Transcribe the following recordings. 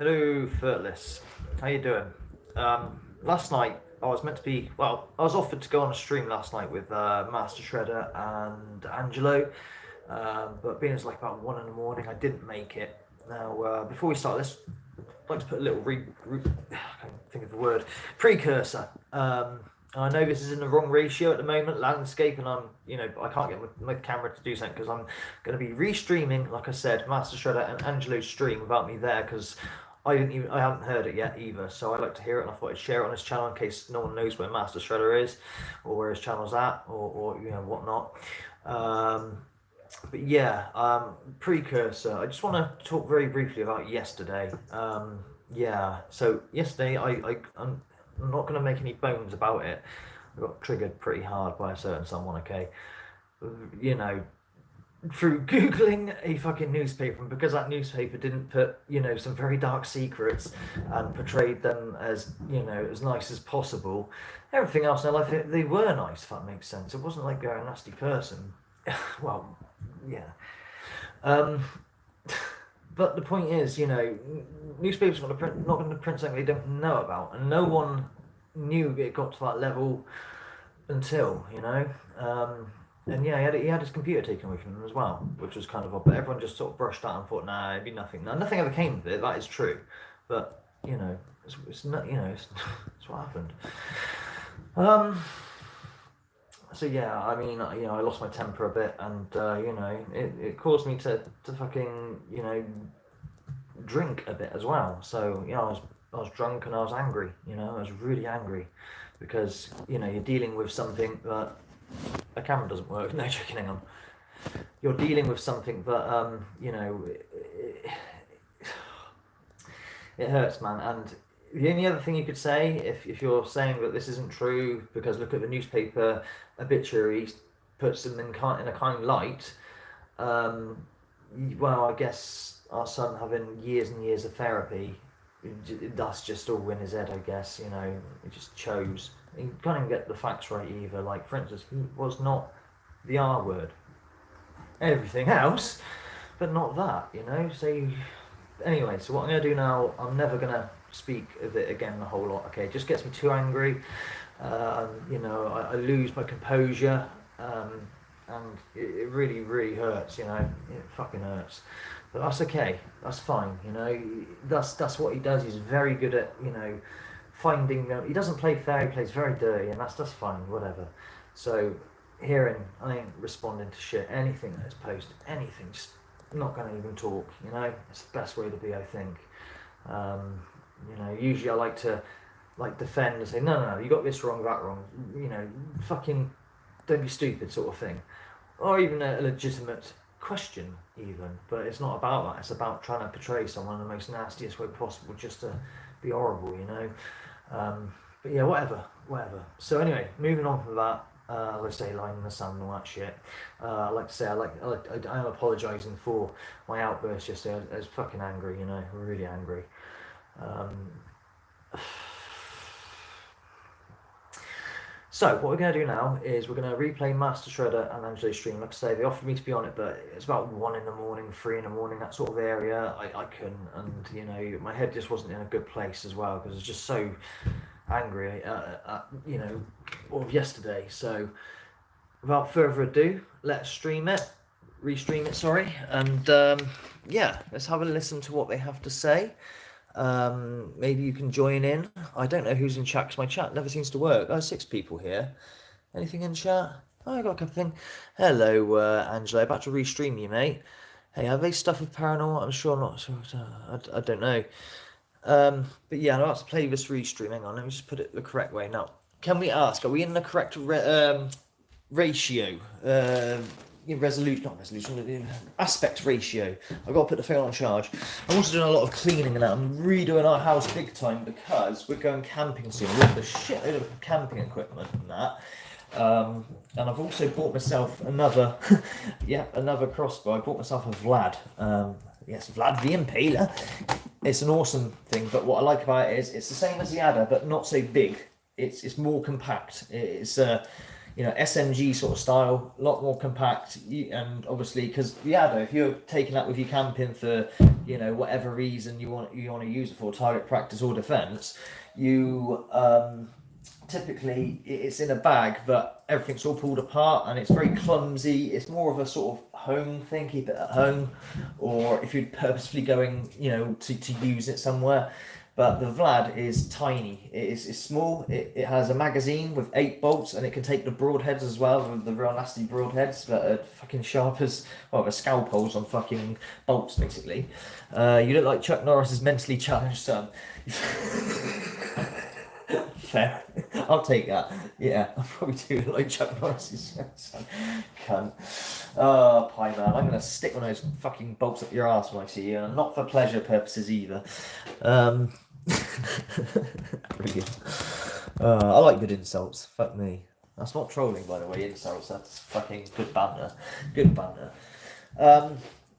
Hello, Furtless. How you doing? Last night I was meant to be. Well, I was offered to go on a stream last night with Master Shredder and Angelo, but being it's like about 1 in the morning, I didn't make it. Now, before we start this, I'd like to put a little I can't think of the word, precursor. I know this is in the wrong ratio at the moment, landscape, and I can't get my camera to do something because I'm going to be restreaming, like I said, Master Shredder and Angelo's stream without me there because I haven't heard it yet either. So I'd like to hear it, and I thought I'd share it on his channel in case no one knows where Master Shredder is, or where his channel's at, or whatnot. But yeah, precursor. I just want to talk very briefly about yesterday. Yeah, so yesterday I'm not going to make any bones about it. I got triggered pretty hard by a certain someone. Okay, you know, through googling a fucking newspaper, and because that newspaper didn't put some very dark secrets and portrayed them as as nice as possible, everything else in their life they were nice, if that makes sense. It wasn't like they're a nasty person. Well, yeah. But the point is, newspapers are not going to print something they don't know about, and no one knew it got to that level until, and yeah, he had his computer taken away from him as well, which was kind of odd. But everyone just sort of brushed that and thought, nah, it'd be nothing. Now, nothing ever came of it. That is true, but it's not, it's what happened. So yeah, I mean, I lost my temper a bit, and it caused me to fucking drink a bit as well. So I was drunk and I was angry. I was really angry because you're dealing with something that a camera doesn't work. No, joking, hang on. You're dealing with something that it hurts, man. And the only other thing you could say, if you're saying that this isn't true, because look at the newspaper obituaries, puts them in a kind light, well, I guess our son having years and years of therapy, that's just all in his head, I guess. He just chose. He can't even get the facts right either. Like, for instance, he was not the R word. Everything else, but not that, So, anyway, so what I'm going to do now, I'm never going to speak of it again a whole lot. Okay, it just gets me too angry. I lose my composure, and it really, really hurts. It fucking hurts, but that's okay. That's fine. That's what he does. He's very good at finding. He doesn't play fair. He plays very dirty, and that's fine. Whatever. So hearing I ain't responding to shit, anything that's posted, anything, just not gonna even talk. It's the best way to be, I think. Usually I like to defend and say, no, you got this wrong, that wrong, fucking don't be stupid, sort of thing, or even a legitimate question even. But it's not about that. It's about trying to portray someone in the most nastiest way possible, just to be horrible, but yeah, whatever. So anyway, moving on from that, as I say, lying in the sun and all that shit. I like to say I am apologising for my outburst yesterday. I was fucking angry, really angry. So what we're going to do now is we're going to replay Master Shredder and Angelo's stream. Like I say, they offered me to be on it, but it's about 1 in the morning, 3 in the morning, that sort of area. I couldn't, and my head just wasn't in a good place as well, because I was just so angry at all of yesterday. So without further ado, let's restream it, sorry, and yeah, let's have a listen to what they have to say. Maybe you can join in. I don't know who's in chat, because my chat never seems to work. Oh, 6 people here. Anything in chat? Oh, I got a couple things. Hello, Angelo. About to restream you, mate. Hey, are they stuff with Paranormal? I'm sure not. I don't know. But yeah, I'm about to play this restream. Hang on, let me just put it the correct way. Now, can we ask, are we in the correct ratio? Aspect ratio. I've got to put the phone on charge. I'm also doing a lot of cleaning and that. I'm redoing our house big time because we're going camping soon. We've got a shitload of camping equipment and that. And I've also bought myself another crossbow. I bought myself a Vlad. Yes, Vlad the Impaler. It's an awesome thing, but what I like about it is it's the same as the Adder, but not so big. It's more compact. It's you know, SMG sort of style, a lot more compact, and obviously because yeah, though, if you're taking that with you camping for, you know, whatever reason you want to use it for, target practice or defense, you typically it's in a bag, but everything's all pulled apart and it's very clumsy. It's more of a sort of home thing, keep it at home, or if you're purposefully going, you know, to use it somewhere. But the Vlad is tiny. It's small. It has a magazine with 8 bolts, and it can take the broadheads as well, with the real nasty broadheads that are fucking sharp as, well, the scalpels on fucking bolts, basically. You look like Chuck Norris's mentally challenged son. Fair. I'll take that. Yeah, I probably do look like Chuck Norris's son. Cunt. Oh, pie man. I'm going to stick one of those fucking bolts up your arse when I see you, and not for pleasure purposes either. Brilliant. I like good insults. Fuck me. That's not trolling, by the way, insults. That's fucking good banter. Good banter.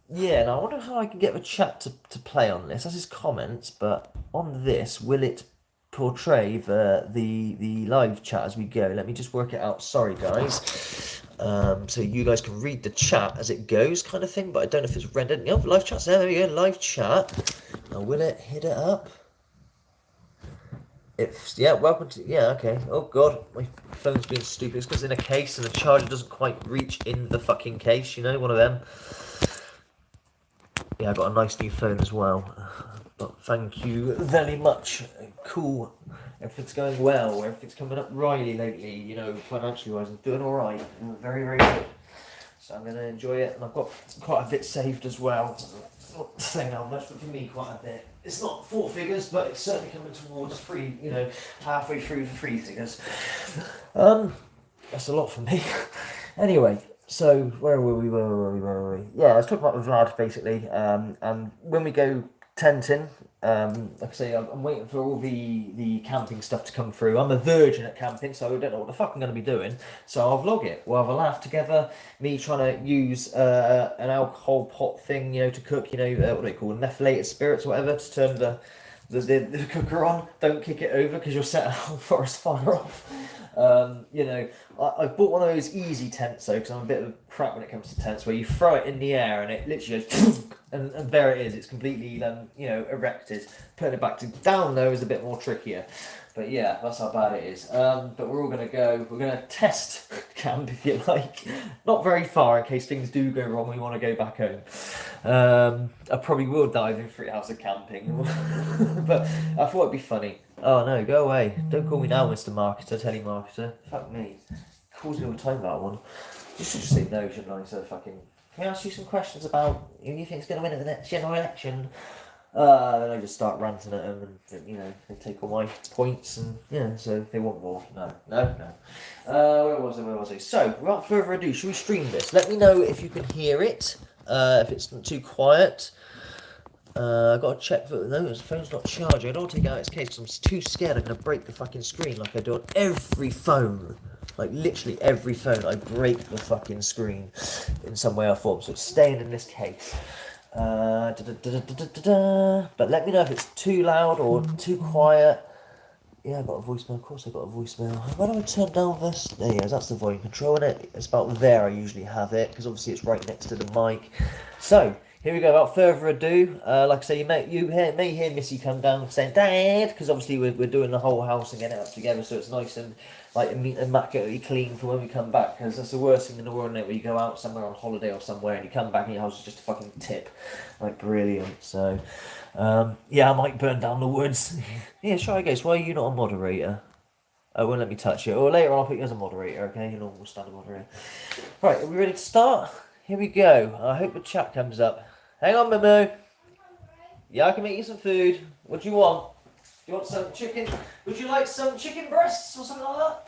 Yeah, now I wonder how I can get the chat to play on this. That's his comments, but on this, will it portray the live chat as we go? Let me just work it out. Sorry, guys. So you guys can read the chat as it goes, kind of thing, but I don't know if it's rendered. Oh, live chat's there. There we go. Live chat. Now, will it hit it up? It's, yeah, welcome to, yeah, okay. Oh god, my phone's being stupid. It's because it's in a case and the charger doesn't quite reach in the fucking case, you know, one of them. Yeah, I got a nice new phone as well. But thank you very much. Cool. Everything's going well. Everything's coming up Riley lately, you know, financially wise. I'm doing alright. Very, very good. So I'm going to enjoy it. And I've got quite a bit saved as well. Not saying how much, but for me, quite a bit. It's not 4 figures, but it's certainly coming towards 3, you know, halfway through the 3 figures. That's a lot for me. Anyway, so where were we? Yeah, I was talking about the Vlad, basically. And when we go tenting, like I say, I'm waiting for all the camping stuff to come through. I'm a virgin at camping, so I don't know what the fuck I'm going to be doing. So I'll vlog it. We'll have a laugh together. Me trying to use an alcohol pot thing, you know, to cook, you know, what do they call it, methylated spirits or whatever, to turn the cooker on. Don't kick it over because you'll set a whole forest fire off. You know, I've bought one of those easy tents though, because I'm a bit of a crap when it comes to tents, where you throw it in the air and it literally goes and there it is. It's completely you know, erected. Putting it back down though is a bit more trickier. But yeah, that's how bad it is. But we're all going to go, we're going to test camp, if you like. Not very far in case things do go wrong, we want to go back home. I probably will dive in 3 hours of camping. But I thought it'd be funny. Oh no, go away. Don't call me now, Mr. Marketer, telemarketer. Fuck me. Calls me all the time about one. You should just say no, shouldn't I? So fucking, can I ask you some questions about who you think's going to win at the next general election? Then I just start ranting at them, and you know, they take all my points, and yeah, so they want more. No. Where was I? So, without further ado, should we stream this? Let me know if you can hear it. If it's not too quiet. I've got to check that the phone's not charging. I don't want to take it out its case because I'm too scared I'm going to break the fucking screen like I do on every phone. Like literally every phone, I break the fucking screen in some way or form. So it's staying in this case. But let me know if it's too loud or too quiet. Yeah, I got a voicemail. Of course I got a voicemail. Why do I turn down this? There you go, that's the volume control in it. It's about there I usually have it, because obviously it's right next to the mic. So, here we go. Without further ado, like I say, you may hear Missy come down saying, Dad, because obviously we're doing the whole house and getting it up together, so it's nice and like immaculately clean for when we come back, because that's the worst thing in the world, isn't it, where you go out somewhere on holiday or somewhere and you come back and your house is just a fucking tip. Like, brilliant. So, yeah, I might burn down the woods. Yeah, sure, I guess. Why are you not a moderator? Oh, won't let me touch it. Or later on I'll put you as a moderator, okay? You're normal standard moderator. Right, are we ready to start? Here we go. I hope the chat comes up. Hang on, Momo. Yeah, I can make you some food. What do you want? Do you want some chicken? Would you like some chicken breasts or something like that?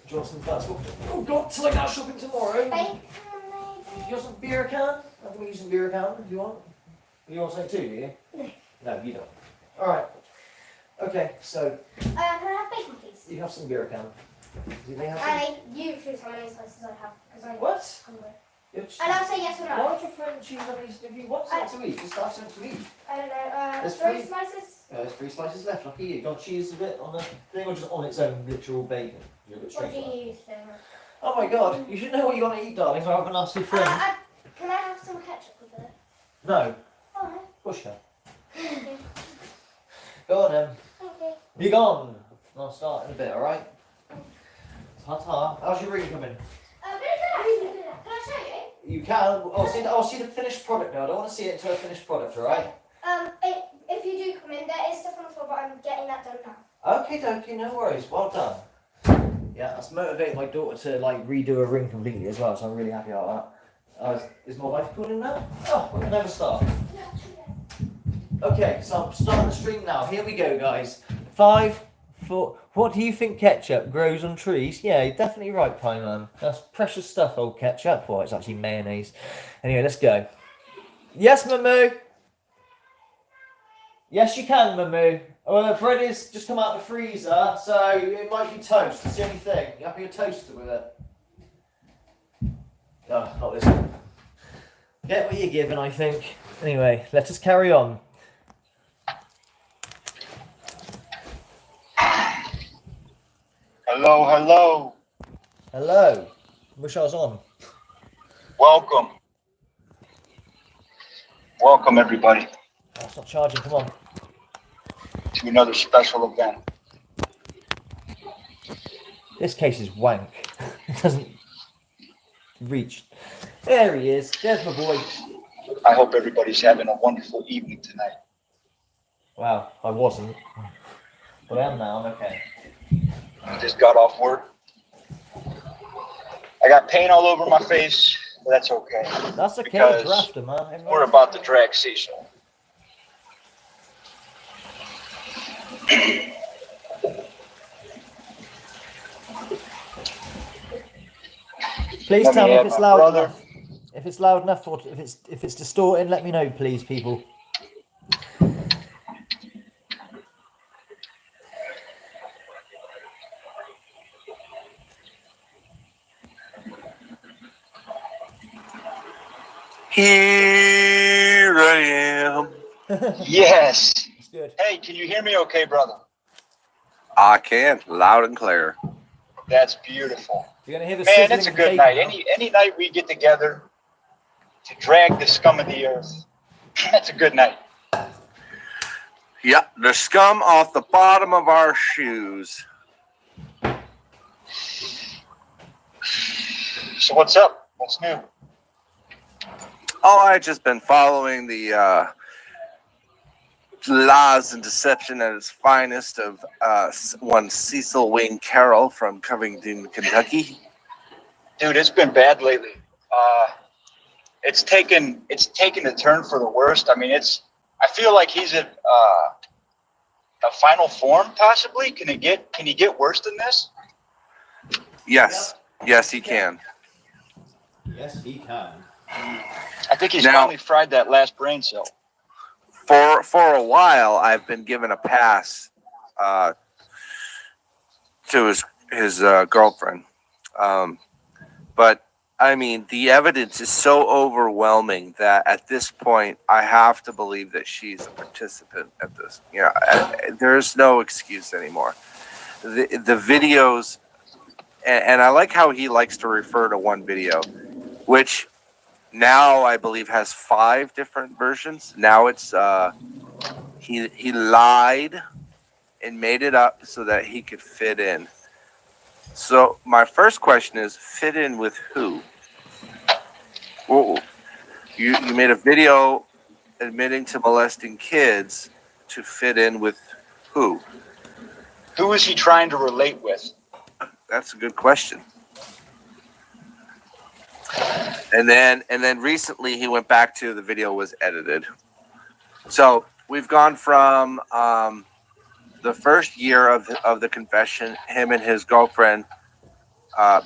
Do you want some fast food? Oh God, till I go shopping tomorrow. Bacon, maybe. You want some beer can? I can make you some beer can if you want. You want something too, do you? No. No, you don't. Alright. Okay, so. Can I have bacon, please? You have some beer can. You may have some. You choose how many slices I have. I'm What? hungry. And I'll say yes or no. Why would your friend choose how many if you want something to eat? Just have something to eat. I don't know. There's 3 3 slices? There's 3 slices left. Lucky you. Got cheese a bit on the thing, or just on its own literal bacon? You're a bit What straight do for that. you use then? Oh my god, you should know what you want to eat, darling. So I haven't asked your friend. Can I have some ketchup with it? No. Oh, no. Push her. Thank you. Go on then. Okay. Be gone. I'll start in a bit, alright? Ta-ta. How's your ring coming? Can I show you? You can. I'll see the finished product now. I don't want to see it until a finished product, alright? If you do come in, there is stuff on the floor, but I'm getting that done now. Okay, no worries. Well done. Yeah, that's motivated my daughter to like redo a ring completely as well, so I'm really happy about that. Is my wife calling now? Oh, we can never start. Okay, so I'm starting the stream now. Here we go, guys. 5, 4. What do you think ketchup grows on trees? Yeah, you're definitely right, Pieman. That's precious stuff, old ketchup. Well, it's actually mayonnaise. Anyway, let's go. Yes, Mamu. Yes, you can, Mamu. Well, the bread is just come out of the freezer, so it might be toast. That's the only thing. You happy with toasted with it? Oh, not this one. Get what you're given, I think. Anyway, let us carry on. Hello, hello. Hello. Wish I was on. Welcome. Welcome, everybody, Oh, it's not charging. Come on. to another special event. This case is wank. It doesn't reach. There he is. There's my boy. I hope everybody's having a wonderful evening tonight. Wow, I wasn't. But I am now. I'm okay. Just got off work. I got paint all over my face, but that's okay. That's okay. Because Drafter, man. we're about to drag Cecil. Please Let tell me me if have it's my loud brother. enough. If it's loud enough, or if it's distorting, let me know, please, people. Here I am. Yes. It's good. Hey, can you hear me okay, brother? I can, loud and clear. That's beautiful. You're gonna hear the Man, sizzling it's a of good bacon night. now. Any night we get together to drag the scum of the earth, that's a good night. Yep, the scum off the bottom of our shoes. So what's up? What's new? Oh, I've just been following the lies and deception at its finest of one Cecil Wayne Carroll from Covington, Kentucky. Dude, it's been bad lately. It's taken a turn for the worst. I mean, I feel like he's at a final form, possibly. Can he get worse than this? Yes, yes, he can. Yes, he can. I think he's Now- finally fried that last brain cell. For a while, I've been given a pass to his girlfriend, but I mean, the evidence is so overwhelming that at this point, I have to believe that she's a participant at this. You know, there's no excuse anymore. The videos, and I like how he likes to refer to one video, which now I believe has 5 different versions. Now it's he lied and made it up so that he could fit in. So my first question is, fit in with who? Whoa. You made a video admitting to molesting kids to fit in with who? Who is he trying to relate with? That's a good question. And then recently he went back to the video was edited. So we've gone from the first year of the confession, him and his girlfriend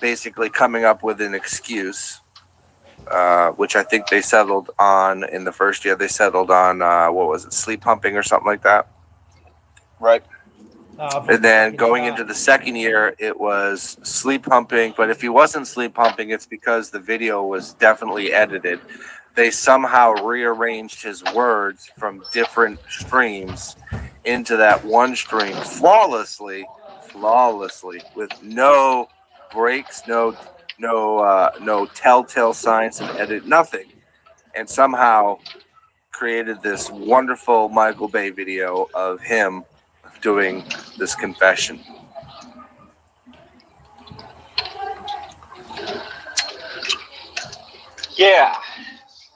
basically coming up with an excuse, which I think they settled on in the first year. They settled on what was it, sleep humping or something like that. Right. And then going into the second year, it was sleep humping. But if he wasn't sleep humping, it's because the video was definitely edited. They somehow rearranged his words from different streams into that one stream flawlessly, with no breaks, no telltale signs of edit, nothing, and somehow created this wonderful Michael Bay video of him doing this confession. Yeah.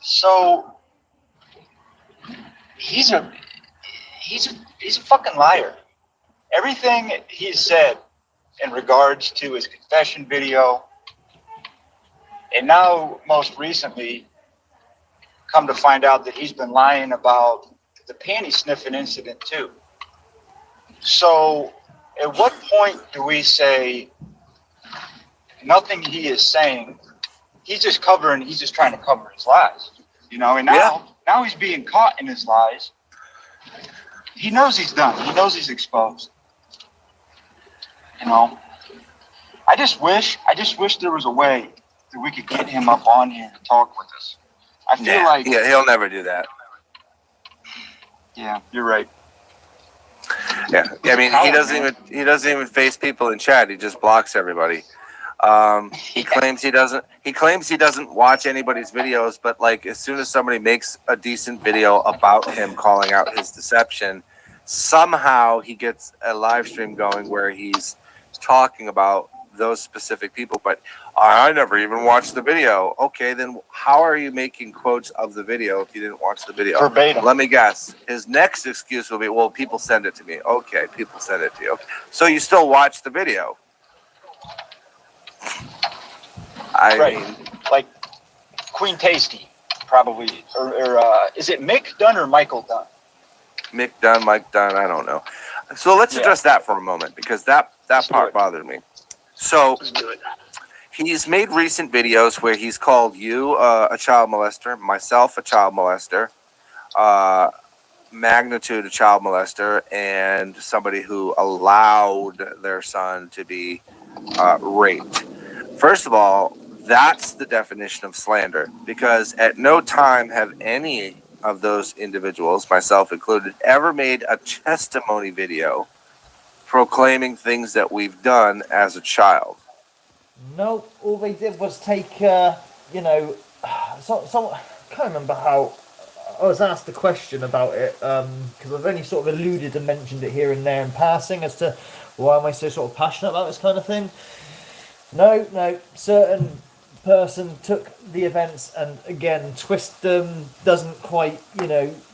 So he's a fucking liar. Everything he said in regards to his confession video, and now most recently, come to find out that he's been lying about the panty sniffing incident too. So at what point do we say nothing he is saying, he's just trying to cover his lies, and now he's being caught in his lies. He knows he's done. He knows he's exposed. I just wish there was a way that we could get him up on here to talk with us. I feel like he'll never do that. Yeah, you're right. Yeah, I mean, he doesn't even face people in chat. He just blocks everybody. He claims he doesn't watch anybody's videos, but like as soon as somebody makes a decent video about him calling out his deception, somehow he gets a live stream going where he's talking about those specific people. But I never even watched the video. Okay, then how are you making quotes of the video if you didn't watch the video? Verbatim. Let me guess. His next excuse will be, well, people send it to me. Okay, people send it to you. Okay. So you still watch the video. I mean, like Queen Tasty, probably, or is it Mick Dunn or Michael Dunn? Mick Dunn, Mike Dunn, I don't know. So let's address that for a moment, because that part bothered me. So he's made recent videos where he's called you a child molester, myself a child molester, Magnitude a child molester, and somebody who allowed their son to be raped. First of all, that's the definition of slander, because at no time have any of those individuals, myself included, ever made a testimony video proclaiming things that we've done as a child. No, all they did was take, so I can't remember how I was asked a question about it, because I've only sort of alluded and mentioned it here and there in passing as to why am I so sort of passionate about this kind of thing. No, certain person took the events and again twist them, doesn't quite,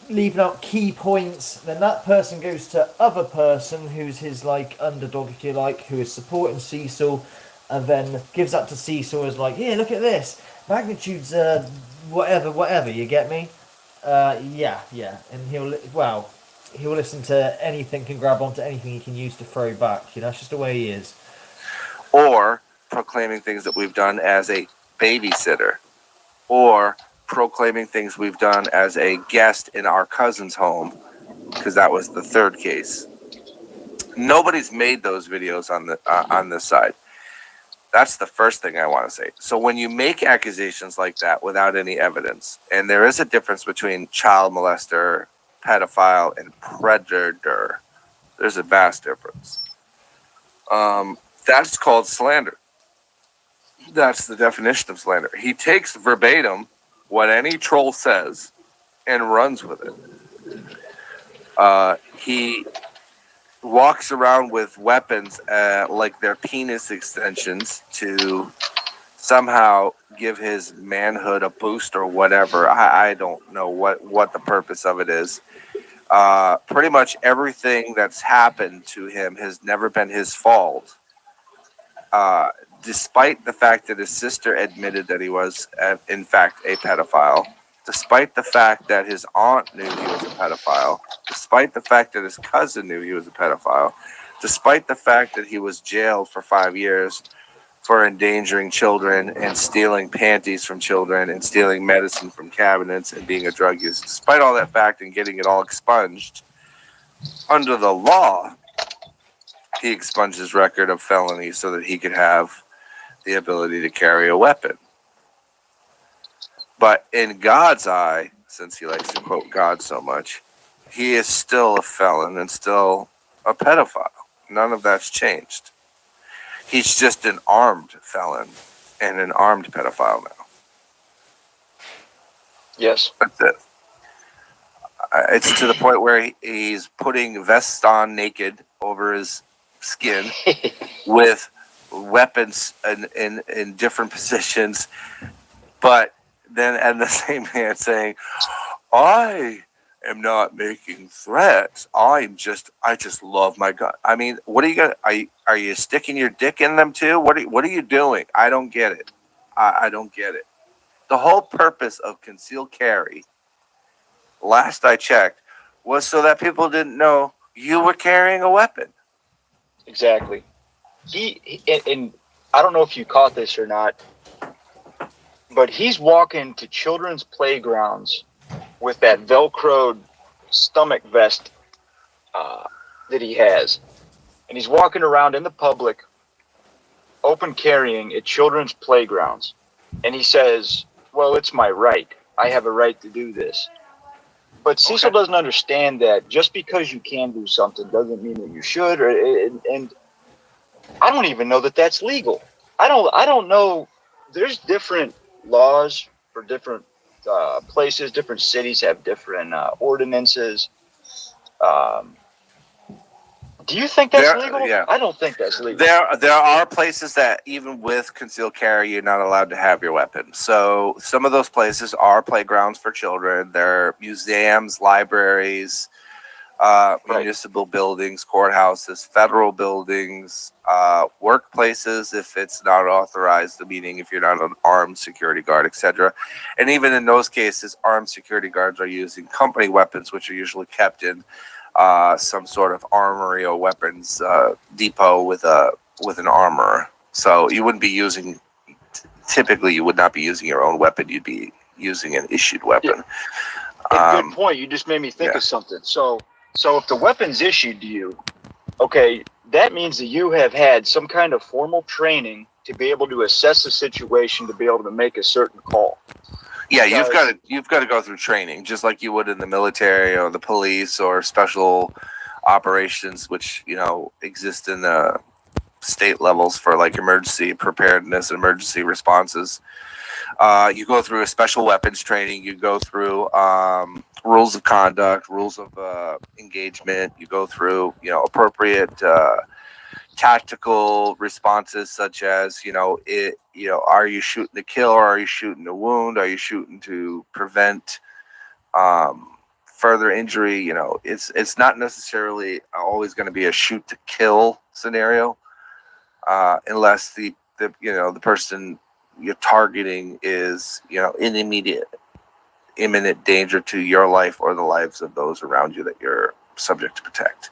leaving out key points, then that person goes to other person who's his like underdog, if you like, who is supporting Cecil, and then gives that to Cecil as like, here, look at this, Magnitude's whatever, you get me? Yeah, and he'll listen to anything, can grab onto anything he can use to throw back, it's just the way he is. Or proclaiming things that we've done as a babysitter, or proclaiming things we've done as a guest in our cousin's home, because that was the third case. Nobody's made those videos on this side. That's the first thing I want to say. So when you make accusations like that without any evidence, and there is a difference between child molester, pedophile, and predator, there's a vast difference. That's called slander. That's the definition of slander. He takes verbatim what any troll says and runs with it. He walks around with weapons like their penis extensions to somehow give his manhood a boost or whatever. I don't know what the purpose of it is. Pretty much everything that's happened to him has never been his fault. Despite the fact that his sister admitted that he was, in fact, a pedophile, despite the fact that his aunt knew he was a pedophile, despite the fact that his cousin knew he was a pedophile, despite the fact that he was jailed for 5 years for endangering children and stealing panties from children and stealing medicine from cabinets and being a drug user, despite all that fact and getting it all expunged, under the law, he expunged his record of felonies so that he could have the ability to carry a weapon. But in God's eye, since he likes to quote God so much, he is still a felon and still a pedophile. None of that's changed. He's just an armed felon and an armed pedophile now. Yes. That's it. It's to the point where he's putting vests on naked over his skin with weapons in different positions, but then at the same hand saying, I am not making threats. I just love my gun. I mean, what are you gonna? Are you sticking your dick in them too? What are you doing? I don't get it. I don't get it. The whole purpose of concealed carry, last I checked, was so that people didn't know you were carrying a weapon. Exactly. And I don't know if you caught this or not, but he's walking to children's playgrounds with that Velcroed stomach vest that he has. And he's walking around in the public, open carrying at children's playgrounds. And he says, well, it's my right. I have a right to do this. But Cecil doesn't understand that just because you can do something doesn't mean that you should. And I don't even know that that's legal. I don't know. There's different laws for different places. Different cities have different ordinances. Do you think that's legal? Yeah. I don't think that's legal. There are places that even with concealed carry, you're not allowed to have your weapon. So some of those places are playgrounds for children. They're museums, libraries, municipal buildings, courthouses, federal buildings, workplaces if it's not authorized, meaning if you're not an armed security guard, etc. And even in those cases, armed security guards are using company weapons, which are usually kept in some sort of armory or weapons depot with an armor. So you wouldn't be using. Typically, you would not be using your own weapon. You'd be using an issued weapon. Yeah. Good point. You just made me think of something. So if the weapon's issued to you, okay, that means that you have had some kind of formal training to be able to assess the situation, to be able to make a certain call. Yeah, you've got to go through training, just like you would in the military or the police or special operations, which exist in the state levels for like emergency preparedness and emergency responses. You go through a special weapons training. You go through rules of conduct, rules of engagement. You go through appropriate tactical responses, such as are you shooting to kill, or are you shooting to wound, are you shooting to prevent further injury? It's not necessarily always going to be a shoot to kill scenario, unless the person you're targeting is in imminent danger to your life or the lives of those around you that you're subject to protect.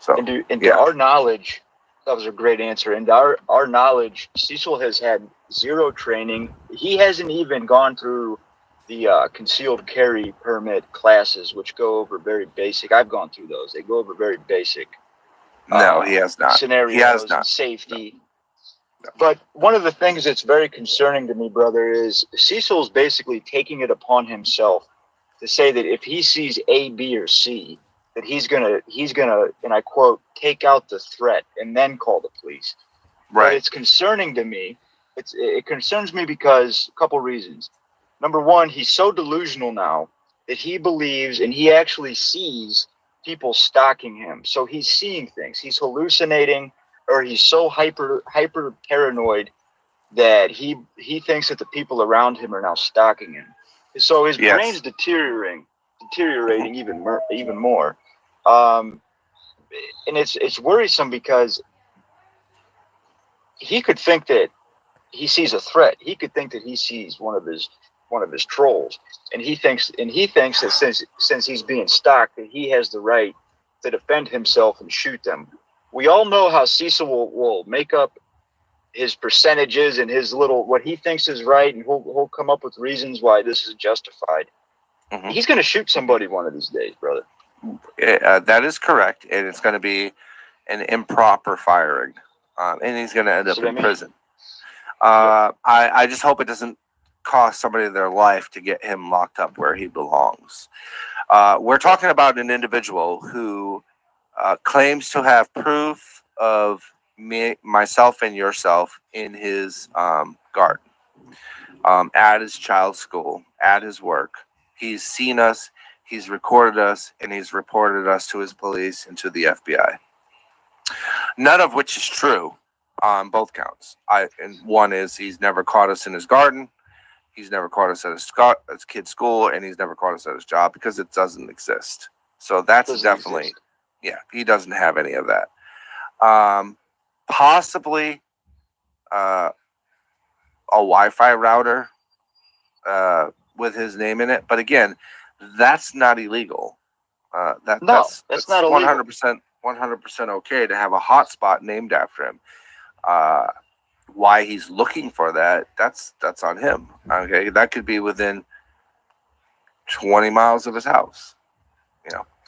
So, to our knowledge, that was a great answer. And our knowledge, Cecil has had zero training. He hasn't even gone through the concealed carry permit classes, which go over very basic. I've gone through those. They go over very basic. No, he has not. Scenarios he has not. And safety. No. But one of the things that's very concerning to me, brother, is Cecil's basically taking it upon himself to say that if he sees A, B, or C, that he's gonna, and I quote, take out the threat and then call the police. Right. But it's concerning to me. It concerns me because a couple reasons. Number one, he's so delusional now that he believes and he actually sees people stalking him. So he's seeing things. He's hallucinating, or he's so hyper paranoid that he thinks that the people around him are now stalking him. So his brain's deteriorating even more. And it's worrisome because he could think that he sees a threat. He could think that he sees one of his trolls, and he thinks that since he's being stalked, that he has the right to defend himself and shoot them. We all know how Cecil will make up his percentages and his little what he thinks is right, and he'll come up with reasons why this is justified. Mm-hmm. He's going to shoot somebody one of these days, brother. That is correct, and it's going to be an improper firing, and he's going to end up in prison. I just hope it doesn't cost somebody their life to get him locked up where he belongs. We're talking about an individual who claims to have proof of myself, and yourself in his garden, at his child's school, at his work. He's seen us, he's recorded us, and he's reported us to his police and to the FBI. None of which is true on both counts. And one is he's never caught us in his garden, he's never caught us at his kid's school, and he's never caught us at his job because it doesn't exist. So that's Doesn't definitely, exist. yeah, he doesn't have any of that. Possibly a Wi-Fi router with his name in it, but again, that's not illegal. That's not illegal. 100% okay to have a hotspot named after him. Why he's looking for that, that's on him. Okay, that could be within 20 miles of his house.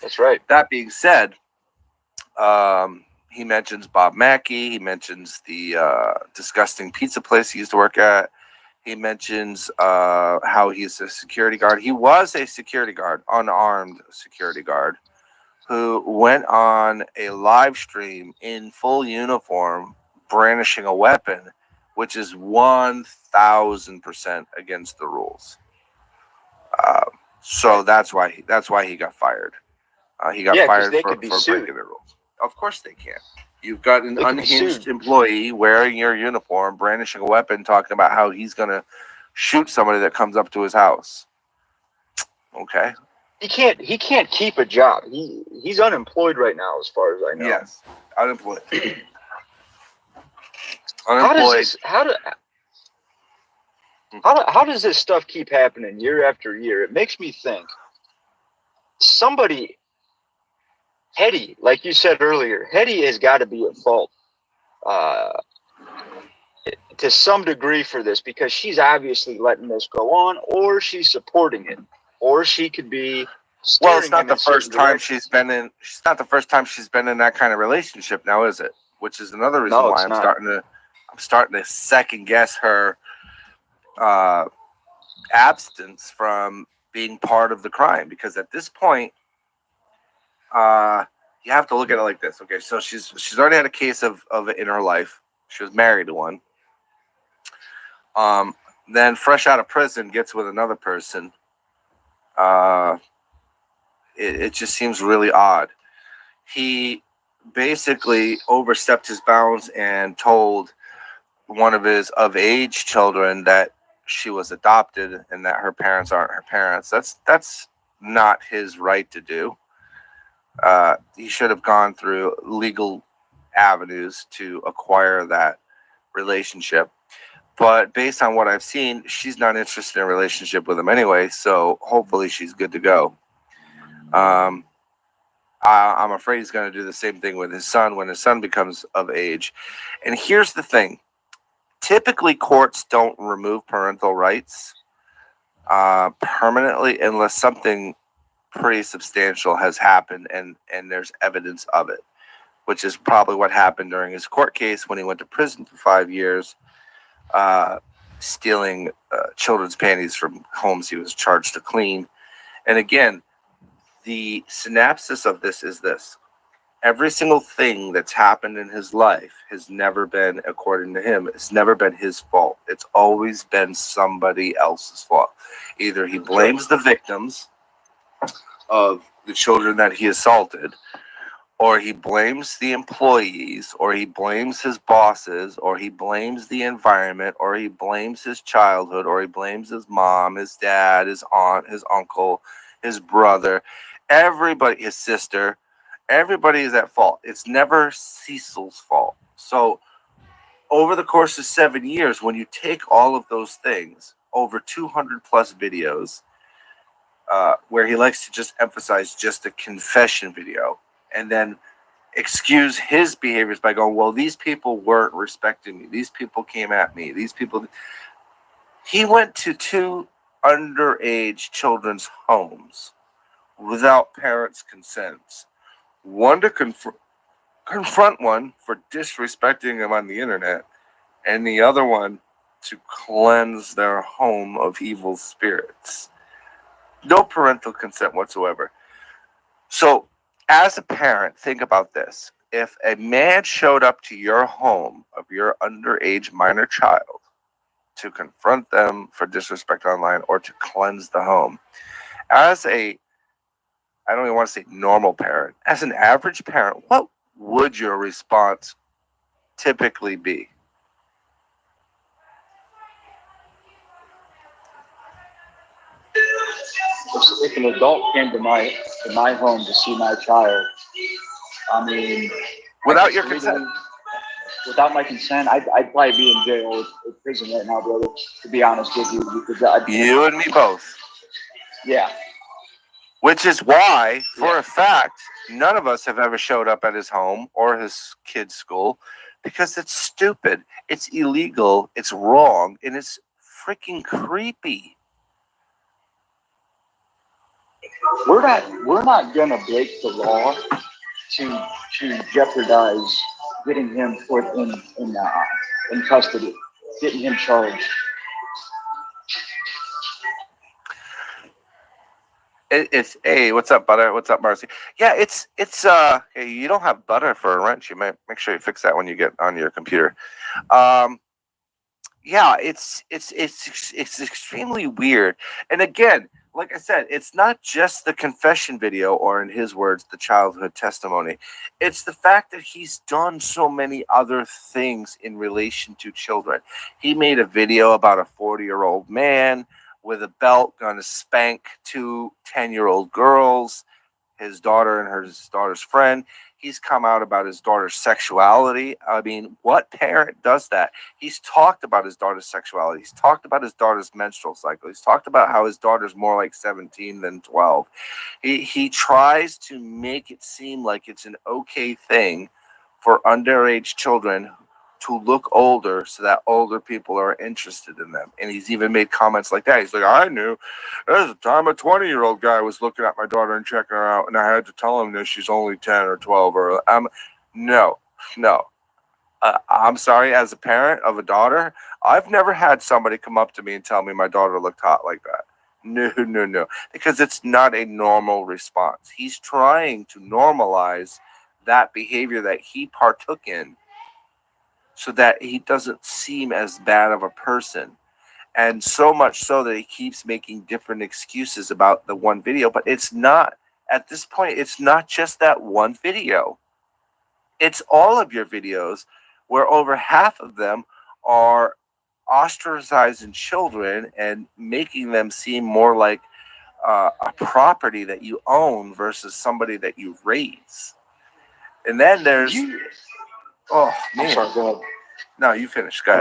That's right. That being said, he mentions Bob Mackey. He mentions the disgusting pizza place he used to work at. He mentions how he's a security guard. He was a security guard, unarmed security guard, who went on a live stream in full uniform, brandishing a weapon, which is 1,000% against the rules. So that's why he got fired. He got fired for breaking the rules. Of course they can. You've got an unhinged employee wearing your uniform, brandishing a weapon, talking about how he's going to shoot somebody that comes up to his house. Okay. He can't keep a job. He's unemployed right now, as far as I know. Yes, unemployed. How does this stuff keep happening year after year? It makes me think somebody, Hetty, like you said earlier, Hetty has got to be at fault to some degree for this, because she's obviously letting this go on, or she's supporting it, or she could be. Well, it's not the first time she's been in. It's not the first time she's been in that kind of relationship now, is it? Which is another reason why I'm starting to second guess her absence from being part of the crime. Because at this point, you have to look at it like this. Okay, so she's already had a case of it in her life. She was married to one. Then fresh out of prison, gets with another person. It just seems really odd. He basically overstepped his bounds and told one of his of-age children that she was adopted and that her parents aren't her parents. That's not his right to do. He should have gone through legal avenues to acquire that relationship. But based on what I've seen, she's not interested in a relationship with him anyway, so hopefully she's good to go. I'm afraid he's going to do the same thing with his son when his son becomes of age. And here's the thing. Typically, courts don't remove parental rights permanently unless something pretty substantial has happened and there's evidence of it, which is probably what happened during his court case when he went to prison for 5 years, stealing children's panties from homes he was charged to clean. And again, the synopsis of this is this. Every single thing that's happened in his life has never been, according to him, it's never been his fault. It's always been somebody else's fault. Either he blames the victims of the children that he assaulted, or he blames the employees, or he blames his bosses, or he blames the environment, or he blames his childhood, or he blames his mom, his dad, his aunt, his uncle, his brother, everybody, his sister. Everybody is at fault. It's never Cecil's fault. So over the course of 7 years, when you take all of those things, over 200 plus videos, where he likes to just emphasize just a confession video and then excuse his behaviors by going, well, these people weren't respecting me. These people came at me. These people. He went to 2 underage children's homes without parents' consent. One to confront one for disrespecting him on the internet, and the other one to cleanse their home of evil spirits. No parental consent whatsoever. So, as a parent, think about this. If a man showed up to your home of your underage minor child to confront them for disrespect online or to cleanse the home, as a, I don't even want to say normal parent, as an average parent, what would your response typically be? If an adult came to my home to see my child, I mean, Without your consent? legally, without my consent, I'd probably be in jail or prison right now, brother. To be honest with you, because You and me both. yeah, Which is why, for yeah. a fact, none of us have ever showed up at his home or his kid's school because it's stupid, it's illegal, it's wrong, and it's freaking creepy. We're not gonna break the law to jeopardize getting him put in custody, getting him charged. It's hey, what's up, butter? What's up, Marcy? Yeah, it's hey, you don't have butter for a wrench. You might make sure you fix that when you get on your computer. Yeah, it's extremely weird. And again, like I said, it's not just the confession video, or in his words, the childhood testimony. It's the fact that he's done so many other things in relation to children. He made a video about a 40-year-old man with a belt going to spank two 10-year-old girls, his daughter and his daughter's friend. He's come out about his daughter's sexuality. I mean, what parent does that? He's talked about his daughter's sexuality. He's talked about his daughter's menstrual cycle. He's talked about how his daughter's more like 17 than 12. He tries to make it seem like it's an okay thing for underage children to look older so that older people are interested in them. And he's even made comments like that. He's like, I knew there's a time a 20-year-old guy was looking at my daughter and checking her out, and I had to tell him that she's only 10 or 12. Or no. I'm sorry, as a parent of a daughter, I've never had somebody come up to me and tell me my daughter looked hot like that. No. Because it's not a normal response. He's trying to normalize that behavior that he partook in so that he doesn't seem as bad of a person. And so much so that he keeps making different excuses about the one video. But it's not, at this point, it's not just that one video. It's all of your videos, where over half of them are ostracizing children and making them seem more like a property that you own versus somebody that you raise. And then there's, oh, man. I'm sorry, go ahead. No, you finish. Go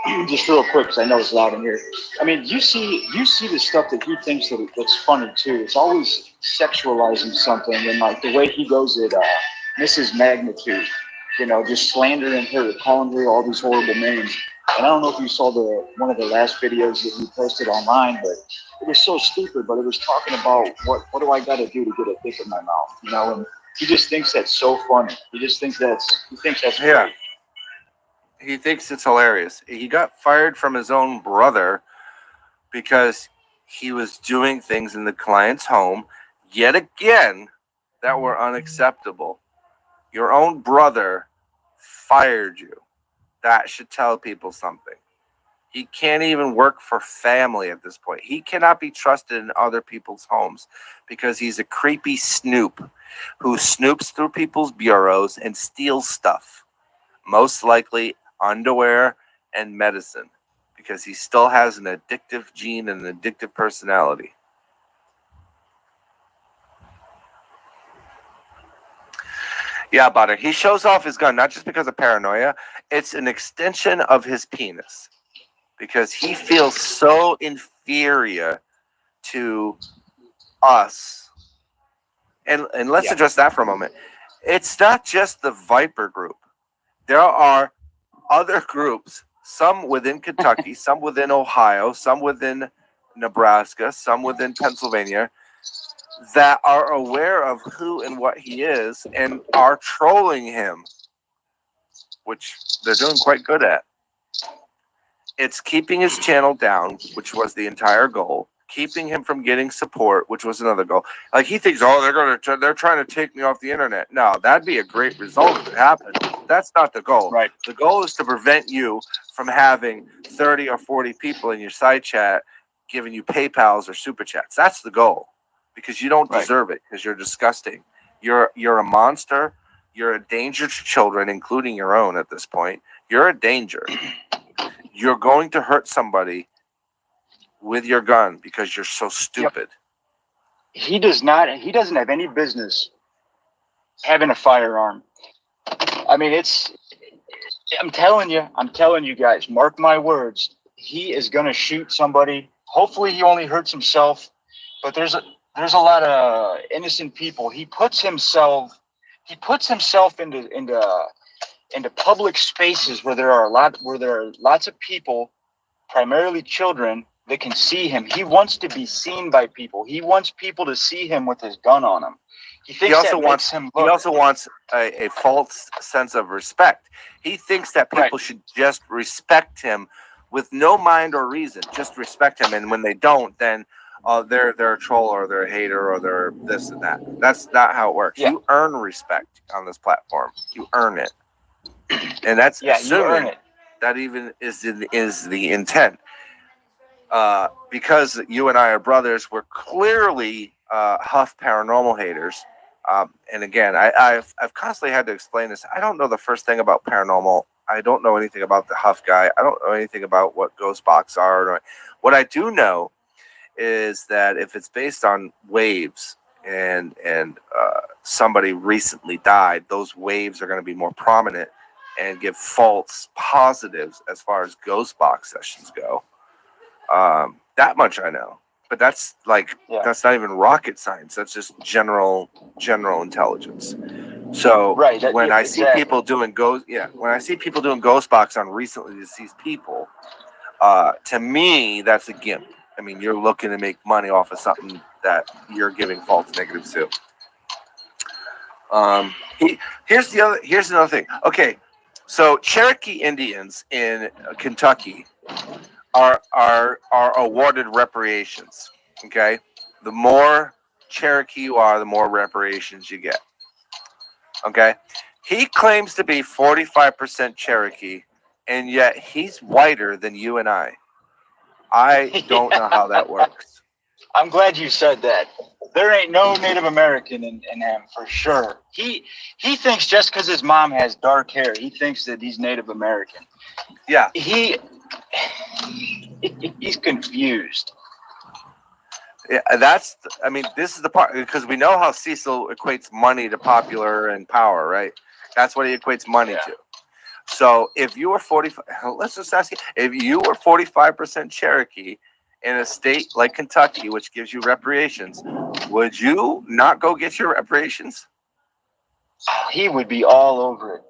ahead. Just real quick, because I know it's loud in here. I mean, you see the stuff that he thinks that's funny too. It's always sexualizing something, and like the way he goes at Mrs. Magnitude, just slandering her, calling her all these horrible names. And I don't know if you saw one of the last videos that he posted online, but it was so stupid. But it was talking about what do I got to do to get a dick in my mouth, and he just thinks that's so funny. He thinks that's Yeah. great. He thinks it's hilarious. He got fired from his own brother because he was doing things in the client's home, yet again, that were unacceptable. Your own brother fired you. That should tell people something. He can't even work for family at this point. He cannot be trusted in other people's homes because he's a creepy snoop who snoops through people's bureaus and steals stuff. Most likely underwear and medicine, because he still has an addictive gene and an addictive personality. Yeah, Butter. He shows off his gun not just because of paranoia. It's an extension of his penis because he feels so inferior to us. And let's address that for a moment. It's not just the Viper group. There are other groups, some within Kentucky, some within Ohio, some within Nebraska, some within Pennsylvania, that are aware of who and what he is and are trolling him, which they're doing quite good at. It's keeping his channel down, which was the entire goal. Keeping him from getting support, which was another goal. Like he thinks, oh, they're trying to take me off the internet. No, that'd be a great result if it happened. That's not the goal. Right. The goal is to prevent you from having 30 or 40 people in your side chat giving you PayPals or super chats. That's the goal, because you don't deserve it, because you're disgusting. You're a monster. You're a danger to children, including your own at this point. You're a danger. You're going to hurt somebody with your gun because you're so stupid. He doesn't have any business having a firearm. I mean, I'm telling you guys, mark my words, he is going to shoot somebody. Hopefully he only hurts himself, but there's a lot of innocent people. He puts himself into public spaces where there are lots of people, primarily children, that can see him. He wants to be seen by people. He wants people to see him with his gun on him. He also wants a false sense of respect. He thinks that people should just respect him with no mind or reason. Just respect him, and when they don't, then they're a troll or they're a hater or they're this and that. That's not how it works. Yeah. You earn respect on this platform. You earn it, and that's assuming that even is the intent. Because you and I are brothers, we're clearly Huff Paranormal haters. And again, I've constantly had to explain this. I don't know the first thing about paranormal. I don't know anything about the Huff guy. I don't know anything about what ghost box are. What I do know is that if it's based on waves and somebody recently died, those waves are going to be more prominent and give false positives as far as ghost box sessions go. That much I know, but that's that's not even rocket science. That's just general intelligence. So when I see people doing ghost box on recently deceased people, to me that's a gimp. I mean, you're looking to make money off of something that you're giving false negatives to. Here's another thing. Okay, so Cherokee Indians in Kentucky are awarded reparations. Okay, the more Cherokee you are, the more reparations you get. Okay, he claims to be 45% Cherokee, and yet he's whiter than you and I. I don't know how that works. I'm glad you said that. There ain't no Native American in him for sure. He thinks just because his mom has dark hair, he thinks that he's Native American. Yeah. He's confused. Yeah, this is the part, because we know how Cecil equates money to popular and power, right? That's what he equates money to. So if you were 45, let's just ask you, if you were 45% Cherokee in a state like Kentucky, which gives you reparations, would you not go get your reparations? He would be all over it.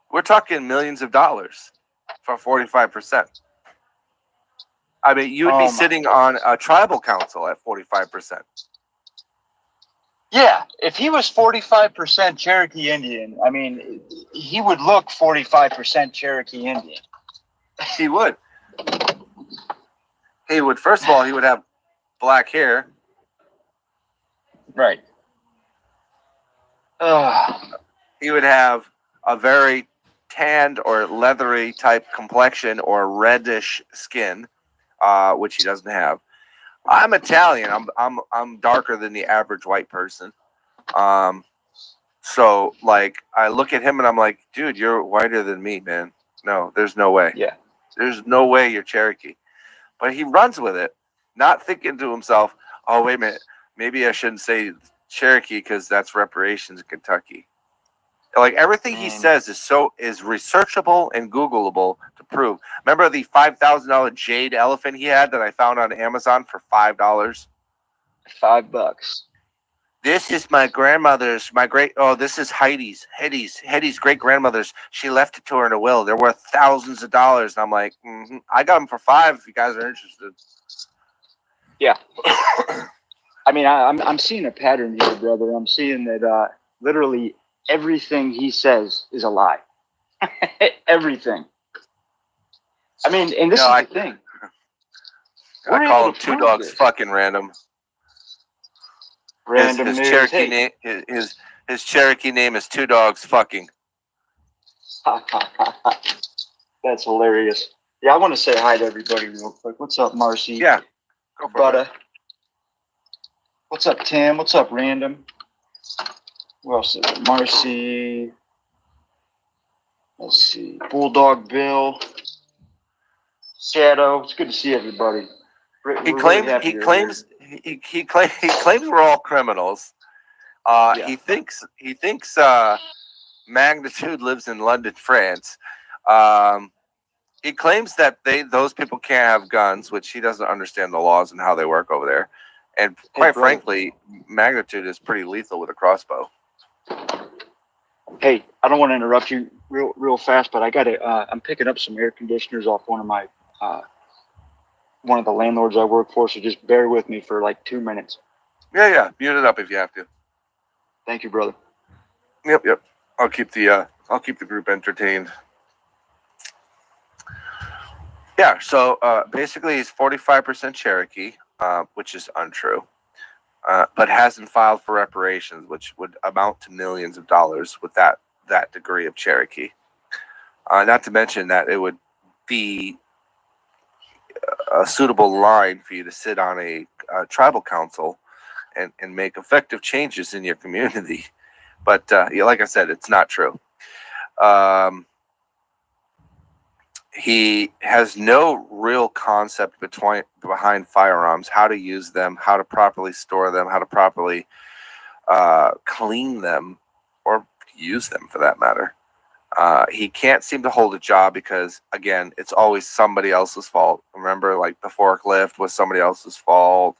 We're talking millions of dollars for 45%. I mean, you would be sitting on a tribal council at 45%. Yeah, if he was 45% Cherokee Indian, I mean, he would look 45% Cherokee Indian. He would. He would. First of all, he would have black hair. Right. He would have a very tanned or leathery type complexion or reddish skin, which he doesn't have. I'm Italian. I'm darker than the average white person. So like I look at him and I'm like, dude, you're whiter than me, man. No, there's no way. Yeah. There's no way you're Cherokee. But he runs with it, not thinking to himself, oh, wait a minute, maybe I shouldn't say Cherokee because that's reparations in Kentucky. Like everything he says is researchable and Googleable to prove. Remember the $5,000 jade elephant he had that I found on Amazon for $5? $5. This is my grandmother's. This is Heidi's great grandmother's. She left it to her in a will. They're worth thousands of dollars. And I'm like, I got them for $5 if you guys are interested. Yeah. I mean, I'm seeing a pattern here, brother. I'm seeing that literally everything he says is a lie. Everything. I mean, and this No, is the thing. We're I call able him to Two prove Dogs this. fucking random. Random His news. Cherokee Hey. name, his Cherokee name is Two Dogs fucking. That's hilarious. Yeah, I want to say hi to everybody real quick. What's up, Marcy? Yeah, go for Butter. it. What's up, Tim? What's up, Random? Who else is it? Marcy. Let's see. Bulldog Bill. Shadow. It's good to see everybody. We're He really claims happy he you're claims here. he claims we're all criminals. Yeah. He thinks Magnitude lives in London, France. He claims that those people can't have guns, which he doesn't understand the laws and how they work over there. And quite brother. frankly, Magnitude is pretty lethal with a crossbow. Hey, I don't want to interrupt you real fast, but I got to. I'm picking up some air conditioners off one of the landlords I work for. So just bear with me for like 2 minutes. Yeah. Mute it up if you have to. Thank you, brother. Yep. I'll keep the group entertained. Yeah. So basically, he's 45% Cherokee, which is untrue. But hasn't filed for reparations, which would amount to millions of dollars with that degree of Cherokee. Not to mention that it would be a suitable line for you to sit on a tribal council and make effective changes in your community. But like I said, it's not true. He has no real concept behind firearms, how to use them, how to properly store them, how to properly clean them, or use them for that matter. He can't seem to hold a job because, again, it's always somebody else's fault. Remember, like the forklift was somebody else's fault.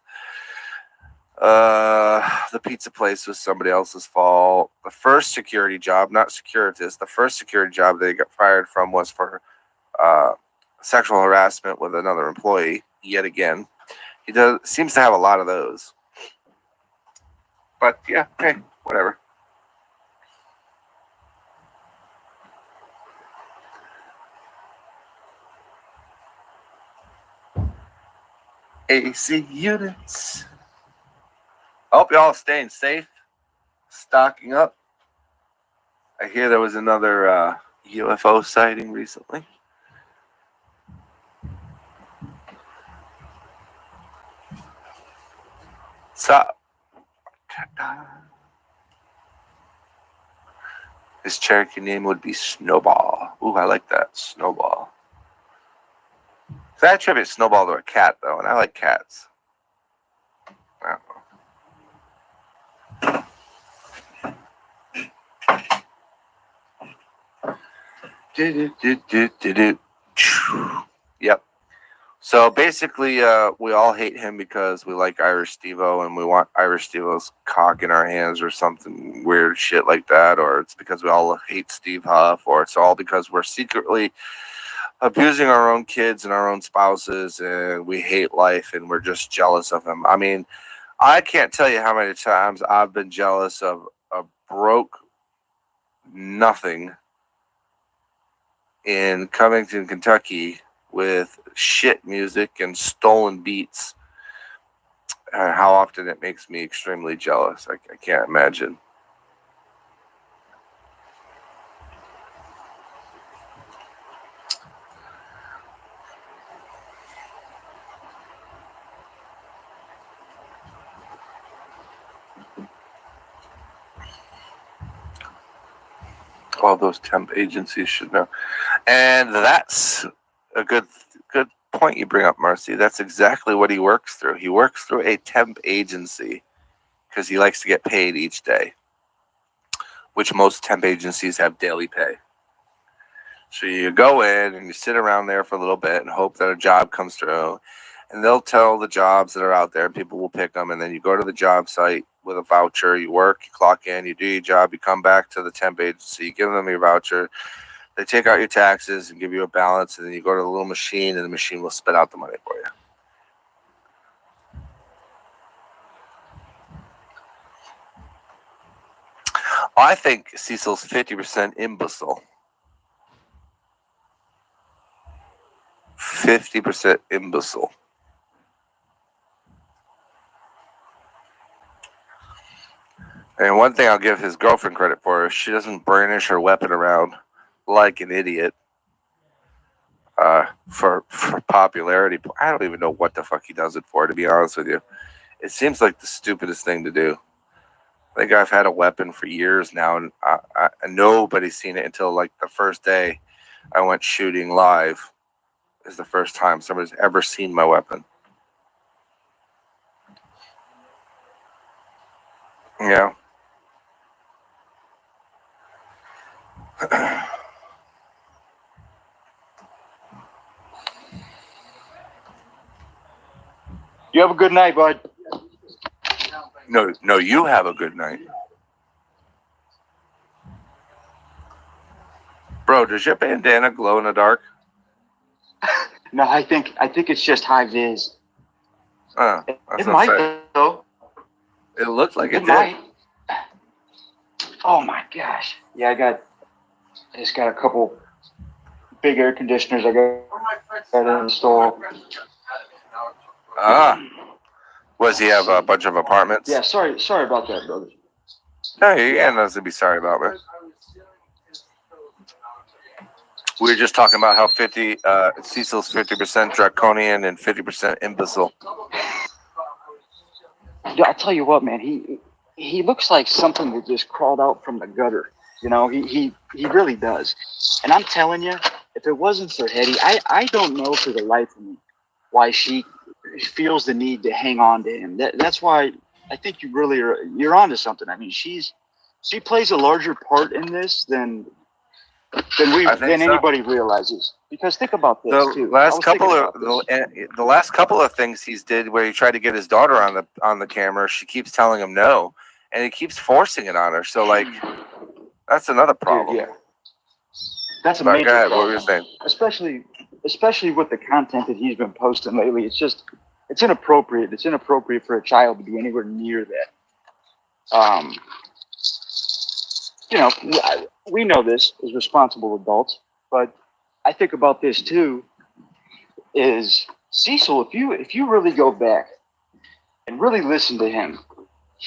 The pizza place was somebody else's fault. The first security job, not securitist, the first security job they got fired from was for sexual harassment with another employee. Yet again, he seems to have a lot of those. But yeah, hey, whatever. AC units. I hope y'all staying safe, stocking up. I hear there was another UFO sighting recently. So, his Cherokee name would be Snowball. Ooh, I like that. Snowball. So I attribute Snowball to a cat, though, and I like cats. I don't know. Yep. So basically, we all hate him because we like Irish Steve-O and we want Irish Steve-O's cock in our hands or something weird shit like that, or it's because we all hate Steve Huff, or it's all because we're secretly abusing our own kids and our own spouses and we hate life and we're just jealous of him. I mean, I can't tell you how many times I've been jealous of a broke nothing in Covington, Kentucky, with shit music and stolen beats. How often it makes me extremely jealous. I can't imagine. All those temp agencies should know. And that's a good point you bring up, Marcy. That's exactly what he works through. He works through a temp agency because he likes to get paid each day, which most temp agencies have daily pay. So you go in and you sit around there for a little bit and hope that a job comes through. And they'll tell the jobs that are out there and people will pick them. And then you go to the job site with a voucher, you work, you clock in, you do your job, you come back to the temp agency, you give them your voucher. They take out your taxes and give you a balance, and then you go to the little machine, and the machine will spit out the money for you. I think Cecil's 50% imbecile. 50% imbecile. And one thing I'll give his girlfriend credit for is she doesn't brandish her weapon around like an idiot for popularity. I don't even know what the fuck he does it for, to be honest with you. It seems like the stupidest thing to do. I think I've had a weapon for years now, and nobody's seen it until like the first day I went shooting live. Is the first time somebody's ever seen my weapon. Yeah. You have a good night, bud. No, you have a good night. Bro, does your bandana glow in the dark? No, I think it's just high vis. That's It what I'm might saying. though. It looked like it did. Might. Oh my gosh! Yeah, I just got a couple big air conditioners. I got to install. Was he have a bunch of apartments? Yeah, sorry about that, brother. No, you got nothing to be sorry about, man. We were just talking about how Cecil's 50% draconian and 50% imbecile. Yeah, I tell you what, man, he looks like something that just crawled out from the gutter. You know, he really does. And I'm telling you, if it wasn't for Hetty, I don't know for the life of me why she feels the need to hang on to him. That's why I think you're onto something. I mean, she plays a larger part in this than anybody realizes. Because think about this too. The last couple of things he's did where he tried to get his daughter on the camera, she keeps telling him no, and he keeps forcing it on her. So like, that's another problem. Dude, yeah. That's a But major go ahead, problem. what were you saying? Especially with the content that he's been posting lately. It's inappropriate. It's inappropriate for a child to be anywhere near that. You know, we know this as responsible adults, but I think about this too. Cecil, if you really go back and really listen to him,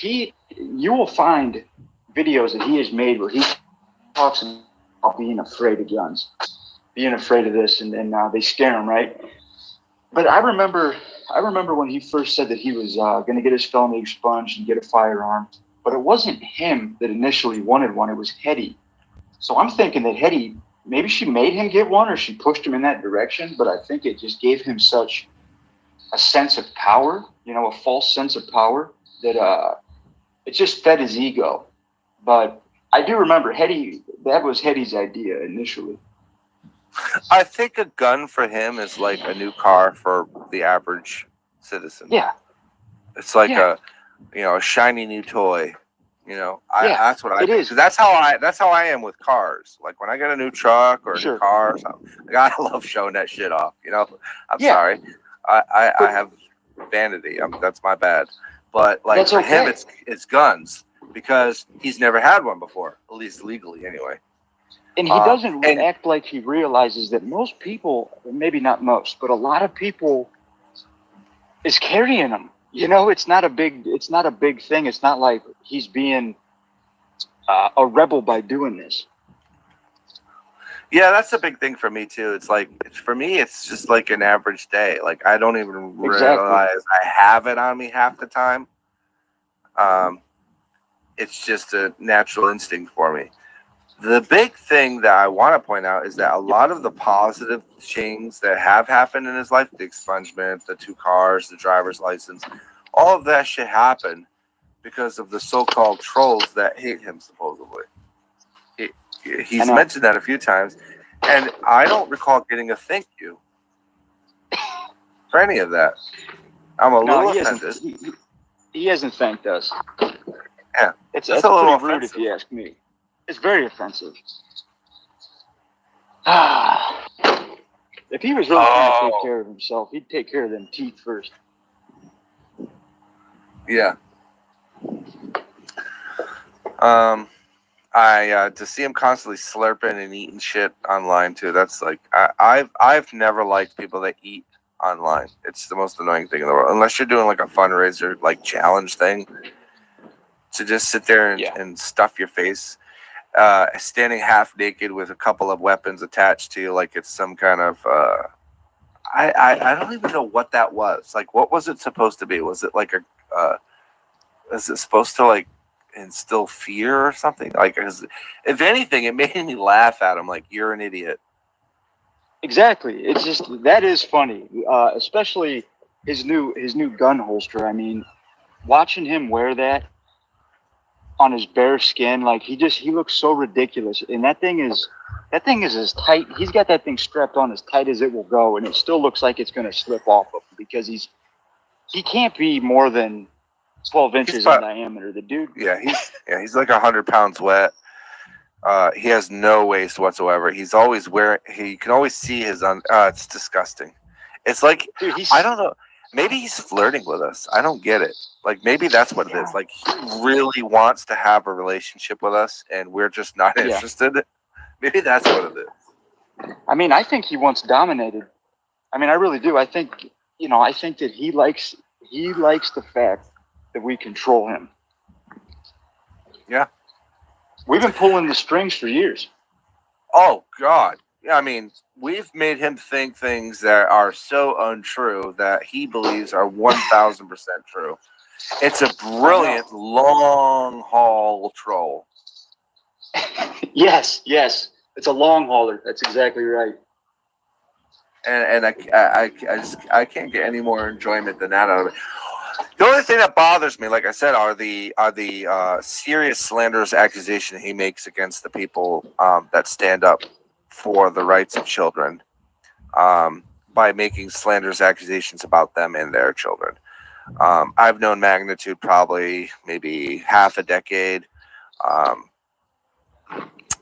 you will find videos that he has made where he talks about being afraid of guns, being afraid of this, and then they scare him, right? But I remember when he first said that he was going to get his felony expunged and get a firearm. But it wasn't him that initially wanted one. It was Hetty. So I'm thinking that Hetty, maybe she made him get one or she pushed him in that direction. But I think it just gave him such a sense of power, you know, a false sense of power that it just fed his ego. But I do remember that was Hetty's idea initially. I think a gun for him is like a new car for the average citizen. Yeah. It's like a shiny new toy. You know, that's what I think. is. That's how I am with cars. Like when I get a new truck or a new car or something, I love showing that shit off. You know, I'm sorry, I have vanity. That's my bad. But like for him, it's guns because he's never had one before, at least legally anyway. And he doesn't act like he realizes that most people, maybe not most, but a lot of people is carrying them. You know, it's not a big thing. It's not like he's being a rebel by doing this. Yeah, that's a big thing for me too. It's like for me, it's just like an average day. Like I don't even realize I have it on me half the time. It's just a natural instinct for me. The big thing that I want to point out is that a lot of the positive things that have happened in his life, the expungement, the 2 cars, the driver's license, all of that shit happened because of the so-called trolls that hate him, supposedly. He's mentioned that a few times, and I don't recall getting a thank you for any of that. I'm a little offended. He hasn't thanked us. Yeah, it's a little rude if you ask me. It's very offensive. If he was really trying to take care of himself, he'd take care of them teeth first. Yeah. To see him constantly slurping and eating shit online too. That's like I've never liked people that eat online. It's the most annoying thing in the world. Unless you're doing like a fundraiser like challenge thing, to just sit there and stuff your face, standing half naked with a couple of weapons attached to you, like it's some kind of. I don't even know what that was. Like, what was it supposed to be? Was it like a? Is it supposed to like instill fear or something? Like, if anything, it made me laugh at him. Like, you're an idiot. Exactly. It's just that is funny, especially his new gun holster. I mean, watching him wear that on his bare skin, like he looks so ridiculous. And that thing is as tight. He's got that thing strapped on as tight as it will go, and it still looks like it's going to slip off of him because he can't be more than 12 inches in diameter. The dude. Yeah, he's like 100 pounds wet. He has no waist whatsoever. He's always wearing. He can always see his. It's disgusting. It's like, dude, I don't know. Maybe he's flirting with us. I don't get it. Like, maybe that's what it is. Like, he really wants to have a relationship with us, and we're just not interested. Maybe that's what it is. I mean, I think he wants dominated. I mean, I really do. I think that he likes the fact that we control him. Yeah. We've been pulling the strings for years. Oh, God. Yeah, I mean, we've made him think things that are so untrue that he believes are 1,000% true. It's a brilliant, long-haul troll. Yes. It's a long hauler. That's exactly right. And I can't get any more enjoyment than that out of it. The only thing that bothers me, like I said, are the serious slanderous accusation he makes against the people that stand up for the rights of children, by making slanderous accusations about them and their children. I've known Magnitude probably maybe half a decade.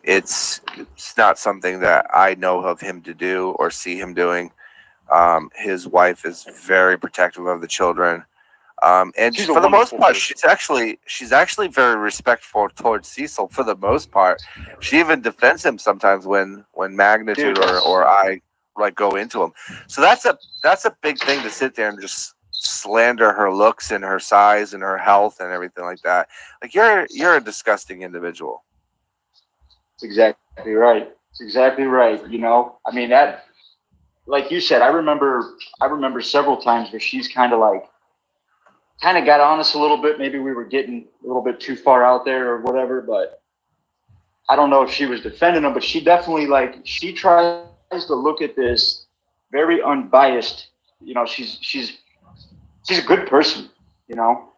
It's not something that I know of him to do or see him doing. His wife is very protective of the children. And for the most part, she's actually very respectful towards Cecil. For the most part, she even defends him sometimes when Magnitude or I like go into him. So that's a big thing to sit there and just slander her looks and her size and her health and everything like that. Like, you're a disgusting individual. It's exactly right. You know, I mean, that, like you said, I remember several times where she's kind of got on us a little bit. Maybe we were getting a little bit too far out there or whatever, but I don't know if she was defending him, but she definitely, she tries to look at this very unbiased. You know, she's a good person, you know?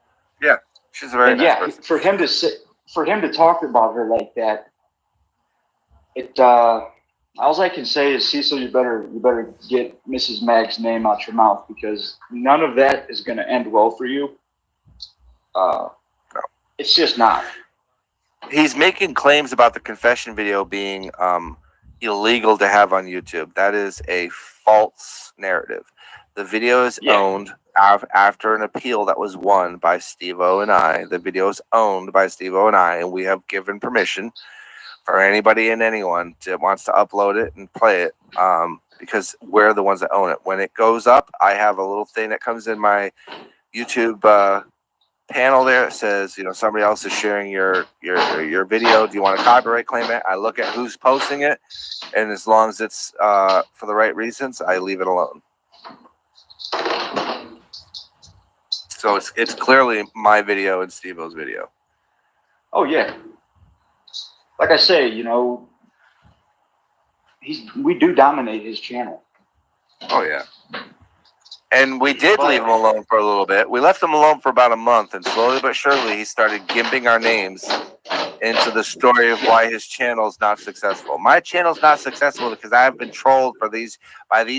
Yeah, she's a very nice person. For him to talk about her like that, all I can say is, Cecil, you better get Mrs. Mag's name out your mouth, because none of that is going to end well for you. No. It's just not. He's making claims about the confession video being illegal to have on YouTube. That is a false narrative. The video is owned after an appeal that was won by Steve-O and I. The video is owned by Steve-O and I, and we have given permission for anybody and anyone that wants to upload it and play it, because we're the ones that own it. When it goes up, I have a little thing that comes in my YouTube panel there. It says, somebody else is sharing your video. Do you want to copyright claim it? I look at who's posting it, and as long as it's for the right reasons, I leave it alone. So it's clearly my video and Steve-O's video. Oh yeah. Like I say, we do dominate his channel. Oh yeah. And we did leave him alone for a little bit. We left him alone for about a month, and slowly but surely he started gimping our names into the story of why his channel is not successful. My channel's not successful because I have been trolled by these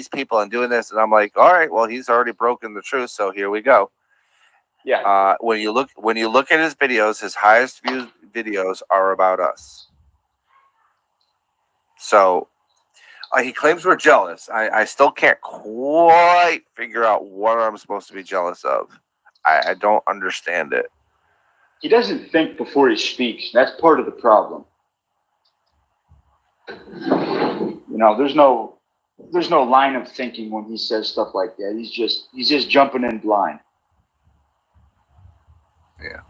people and doing this, and I'm like, all right, well, he's already broken the truth, so here we go. Yeah. When you look at his videos, his highest viewed videos are about us. So he claims we're jealous. I still can't quite figure out what I'm supposed to be jealous of. I don't understand it. He doesn't think before he speaks. That's part of the problem. You know, there's no line of thinking when he says stuff like that. He's just jumping in blind. Yeah.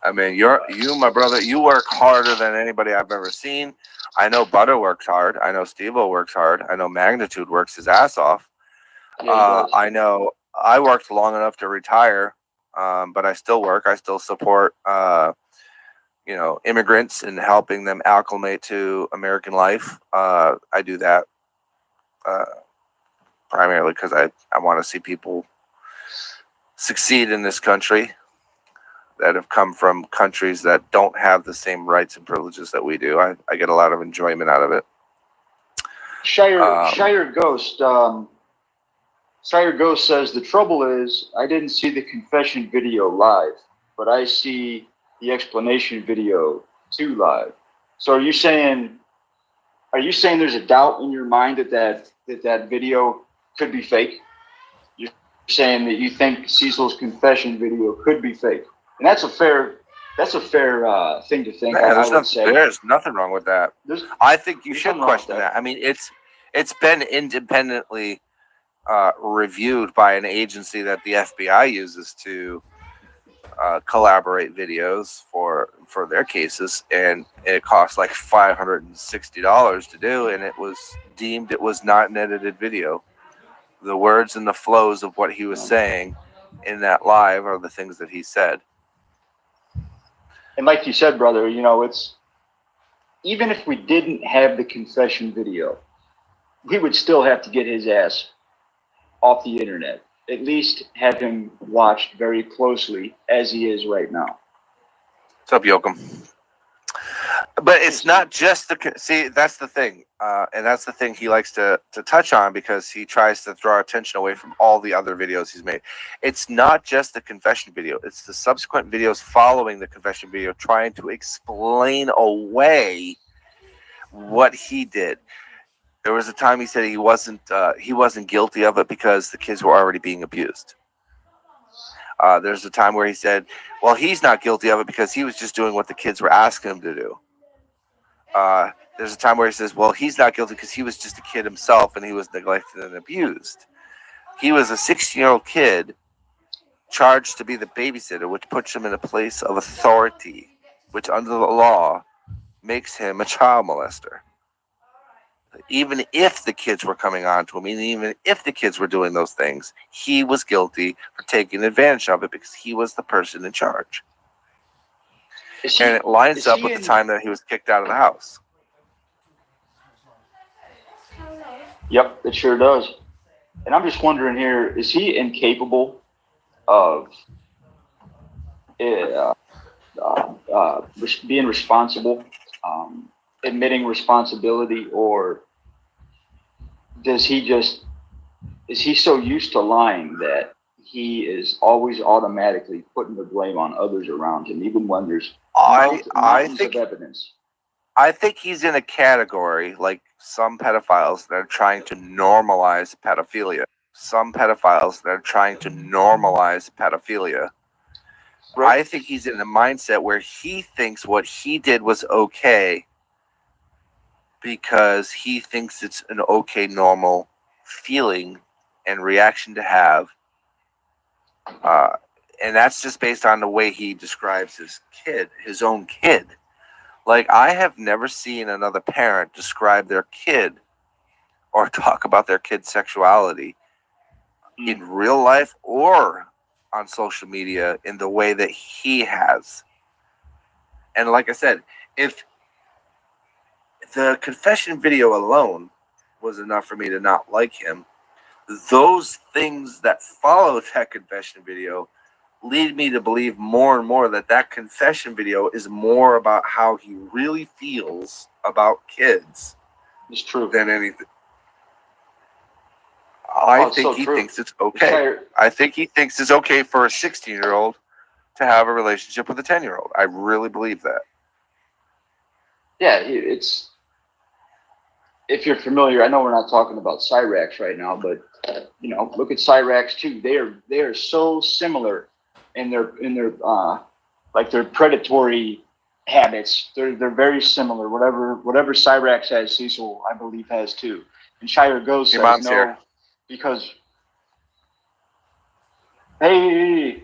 I mean, you, my brother, you work harder than anybody I've ever seen. I know Butter works hard. I know Steve-O works hard. I know Magnitude works his ass off. Yeah, he does. I know I worked long enough to retire, but I still work. I still support, immigrants and helping them acclimate to American life. I do that primarily because I want to see people succeed in this country that have come from countries that don't have the same rights and privileges that we do. I get a lot of enjoyment out of it. Shire Ghost. Shire Ghost says the trouble is I didn't see the confession video live, but I see the explanation video too live. So are you saying there's a doubt in your mind that video could be fake? You're saying that you think Cecil's confession video could be fake, and that's a fair thing to think. Yeah, There's nothing wrong with that. I think you should question that. I mean, it's been independently reviewed by an agency that the FBI uses to collaborate videos for their cases, and it cost like $560 to do, and it was deemed it was not an edited video. The words and the flows of what he was saying in that live are the things that he said. And like you said, brother, it's even if we didn't have the confession video, we would still have to get his ass off the internet. At least have him watched very closely as he is right now. What's up, Yoakum? But it's not just that's the thing. And that's the thing he likes to touch on, because he tries to draw attention away from all the other videos he's made. It's not just the confession video. It's the subsequent videos following the confession video trying to explain away what he did. There was a time he said he wasn't guilty of it because the kids were already being abused. There's a time where he said, well, he's not guilty of it because he was just doing what the kids were asking him to do. There's a time where he says, well, he's not guilty because he was just a kid himself and he was neglected and abused. He was a 16-year-old kid charged to be the babysitter, which puts him in a place of authority, which under the law makes him a child molester. Even if the kids were coming on to him, and even if the kids were doing those things, he was guilty for taking advantage of it because he was the person in charge. And it lines up with the time that he was kicked out of the house. Yep, it sure does. And I'm just wondering here, is he incapable of being responsible, admitting responsibility, or is he so used to lying that he is always automatically putting the blame on others around him, even when there's mountains of evidence? I think he's in a category like some pedophiles that are trying to normalize pedophilia. Right. I think he's in a mindset where he thinks what he did was okay because he thinks it's an okay, normal feeling and reaction to have. And that's just based on the way he describes his own kid. Like, I have never seen another parent describe their kid or talk about their kid's sexuality in real life or on social media in the way that he has. And like I said, if the confession video alone was enough for me to not like him, those things that followed that confession video lead me to believe more and more that confession video is more about how he really feels about kids. It's true. Than anything. I think he thinks it's okay. I think he thinks it's okay for a 16-year-old to have a relationship with a 10-year-old. I really believe that. Yeah, it's. If you're familiar, I know we're not talking about Cyrax right now, but look at Cyrax too. They are so similar in their like their predatory habits. They're very similar. Whatever Cyrax has, Cecil, I believe, has too. And Shire Ghost Your says mom's no here. because hey,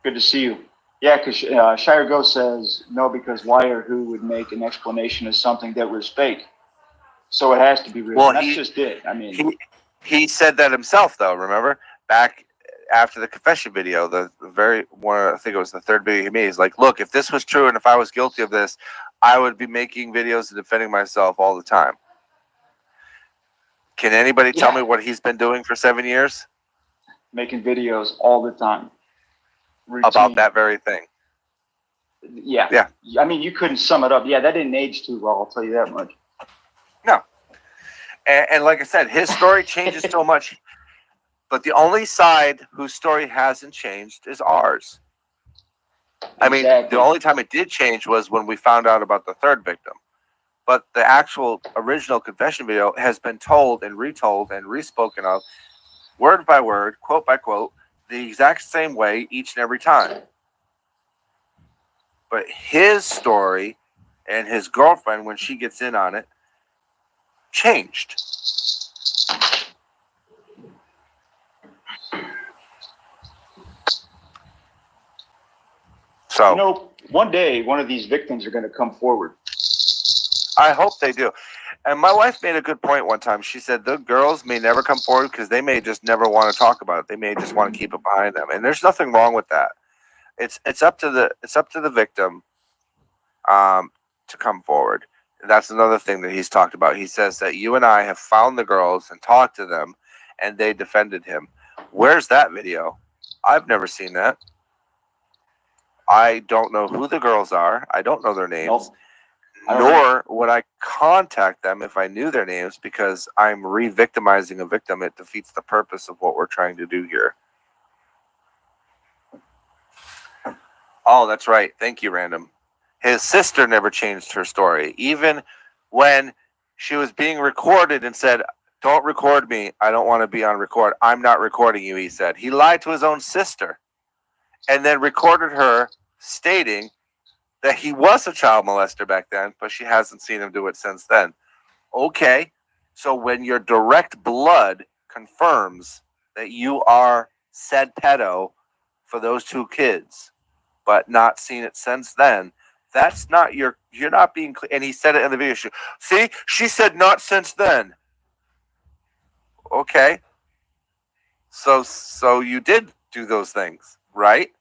good to see you. Yeah, because Shire Ghost says no because why or who would make an explanation of something that was fake? So it has to be real. Well, And that's just it. I mean, he said that himself, though. Remember, back after the confession video, the very one, I think it was the third video he made. He's like, "Look, if this was true, and if I was guilty of this, I would be making videos and defending myself all the time." Can anybody tell me what he's been doing for 7 years making videos all the time. Routine. about that very thing? Yeah. Yeah. I mean, you couldn't sum it up. Yeah, that didn't age too well, I'll tell you that much. No. And like I said, his story changes so much. But the only side whose story hasn't changed is ours. I mean, the only time it did change was when we found out about the third victim. But the actual original confession video has been told and retold and respoken of, word by word, quote by quote, the exact same way each and every time. But his story and his girlfriend, when she gets in on it, changed. So, you know, one day one of these victims are going to come forward. I hope they do. And my wife made a good point one time. She said the girls may never come forward because they may just never want to talk about it. They may just want to keep it behind them. And there's nothing wrong with that. It's up to the victim to come forward. And that's another thing that he's talked about. He says that you and I have found the girls and talked to them, and they defended him. Where's that video? I've never seen that. I don't know who the girls are. I don't know their names. Nope. Nor would I contact them if I knew their names, because I'm re-victimizing a victim. It defeats the purpose of what we're trying to do here. Oh, that's right. Thank you, Random. His sister never changed her story. Even when she was being recorded and said, "Don't record me. I don't want to be on record. I'm not recording you," he said. He lied to his own sister and then recorded her stating that he was a child molester back then, but she hasn't seen him do it since then. Okay, so when your direct blood confirms that you are said pedo for those two kids, but not seen it since then, that's not you're not being clear. And he said it in the video. See, she said not since then. Okay, so you did do those things, right?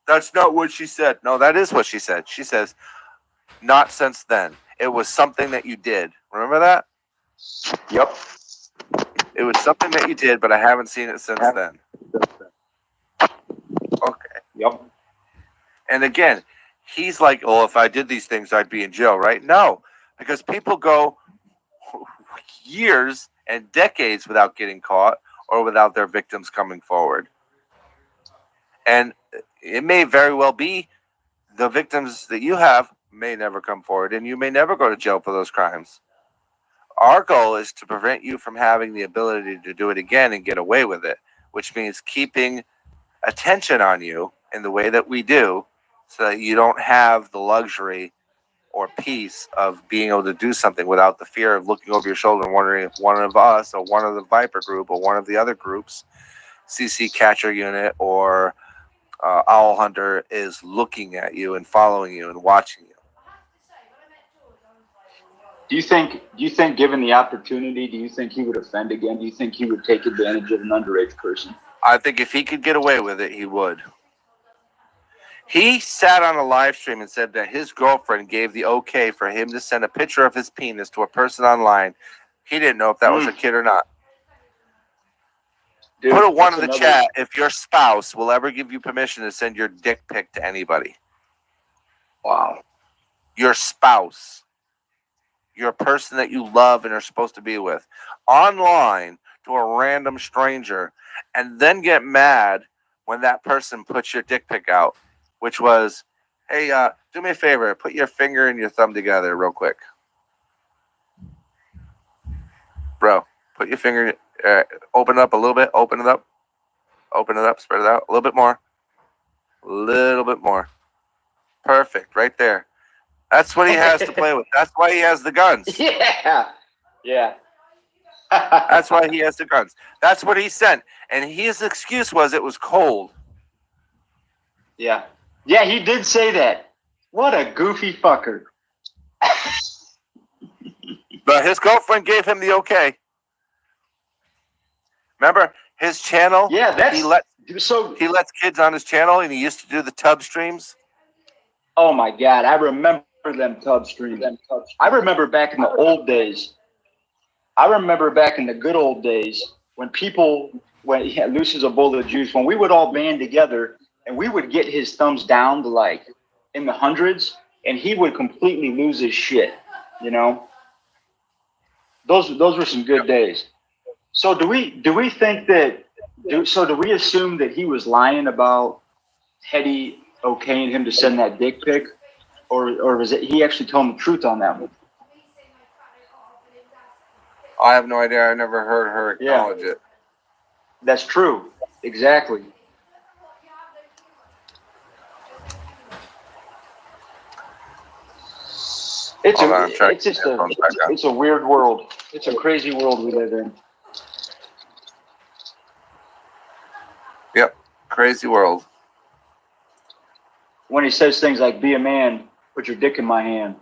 That's not what she said. No, that is what she said. She says, not since then. It was something that you did. Remember that? Yep. It was something that you did, but I haven't seen it since then. Okay. Yep. And again, he's like, oh, if I did these things, I'd be in jail, right? No, because people go years and decades without getting caught or without their victims coming forward. And it may very well be the victims that you have may never come forward, and you may never go to jail for those crimes. Our goal is to prevent you from having the ability to do it again and get away with it, which means keeping attention on you in the way that we do, so that you don't have the luxury or peace of being able to do something without the fear of looking over your shoulder and wondering if one of us or one of the Viper group or one of the other groups, CC Catcher Unit or Owl Hunter, is looking at you and following you and watching you. Do you think given the opportunity, do you think he would offend again? Do you think he would take advantage of an underage person? I think if he could get away with it, he would. He sat on a live stream and said that his girlfriend gave the okay for him to send a picture of his penis to a person online. He didn't know if that was a kid or not. Dude, put a one in the chat if your spouse will ever give you permission to send your dick pic to anybody. Wow. Your spouse. Your person that you love and are supposed to be with. Online to a random stranger, and then get mad when that person puts your dick pic out, which was, hey, do me a favor, put your finger and your thumb together real quick. Bro, put your finger, open it up a little bit, open it up, spread it out, a little bit more. Perfect, right there. That's what he has to play with. That's why he has the guns. Yeah. Yeah. That's why he has the guns. That's what he sent. And his excuse was it was cold. Yeah. Yeah, he did say that. What a goofy fucker. But his girlfriend gave him the okay. Remember his channel? Yeah, that's he lets kids on his channel, and he used to do the tub streams. Oh my God, I remember them tub streams. I remember back in the old days. I remember back in the good old days when Luce is a bowl of juice, when we would all band together and we would get his thumbs down to like in the hundreds, and he would completely lose his shit. You know, those were some good days. So do we think that? Do we assume that he was lying about Hetty okaying him to send that dick pic, or was it he actually told him the truth on that one? I have no idea. I never heard her acknowledge it. That's true. Exactly. It's a weird world. It's a crazy world we live in. Yep, crazy world. When he says things like, be a man, put your dick in my hand.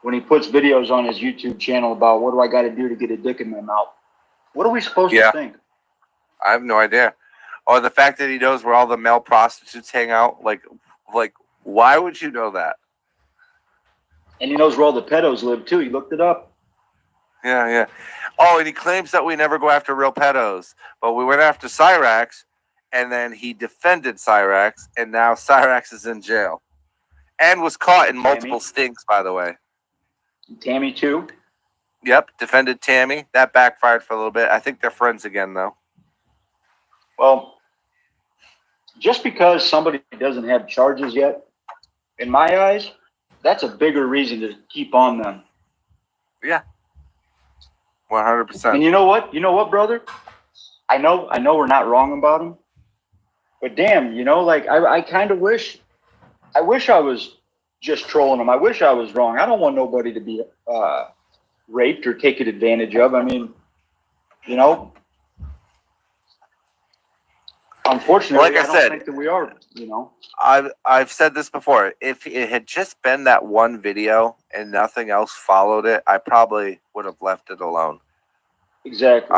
When he puts videos on his YouTube channel about what do I got to do to get a dick in my mouth. What are we supposed to think? I have no idea. Or the fact that he knows where all the male prostitutes hang out. Like, why would you know that? And he knows where all the pedos live too. He looked it up. Yeah. Oh, and he claims that we never go after real pedos. But we went after Cyrax, and then he defended Cyrax, and now Cyrax is in jail. And was caught in multiple stings, by the way. Tammy too? Yep, defended Tammy. That backfired for a little bit. I think they're friends again, though. Well, just because somebody doesn't have charges yet, in my eyes, that's a bigger reason to keep on them. Yeah. 100%. And you know what? You know what, brother? I know we're not wrong about him. But damn, like I kind of wish I was just trolling him. I wish I was wrong. I don't want nobody to be raped or taken advantage of. I mean, unfortunately, like I said, don't think that we are, I've said this before. If it had just been that one video and nothing else followed it, I probably would have left it alone. Exactly.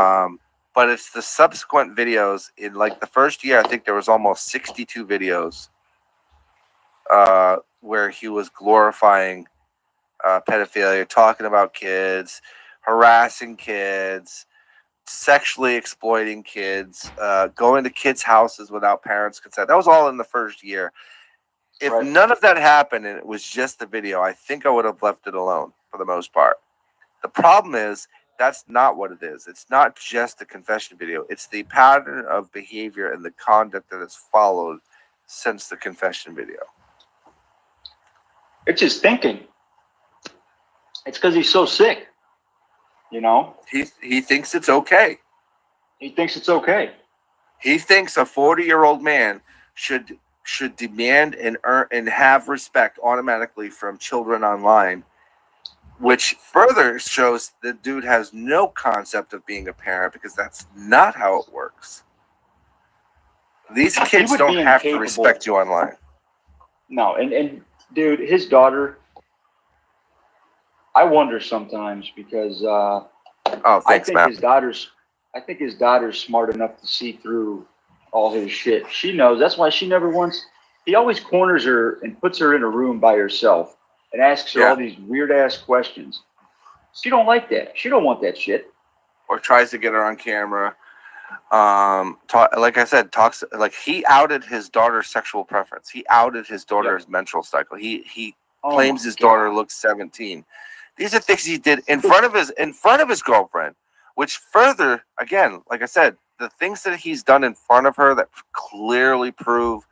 But it's the subsequent videos. In like the first year, I think there was almost 62 videos where he was glorifying pedophilia, talking about kids, harassing kids, sexually exploiting kids, going to kids' houses without parents' consent. That was all in the first year. If none of that happened and it was just the video, I think I would have left it alone for the most part. The problem is that's not what it is. It's not just the confession video. It's the pattern of behavior and the conduct that has followed since the confession video. It's his thinking. It's because he's so sick. He thinks it's okay. He thinks it's okay. He thinks a 40-year-old man should demand and earn and have respect automatically from children online, which further shows the dude has no concept of being a parent, because that's not how it works. These kids don't have to respect you online. No, and dude, his daughter, I wonder sometimes because I think his daughter's smart enough to see through all his shit. She knows. That's why she never wants. He always corners her and puts her in a room by herself and asks her all these weird ass questions. She don't like that. She don't want that shit. Or tries to get her on camera. Like I said, talks like he outed his daughter's sexual preference. He outed his daughter's menstrual cycle. He claims his daughter looks 17. These are things he did in front of his girlfriend, which further, again, like I said, the things that he's done in front of her that clearly prove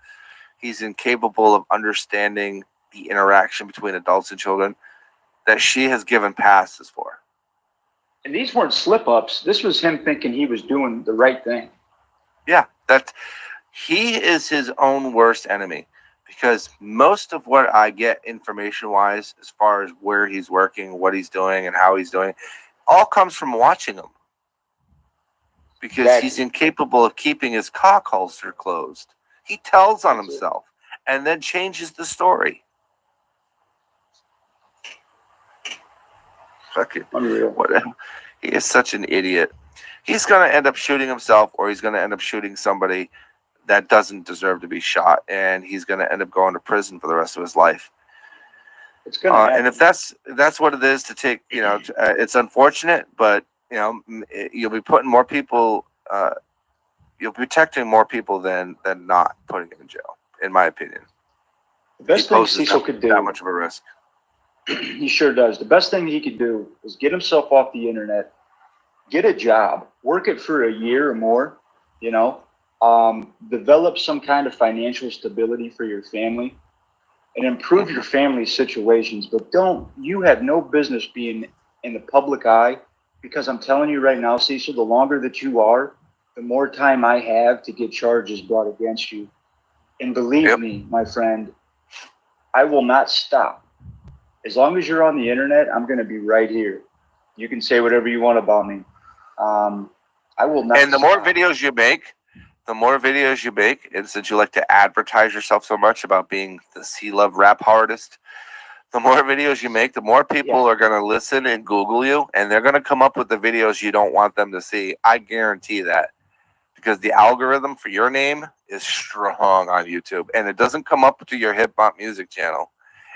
he's incapable of understanding the interaction between adults and children, that she has given passes for. And these weren't slip-ups. This was him thinking he was doing the right thing. Yeah, he is his own worst enemy. because most of what I get information wise, as far as where he's working, what he's doing, and how he's doing, all comes from watching him. Because he's incapable of keeping his cock holster closed. He tells on himself and then changes the story. Fucking whatever. He is such an idiot. He's going to end up shooting himself, or he's going to end up shooting somebody that doesn't deserve to be shot, and he's going to end up going to prison for the rest of his life. It's going to happen. And if that's what it is to take, it's unfortunate, but you'll be putting more people, you'll be protecting more people than not putting them in jail, in my opinion. The best thing Cecil could do, that much of a risk. He sure does. The best thing he could do is get himself off the internet, get a job, work it for a year or more, develop some kind of financial stability for your family, and improve your family's situations. But you have no business being in the public eye, because I'm telling you right now, Cecil, the longer that you are, the more time I have to get charges brought against you. And believe me, my friend, I will not stop. As long as you're on the internet, I'm going to be right here. You can say whatever you want about me. I will not. And the more videos you make, and since you like to advertise yourself so much about being the Sea Love rap artist, the more videos you make, the more people are going to listen and Google you, and they're going to come up with the videos you don't want them to see. I guarantee that, because the algorithm for your name is strong on YouTube, and it doesn't come up to your hip hop music channel.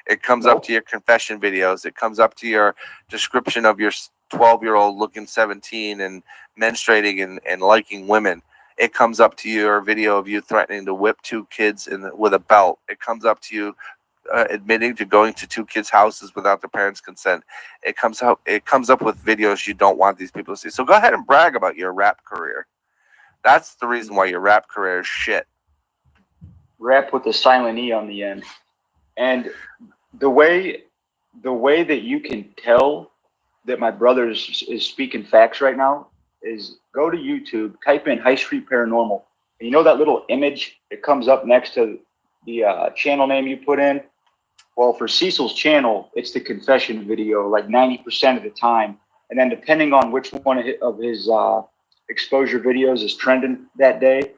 It comes up to your confession videos. It comes up to your description of your 12-year-old looking 17 and menstruating and liking women. It comes up to your video of you threatening to whip 2 kids with a belt. It comes up to you admitting to going to 2 kids' houses without their parents' consent. It comes up with videos you don't want these people to see. So go ahead and brag about your rap career. That's the reason why your rap career is shit. Rap with a silent E on the end. And the way that you can tell that my brother is speaking facts right now is go to YouTube, type in High Street Paranormal. And you know that little image that comes up next to the channel name you put in? Well, for Cecil's channel, it's the confession video, like 90% of the time. And then depending on which one of his exposure videos is trending that day,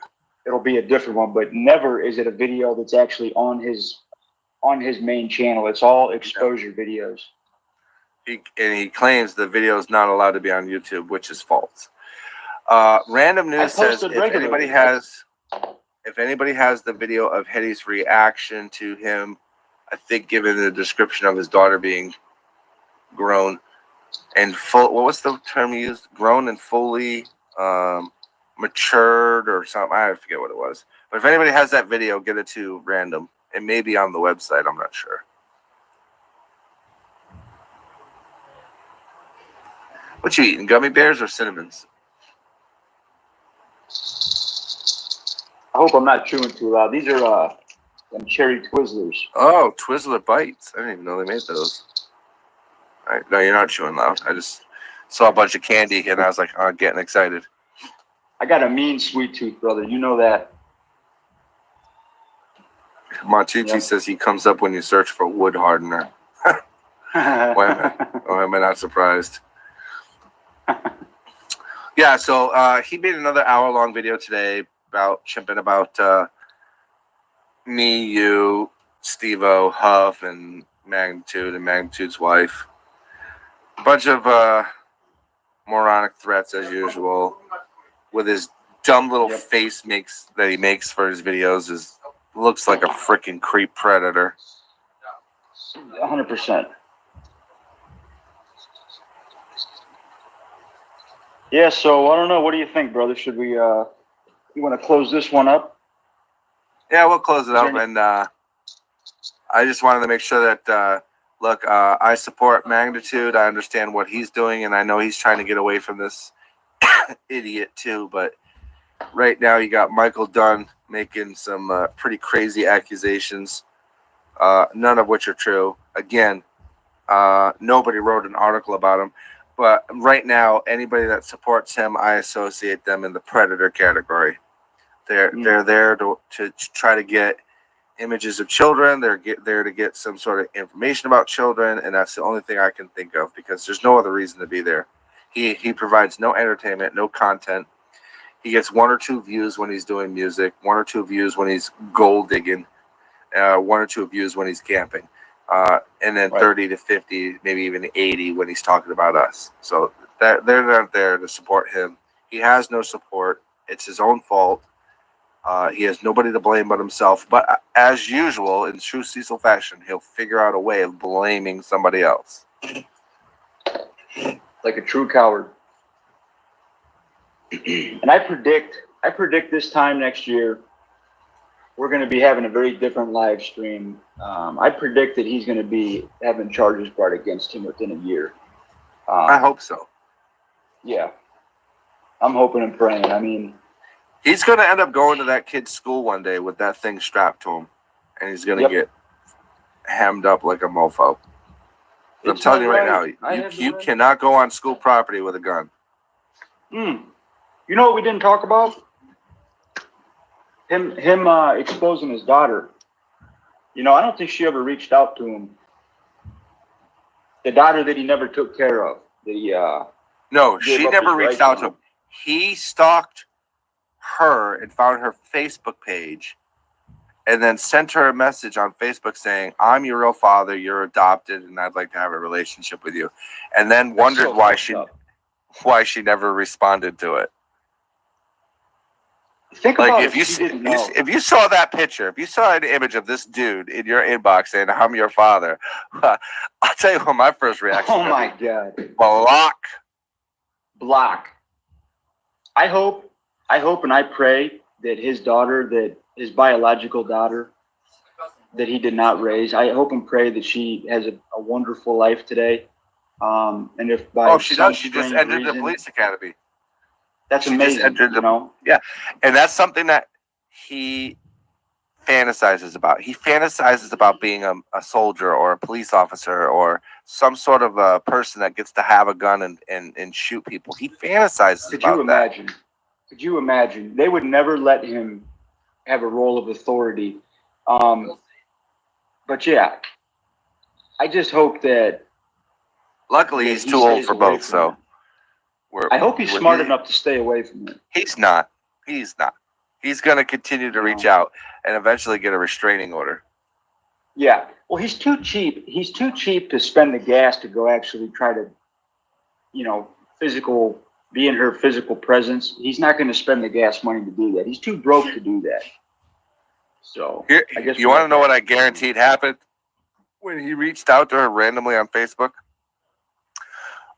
it'll be a different one. But never is it a video that's actually on his main channel. It's all exposure videos. He claims the video is not allowed to be on YouTube, which is false. Random News says if anybody has the video of Hetty's reaction to him, I think given the description of his daughter being grown and full, what was the term he used? Grown and fully matured or something. I forget what it was. But if anybody has that video, get it to Random. It may be on the website. I'm not sure. What you eating? Gummy bears or cinnamons? I hope I'm not chewing too loud. These are them cherry Twizzlers. Oh, Twizzler Bites. I didn't even know they made those. All right. No, you're not chewing loud. I just saw a bunch of candy and I was like, oh, getting excited. I got a mean sweet tooth, brother. You know that. Monchichi says he comes up when you search for wood hardener. Why am I not surprised? Yeah, so he made another hour-long video today about chimping about me, you, Steve-O, Huff, and Magnitude, and Magnitude's wife. A bunch of moronic threats as usual, with his dumb little face that he makes for his videos. Looks like a freaking creep predator. 100%. Yeah, so I don't know. What do you think, brother? Should we, you want to close this one up? Yeah, we'll close it up. And I just wanted to make sure that, look, I support Magnitude. I understand what he's doing, and I know he's trying to get away from this idiot too. But right now you got Michael Dunn making some pretty crazy accusations, none of which are true. Again, nobody wrote an article about him. But right now, anybody that supports him, I associate them in the predator category. They're there to try to get images of children. They're there to get some sort of information about children, and that's the only thing I can think of because there's no other reason to be there. He provides no entertainment, no content. He gets 1 or 2 views when he's doing music, 1 or 2 views when he's gold digging, 1 or 2 views when he's camping, and then 30 to 50, maybe even 80 when he's talking about us. So that they're not there to support him. He has no support. It's his own fault. He has nobody to blame but himself. But as usual, in true Cecil fashion, he'll figure out a way of blaming somebody else. Like a true coward. And I predict this time next year, we're going to be having a very different live stream. I predict that he's going to be having charges brought against him within a year. I hope so. Yeah. I'm hoping and praying. I mean, he's going to end up going to that kid's school one day with that thing strapped to him, and he's going to get hemmed up like a mofo. I'm telling you right now, you cannot go on school property with a gun. You know what we didn't talk about? Him exposing his daughter. You know, I don't think she ever reached out to him. The daughter that he never took care of. No, she never reached out to him. He stalked her and found her Facebook page and then sent her a message on Facebook saying, "I'm your real father, you're adopted, and I'd like to have a relationship with you." And then wondered why she never responded to it. Think like about if you saw that picture, if you saw an image of this dude in your inbox saying, "I'm your father," I'll tell you what my first reaction. Oh my God! Block. I hope and I pray that his daughter, that his biological daughter, that he did not raise, I hope and pray that she has a wonderful life today. And if by she does. She just entered the police academy. That's amazing. Yeah, and that's something that he fantasizes about. He fantasizes about being a soldier or a police officer or some sort of a person that gets to have a gun and shoot people. He fantasizes about that. Could you imagine? They would never let him have a role of authority. But yeah, I just hope that. Luckily, he's too old for both, so. I hope he's smart enough to stay away from it. He's not. He's going to continue to reach out and eventually get a restraining order. Yeah. Well, he's too cheap. He's too cheap to spend the gas to go actually try to, be in her physical presence. He's not going to spend the gas money to do that. He's too broke to do that. So, I guess you want to know what I guaranteed happened when he reached out to her randomly on Facebook?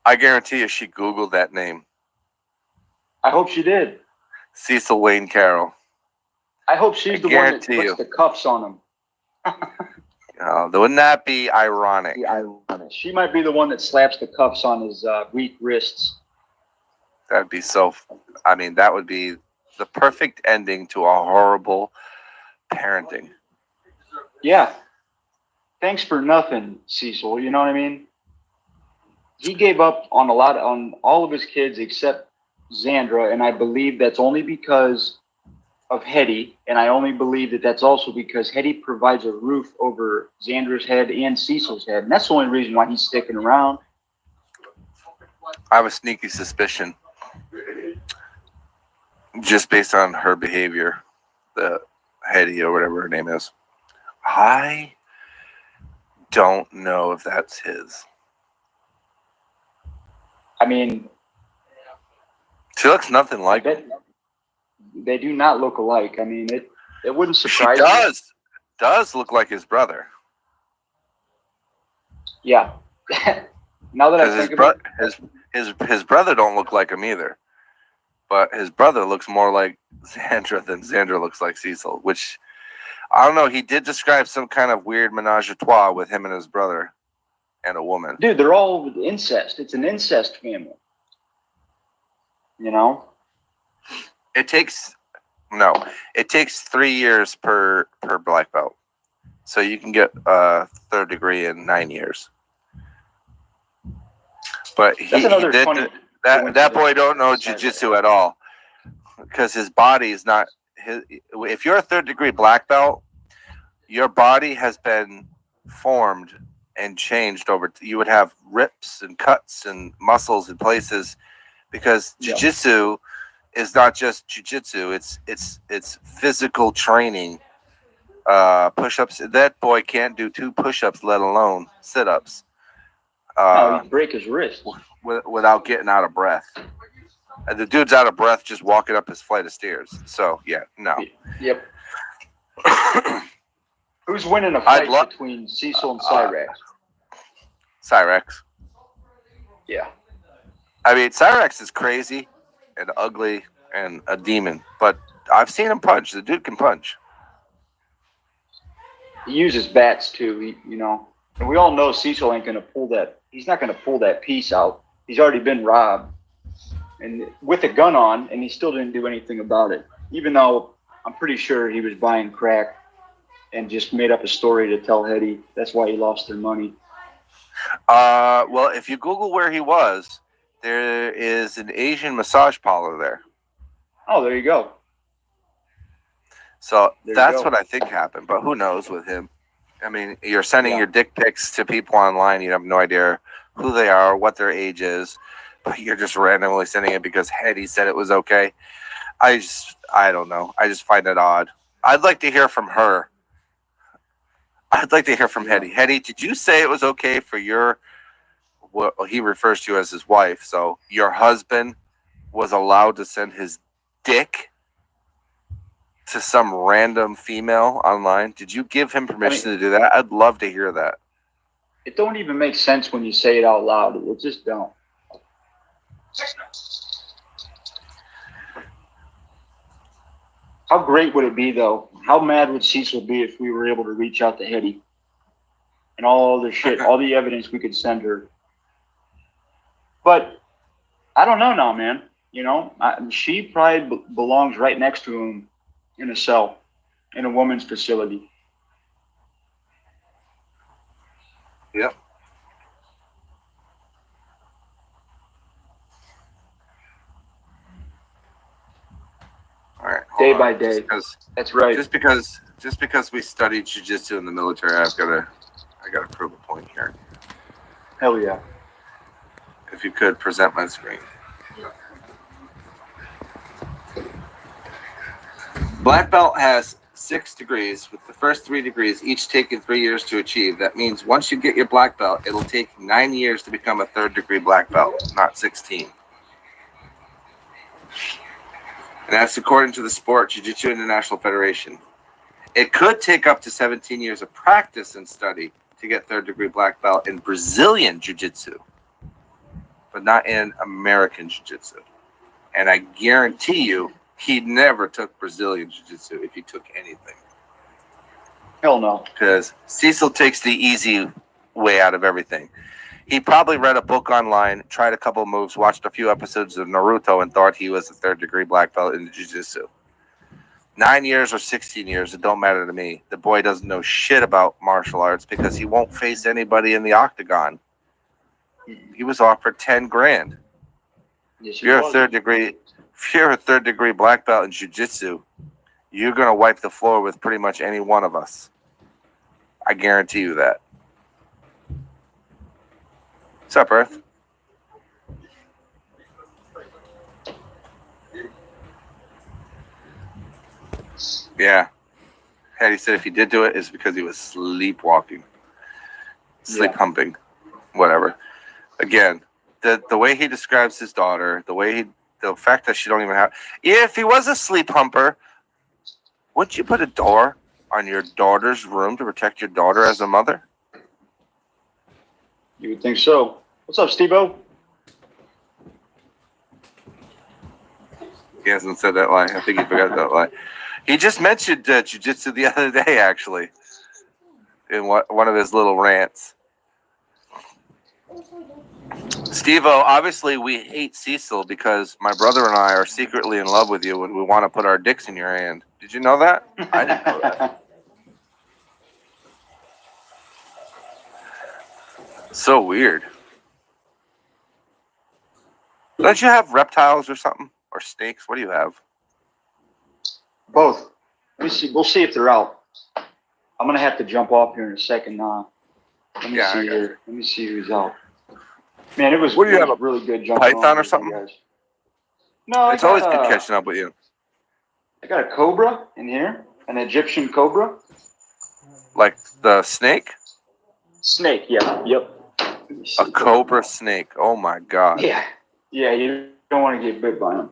I guarantee you she Googled that name. I hope she did. Cecil Wayne Carroll. I hope she's the one that puts the cuffs on him. Wouldn't that be ironic? She might be the one that slaps the cuffs on his weak wrists. That'd be that would be the perfect ending to a horrible parenting. Yeah. Thanks for nothing, Cecil. You know what I mean? He gave up on all of his kids except Xandra, and I believe that's only because of Hetty, and I only believe that that's also because Hetty provides a roof over Xandra's head and Cecil's head, and that's the only reason why he's sticking around. I have a sneaky suspicion, just based on her behavior, the Hetty or whatever her name is. I don't know if that's his. I mean, she looks nothing like him. They do not look alike. I mean, it wouldn't surprise me. She does look like his brother. Yeah. Now that I think about it, his brother don't look like him either. But his brother looks more like Xandra than Xandra looks like Cecil, which I don't know. He did describe some kind of weird menage a trois with him and his brother. And a woman. Dude, they're all incest. It's an incest family. It takes 3 years per black belt. So you can get a third degree in 9 years. But that boy don't know jiu-jitsu at all. Because his body is not if you're a third degree black belt, your body has been formed and changed you would have rips and cuts and muscles in places because jiu-jitsu is not just jiu-jitsu, it's physical training. Push-ups, that boy can't do 2 push-ups, let alone sit-ups, No, he'd break his wrist. without getting out of breath. And the dude's out of breath just walking up his flight of stairs. So yeah, no. Yep. Who's winning a fight between Cecil and Cyrax? Cyrax. Yeah. I mean, Cyrax is crazy and ugly and a demon, but I've seen him punch. The dude can punch. He uses bats too, and we all know Cecil ain't gonna pull that. He's not gonna pull that piece out. He's already been robbed, and with a gun on, and he still didn't do anything about it. Even though I'm pretty sure he was buying crack and just made up a story to tell Hetty. That's why he lost their money. Well, if you Google where he was, there is an Asian massage parlor there. Oh, there you go. So that's what I think happened, but who knows with him? I mean, you're sending your dick pics to people online. You have no idea who they are, what their age is, but you're just randomly sending it because Hetty said it was okay. I don't know. I just find it odd. I'd like to hear from her. I'd like to hear from Hetty. Hetty, did you say it was okay for what he refers to as his wife, so your husband was allowed to send his dick to some random female online? Did you give him permission to do that? I'd love to hear that. It don't even make sense when you say it out loud. It just don't. How great would it be, though? How mad would Cecil be if we were able to reach out to Hetty and all the shit, all the evidence we could send her? But I don't know now, man. She probably belongs right next to him in a cell, in a woman's facility. Yep. All right. Day by day. That's right. Just because we studied jiu-jitsu in the military, I gotta prove a point here. Hell yeah. If you could present my screen. Black belt has 6 degrees, with the first 3 degrees each taking 3 years to achieve. That means once you get your black belt, it'll take 9 years to become a 3rd degree black belt, not 16. And that's according to the Sport Jiu-Jitsu International Federation. It could take up to 17 years of practice and study to get 3rd degree black belt in Brazilian Jiu-Jitsu, but not in American Jiu-Jitsu. And I guarantee you, he never took Brazilian Jiu-Jitsu if he took anything. Hell no. Because Cecil takes the easy way out of everything. He probably read a book online, tried a couple moves, watched a few episodes of Naruto, and thought he was a 3rd degree black belt in Jiu-Jitsu. 9 years or 16 years, it don't matter to me. The boy doesn't know shit about martial arts because he won't face anybody in the octagon. He was offered 10 grand. Yes, if you're a 3rd degree black belt in jiu-jitsu, you're going to wipe the floor with pretty much any one of us. I guarantee you that. What's up, Earth? Yeah. Hattie said if he did do it, it's because he was sleepwalking. Sleep humping. Whatever. Again, the way he describes his daughter, the fact that she don't even have... If he was a sleep humper, wouldn't you put a door on your daughter's room to protect your daughter as a mother? You would think so. What's up, Steve-O? He hasn't said that lie. I think he forgot that lie. He just mentioned jiu-jitsu the other day, actually, in one of his little rants. Steve-O, obviously we hate Cecil because my brother and I are secretly in love with you and we want to put our dicks in your hand. Did you know that? I didn't know that. So weird. Don't you have reptiles or something? Or snakes? What do you have? Both. Let me see. We'll see if they're out. I'm gonna have to jump off here in a second. Let me Yeah, I see got here. Let me see who's out. Man, it was, What do you have, a really good jumping python on or with you something? guys. No, It's always good catching up with you. I got a cobra in here, an Egyptian cobra. Like the snake? Snake, yeah, yep. A cobra snake. Oh my god. Yeah, you don't want to get bit by him.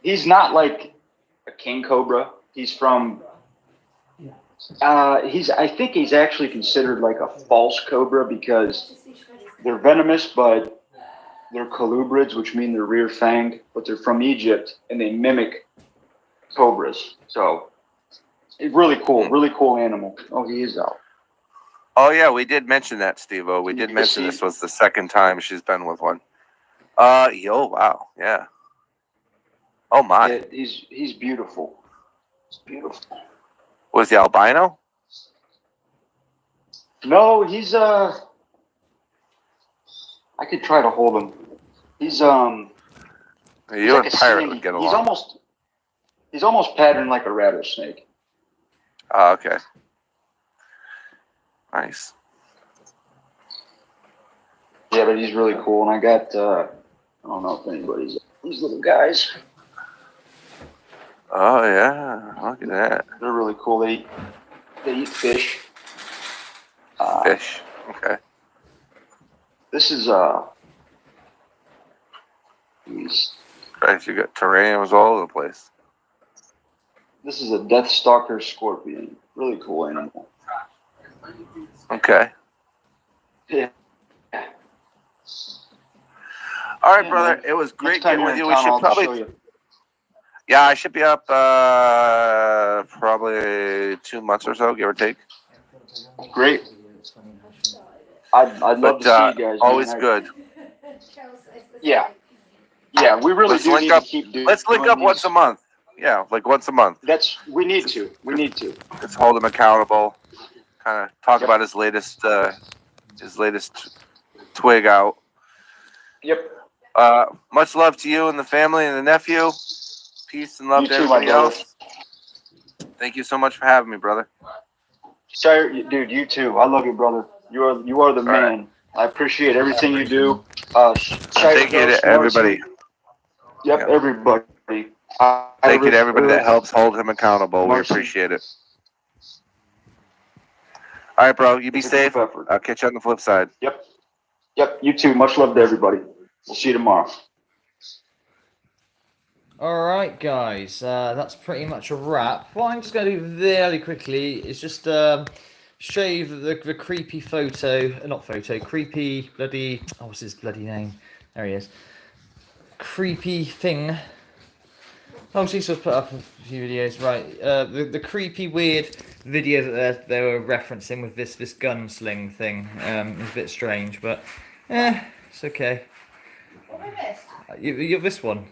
He's not like a king cobra. He's from. I think he's actually considered like a false cobra because they're venomous, but they're colubrids, which mean they're rear fanged, but they're from Egypt and they mimic cobras. So, really cool animal. Oh, he is out. Oh yeah, we did mention that, Steve-O. We did mention this was the second time she's been with one. Wow, yeah. Oh my. Yeah, he's beautiful. He's beautiful. Was the albino? No, he's I could try to hold him. He's You like and a Pirate sandy. would get along. He's almost patterned like a rattlesnake. Oh, okay. Nice. Yeah, but he's really cool, and I got I don't know if anybody's these little guys. Oh yeah, look at that. They're really cool. They eat fish. Fish. Okay. This is Christ, you got terrariums all over the place. this is a Death Stalker scorpion. Really cool animal. Okay. Yeah. All right, Yeah, brother. man. It was great Next time getting you're with in you. We town, should I'll just show probably. you. Yeah, I should be up probably 2 months or so, give or take. Great. I'd love to see you guys. Always man. good. Yeah, we really Let's do link need up. to keep doing. Let's link up these. once a month. Yeah, like once a month. We need to. Let's hold him accountable. Kind of talk Yep. about his latest twig out. Yep. Much love to you and the family and the nephew. Peace and love You to too, my everybody brother. else. Thank you so much for having me, brother. Sorry, dude. You too. I love you, brother. You are the man. right. I appreciate everything you do. Thank you to everybody. Yep, Yeah. everybody. Thank you to everybody that helps hold him accountable. We Marcy. appreciate it. All right, bro. You be It's a safe. group effort. I'll catch you on the flip side. Yep. You too. Much love to everybody. We'll see you tomorrow. Alright guys, that's pretty much a wrap. What I'm just going to do very quickly is just show you the creepy creepy bloody, what's his bloody name? There he is. Creepy thing. Oh, she's just put up a few videos, right. The creepy weird video that they were referencing with this gunsling thing is a bit strange, but it's okay. What have I missed? You this one.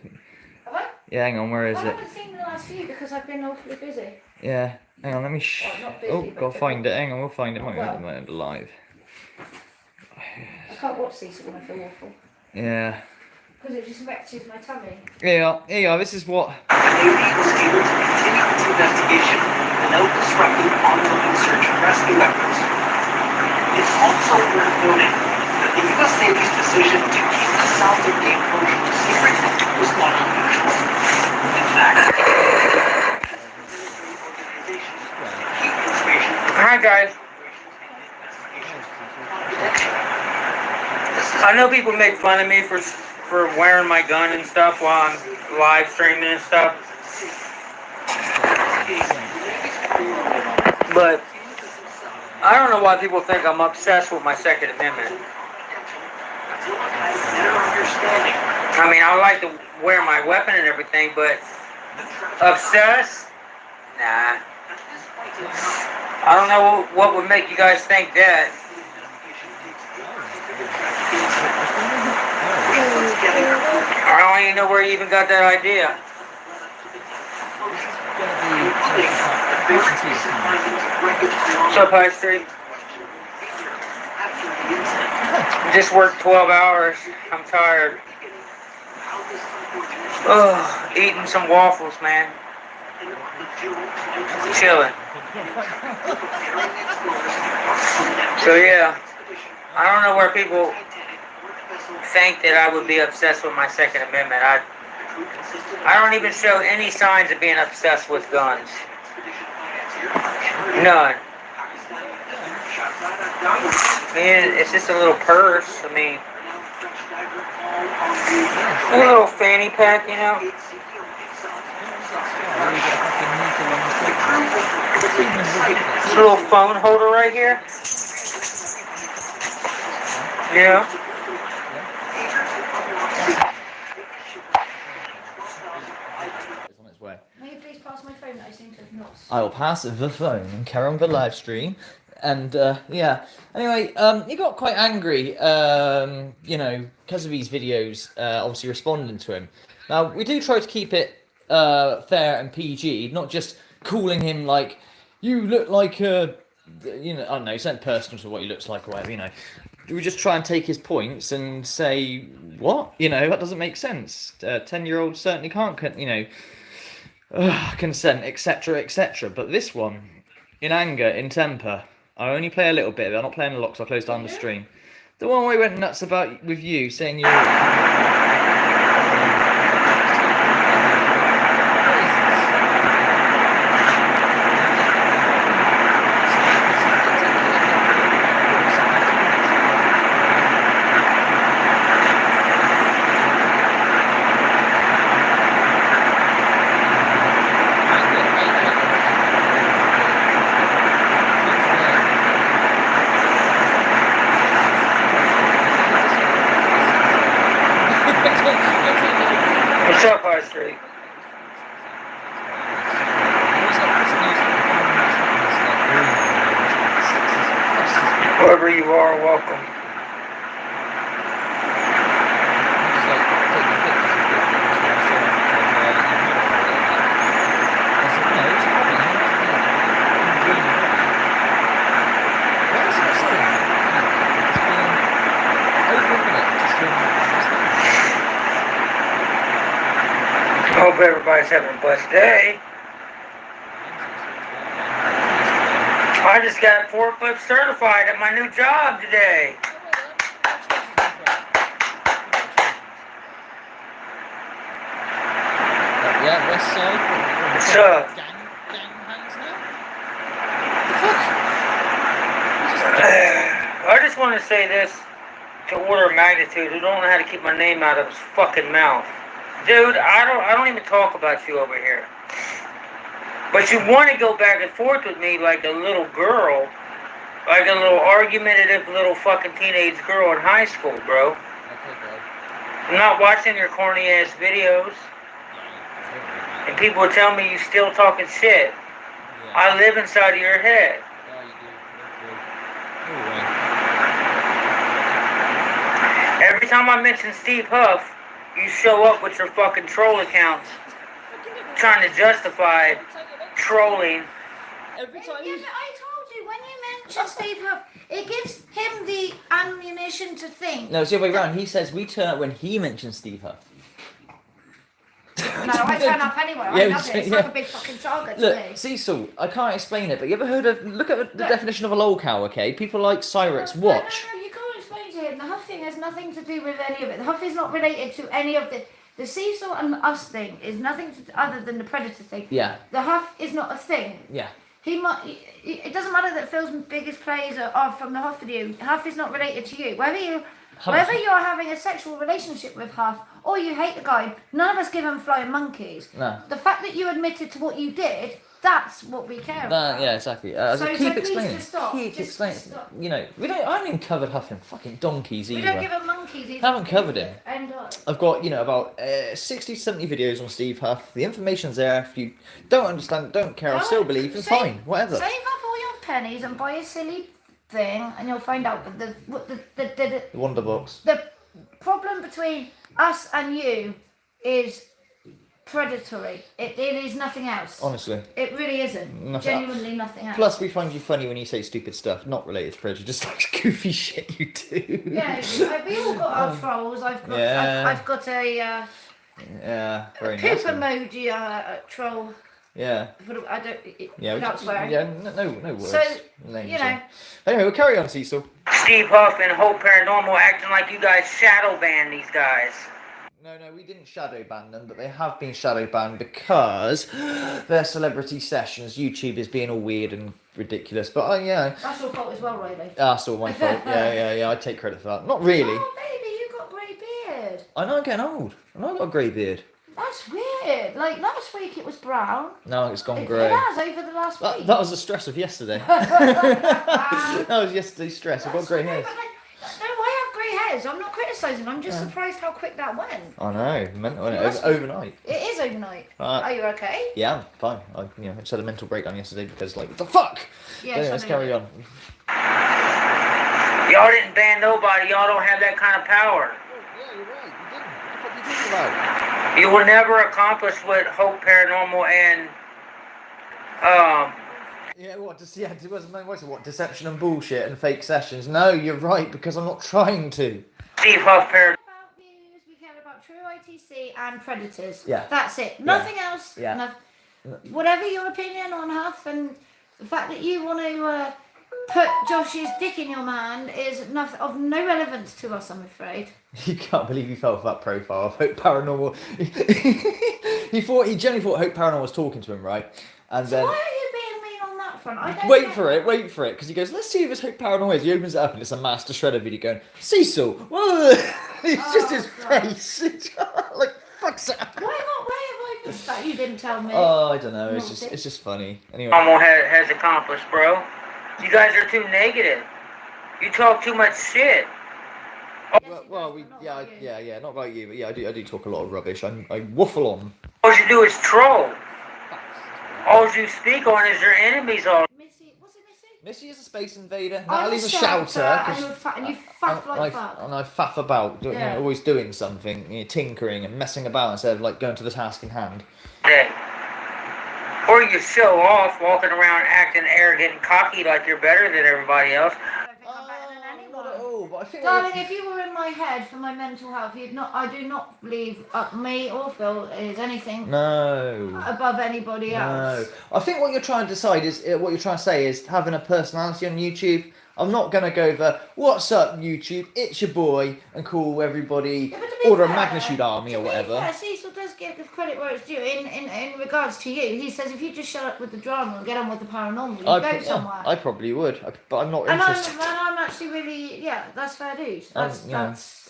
Have I? Yeah, hang on, where is I it? haven't seen the last few because I've been awfully busy. Yeah, hang on, let me Well, not busy, oh, but gotta find it. Hang on, we'll find it. Might Well. be live. I can't watch these when I feel awful. Yeah. Because it just wretches my tummy. Here you are. This is what. The Navy was able to continue its investigation without disrupting ongoing search and rescue efforts. It's also worth noting that the U.S. Navy's decision to keep the South of Cape project secret was not unusual. In fact, keep information. Hi guys. I know people make fun of me for wearing my gun and stuff while I'm live streaming and stuff. But I don't know why people think I'm obsessed with my Second Amendment. I mean, I like to wear my weapon and everything, but obsessed? Nah. I don't know what would make you guys think that. I don't even know where you even got that idea. What's up, High Street? Just worked 12 hours. I'm tired. Eating some waffles, man. Chilling. So yeah, I don't know where people think that I would be obsessed with my Second Amendment. I don't even show any signs of being obsessed with guns. None. I mean, it's just a little purse. I mean, a little fanny pack, you know. This little phone holder right here. Yeah. It's on its way. May you please pass my phone? I seem to have lost. I will pass the phone and carry on the live stream. And yeah. Anyway, he got quite angry, you know, because of these videos, obviously responding to him. Now, we do try to keep it fair and PG, not just calling him like, you look like a, you know, I don't know, it's not personal to what he looks like or whatever, you know. We just try and take his points and say, what? You know, that doesn't make sense. 10-year-olds certainly can't, you know, consent, etc., etc. But this one, in anger, in temper, I only play a little bit of it. I'm not playing a lot because I closed down the stream. The one where he went nuts about with you, saying you're... What's up, High Street? Whoever you are, welcome. I hope everybody's having a blessed day. I just got forklift certified at my new job today. Yeah, West Side. What's up? Gang hands now? I just want to say this to order of magnitude, who don't know how to keep my name out of his fucking mouth. Dude, I don't even talk about you over here. But you want to go back and forth with me like a little girl, like a little argumentative little fucking teenage girl in high school, bro. I'm not watching your corny ass videos. And people will tell me you still talking shit. I live inside of your head. Every time I mention Steve Huff, you show up with your fucking troll accounts, trying to justify trolling. Every time Yeah, but I told you, when you mention Steve Huff, it gives him the ammunition to think. No, it's the other way around. He says we turn up when he mentions Steve Huff. No, I turn up anyway. I love it. It's like a big fucking saga to Look, me. Cecil, I can't explain it, but you ever heard of... Look at the definition of a lolcow, okay? People like Cyrex, watch. No, you can't explain to him. The Huff thing has nothing to do with any of it. The Huff is not related to any of the... The Cecil and us thing is nothing other than the Predator thing. Yeah. The Huff is not a thing. Yeah. It doesn't matter that Phil's biggest plays are from the Huff video. Huff is not related to you. Whether you're having a sexual relationship with Huff or you hate the guy, none of us give him flying monkeys. No. The fact that you admitted to what you did, that's what we care about. Yeah, exactly. So keep please explaining. just stop. Keep Just explaining. stop. You know, I haven't even covered Huff in fucking donkeys either. We don't give him monkeys either. Haven't covered him. And I've got, you know, about 60, 70 videos on Steve Huff. The information's there. If you don't understand, don't care, or still believe, then fine, whatever. Save up all your pennies and buy a silly thing, and you'll find out that The Wonder Box. the problem between us and you is predatory. It is nothing else. Honestly. It really isn't. Nothing. Genuinely nothing else. Plus, we find you funny when you say stupid stuff, not related to prejudice, just like goofy shit you do. Yeah, we all got our trolls. I've got Yeah. I've got a Yeah, very poop nice. emoji troll. Yeah. I don't. Yeah. Without swearing. Yeah. No words. So, Names, you know. yeah. Anyway, we'll carry on, Cecil. Steve Huff and Hope Paranormal acting like you guys shadow ban these guys. No, we didn't shadow ban them, but they have been shadow banned because their celebrity sessions. YouTube is being all weird and ridiculous. But yeah, That's your fault as well, Riley. that's all my fault. Yeah. I take credit for that. Not really. Oh, baby, you got grey beard. I know I'm getting old. I know I've got a grey beard. That's weird. Like last week it was brown. No, it's gone It grey. has over the last week. That was the stress of yesterday. That was yesterday's stress. I've got grey hairs. No, I have grey hairs. I'm not criticising. I'm just surprised how quick that went. I know, mental, isn't it? Overnight. It is overnight. Are you okay? Yeah, I'm fine. I just had a mental breakdown yesterday because, like, what the fuck? Yeah, Anyway, let's carry on. Y'all didn't ban nobody. Y'all don't have that kind of power. Yeah, you're right. You didn't. What the fuck are you talking about? You will never accomplish what Hope Paranormal and Yeah, what deception and bullshit and fake sessions? No, you're right, because I'm not trying to. Steve Huff Paranormal. About views, we care about true ITC and predators. Yeah. That's it. Nothing else. Yeah. Whatever your opinion on Huff and the fact that you want to put Josh's dick in your man is of no relevance to us, I'm afraid. You can't believe he fell for that profile of Hope Paranormal. he genuinely thought Hope Paranormal was talking to him, right? And So then why are you being mean on that front? I don't wait get for it, because he goes, let's see if this Hope Paranormal is. He opens it up and it's a Master Shredder video going, Cecil, whoa! It's just his God. face. Like, fuck's that? Why have I missed that? You didn't tell me. Oh, I don't know. It's Naughty. just funny. Anyway. Has accomplished, bro. You guys are too negative. You talk too much shit. Well, not about you, but yeah, I do talk a lot of rubbish. I waffle on. All you do is troll. All you speak on is your enemies all. Missy, what's it, Missy? Missy is a space invader. I'm Natalie's a a shouter. and you faff like fuck. And I faff about, Yeah. always doing something, tinkering and messing about instead of like going to the task in hand. Day. Or you show off, walking around acting arrogant and cocky like you're better than everybody else. I don't think I'm better than anyone. Not at all, but I think. Darling, if you were in my head for my mental health, I do not believe me or Phil is anything No. above anybody else. No. I think what you're trying to decide is, what you're trying to say is having a personality on YouTube. I'm not going to go over, what's up YouTube, it's your boy, and call everybody, Yeah, but to be order a fair- magnitude army or whatever. Yeah, Cecil does give the credit where it's due. In regards to you, he says if you just shut up with the drama and get on with the paranormal, you go somewhere. I probably would, but I'm not and interested. I'm actually really, that's fair dues. That's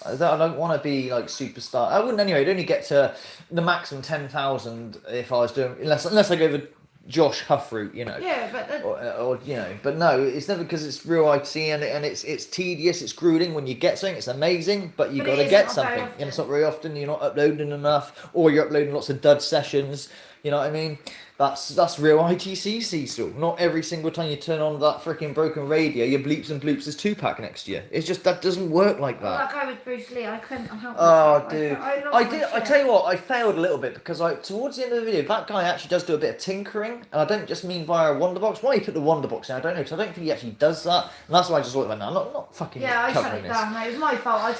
I don't want to be like superstar. I wouldn't anyway. I'd only get to the maximum 10,000 if I was doing, unless I go the Josh Huff route, Yeah, but or but no, it's never, because it's real IT and it's tedious, it's grueling. When you get something, it's amazing, but you But got it to get isn't very something, often. and it's not very often. You're not uploading enough, or you're uploading lots of dud sessions. You know what I mean? That's real ITC, Cecil. Not every single time you turn on that freaking broken radio, your bleeps and bloops is 2-pack next year. It's just, that doesn't work like that. like I was Bruce Lee, I couldn't help Oh, myself. dude. I did. I tell you what, I failed a little bit because towards the end of the video, that guy actually does do a bit of tinkering, and I don't just mean via a Wonderbox. Why he put the Wonderbox in, I don't know, because I don't think he actually does that, and that's why I just thought, no, I'm not fucking Yeah, I shut covering it this. down. It was my fault.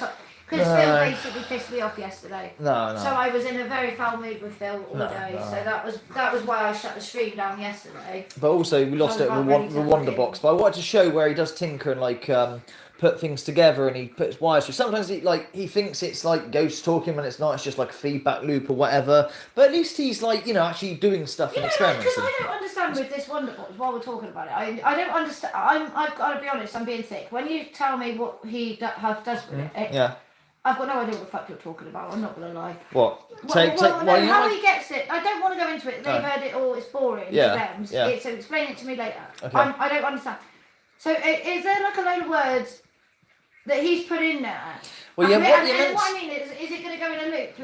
Because No. Phil basically pissed me off yesterday. No. So I was in a very foul mood with Phil all day. No. So that was why I shut the stream down yesterday. But also, we lost I it was with about ready the to Wonderbox. But I wanted to show where he does tinker and like put things together, and he puts wires through. Sometimes he thinks it's like ghost talking when it's not. It's just like a feedback loop or whatever. But at least he's like actually doing stuff and experimenting. Because I don't understand with this Wonderbox while we're talking about it. I don't understand. I've got to be honest. I'm being thick. When you tell me what he does with it, Yeah. I've got no idea what the fuck you're talking about. I'm not gonna lie. What? How he gets it, I don't want to go into it. They've heard it all. It's boring Yeah, to them. yeah. So explain it to me later. Okay. I don't understand. So is there like a load of words that he's put in there? Well, yeah. And what I mean is it going to go in a loop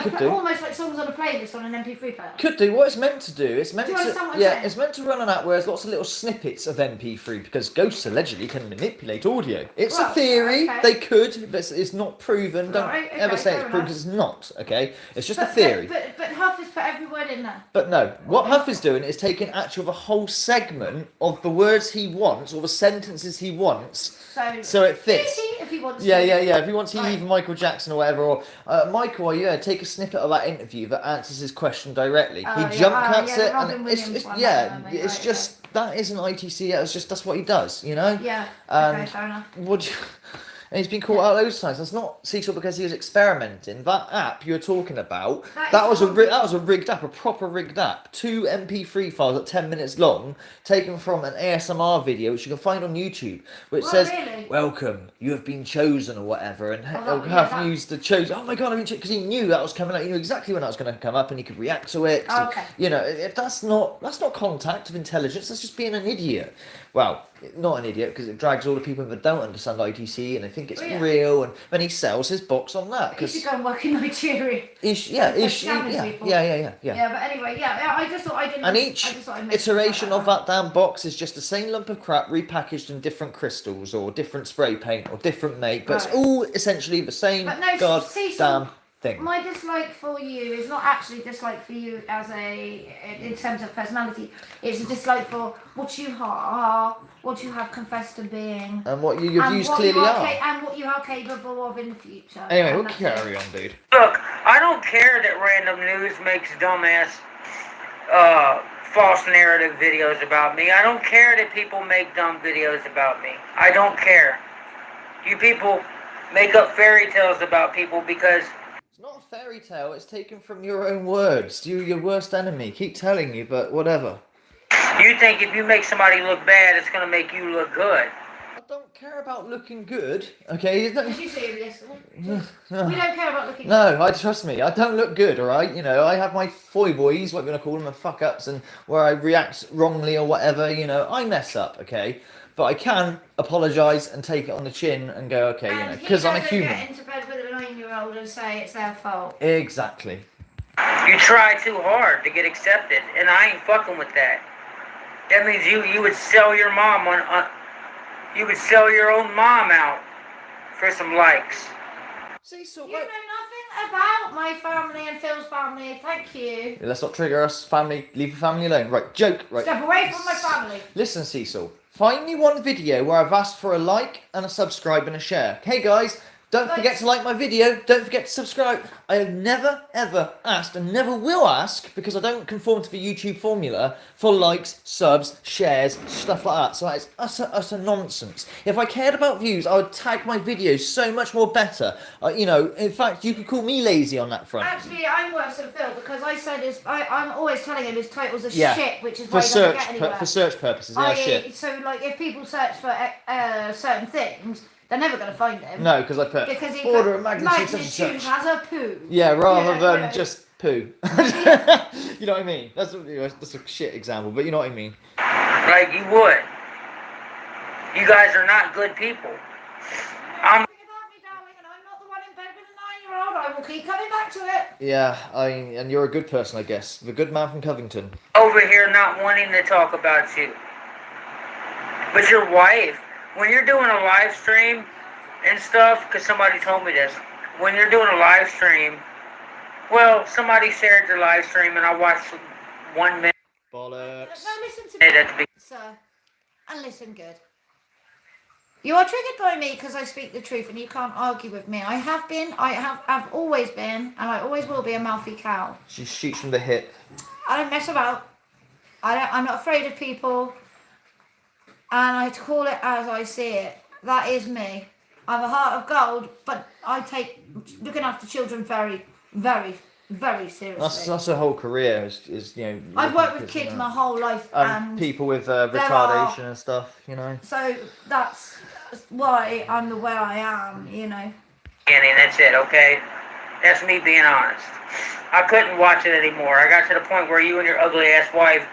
could do. almost like songs on a playlist on an MP3 player? Could do what it's meant to do. It's meant Do you to, understand what I'm saying? it's meant to run an app where there's lots of little snippets of MP3 because ghosts allegedly can manipulate audio. It's a Well, theory. okay. They could, but it's not proven. Don't Right, okay, ever say fair it's proven enough. because it's not. Okay, it's just a theory. But Huff has put every word in there. But no, what Huff is doing is taking actually the whole segment of the words he wants or the sentences he wants, so it fits. If he wants Yeah, to. yeah. If he wants to Right. even Michael Jackson or whatever, or Michael, take a snippet of that interview that answers his question directly. Oh, He yeah. jump Oh, cuts yeah, the it, Robin and Williams it's one, yeah, that one, mate. it's Right, just that isn't ITC. It's just that's what he does, you know. Yeah. And Okay, fair enough. would you, and he's been caught out loads of times. That's not Cecil because he was experimenting. That app you're talking about, that was a rigged app, a proper rigged app. 2 MP3 files at 10 minutes long, taken from an ASMR video which you can find on YouTube, which What, says, really? "Welcome, you have been chosen" or whatever, and he'll yeah, have that- used the chosen. Oh my god, I've been chosen because he knew that was coming out. He knew exactly when that was going to come up, and he could react to it. Okay. You know, that's not contact of intelligence. That's just being an idiot. Well, not an idiot because it drags all the people that don't understand ITC and they think it's Oh, yeah. real, and then he sells his box on that You because should go and work in Nigeria. yeah, Yeah, but anyway, yeah, I just thought I didn't. And I each just thought I'd mention iteration of that damn box is just the same lump of crap repackaged in different crystals or different spray paint or different make, but Right. it's all essentially the same But no, god Cecil, damn thing. My dislike for you is not actually dislike for you as in terms of personality. It's a dislike for what you are, what you have confessed to being, And what your and views what clearly you are. and what you are capable of in the future. Anyway, And we'll that's carry it. on, dude. Look, I don't care that random news makes dumbass, false narrative videos about me. I don't care that people make dumb videos about me. I don't care. You people make up fairy tales about people because It's not a fairy tale, it's taken from your own words. You're your worst enemy. Keep telling you, but whatever. you think if you make somebody look bad, it's gonna make you look good. I don't care about looking good, okay? Is you serious? We don't care about looking. No, trust me, I don't look good, alright? You know, I have my foiboys, what you want to call them, and fuck ups, and where I react wrongly or whatever, you know, I mess up, okay? But I can apologise and take it on the chin and go, okay, you know, because I'm a human. Get into bed with a 9-year-old and say it's their fault. Exactly. You try too hard to get accepted, and I ain't fucking with that. That means you would sell your mom you would sell your own mom out for some likes. See, so You know nothing about my family and Phil's family. Thank you. let's not trigger us, family. Leave the family alone. Right, joke. Right. Step away from my family. Listen, Cecil. Find me one video where I've asked for a like and a subscribe and a share. Hey guys, don't forget to like my video. Don't forget to subscribe. I have never ever asked and never will ask because I don't conform to the YouTube formula for likes, subs, shares, stuff like that. So it's utter nonsense. If I cared about views, I would tag my videos so much more better. You know, in fact, you could call me lazy on that front. Actually, I'm worse than Phil because I said I'm always telling him his titles are Yeah. shit, which is For why he doesn't search, get anywhere. for search purposes, yeah, shit. So, like, if people search for certain things, they're never going to find him. No, because I put Because he order of magnitude such and magnitude such. has a poo. Yeah, rather Yeah, than yeah. just poo. You know what I mean? That's a shit example, but you know what I mean. Like you would. You guys are not good people. I'm Think about me, darling, and I'm not the one in bed with a 9-year-old. I will keep coming back to it. Yeah, and you're a good person, I guess. The good man from Covington. over here not wanting to talk about you. But your wife, when you're doing a live stream and stuff, because somebody told me this, when you're doing a live stream, well, somebody shared your live stream and I watched 1 minute Bollocks. Now listen to me, at the beginning. sir, and listen good. You are triggered by me because I speak the truth and you can't argue with me. I have been, I've always been, and I always will be a mouthy cow. She shoots from the hip. I don't mess about. I'm not afraid of people. And I call it as I see it. That is me. I have a heart of gold, but I take looking after children very, very, very seriously. That's her whole career. Is you know. I've looking worked at with kids, kids you my know. whole life, And and people with retardation and stuff. You know. so that's why I'm the way I am. You know. That's it, okay? That's me being honest. I couldn't watch it anymore. I got to the point where you and your ugly ass wife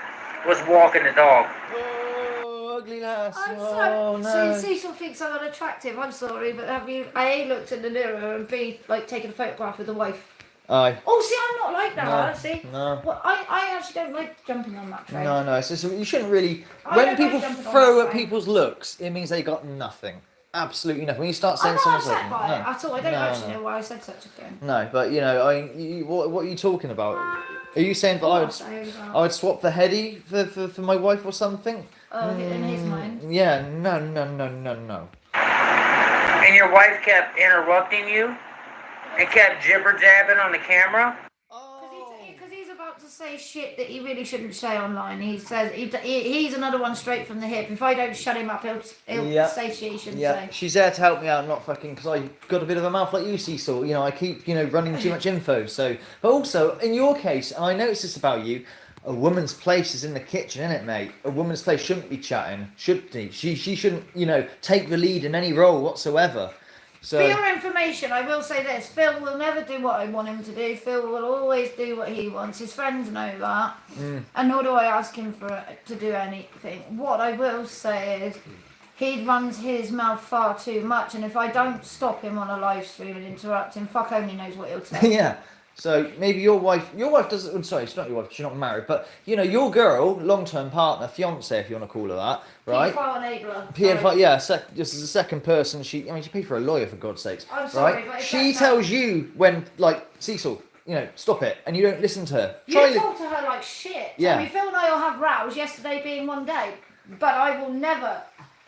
was walking the dog. Oh, ugly lass. I'm Oh sorry. no. Cecil thinks I'm unattractive. I'm sorry, but have you A, looked in the mirror, and B, like taken a photograph with the wife? Aye. Oh, see, I'm not like that. No, See, no. well, I actually don't like jumping on that train. No, it's just, you shouldn't really. I When don't people like jumping on throw that at train. people's looks, it means they got nothing. Absolutely nothing. When you start saying I'm not someone's upset looking, by no. it at all. I don't No, actually no. know why I said such a thing. No, but you know, what are you talking about? Are you saying that I would swap the heady for my wife or something? Oh, in his mind. Yeah, no. And your wife kept interrupting you and kept jibber jabbing on the camera. Because he's about to say shit that he really shouldn't say online. He says he's another one straight from the hip. If I don't shut him up, he'll say shit he shouldn't say. She's there to help me out, not fucking, because I got a bit of a mouth like you, Cecil. You know, I keep, running too much info. So, but also, in your case, and I noticed this about you, a woman's place is in the kitchen, isn't it, mate? A woman's place shouldn't be chatting, should she? She shouldn't, take the lead in any role whatsoever. So, for your information, I will say this: Phil will never do what I want him to do. Phil will always do what he wants. His friends know that, and nor do I ask him to do anything. What I will say is, he runs his mouth far too much, and if I don't stop him on a live stream and interrupt him, fuck only knows what he'll say. yeah. So maybe your wife doesn't. I'm sorry, it's not your wife. She's not married, but your girl, long-term partner, fiance, if you want to call her that, right? Paedophile enabler. Paedophile, yeah. This is the second person. She paid for a lawyer, for God's sakes. I'm sorry, right? but if She that- tells you when, Cecil, stop it, and you don't listen to her. You talk to her like shit. Yeah. I mean, Phil and I will have rows, yesterday being one day, but I will never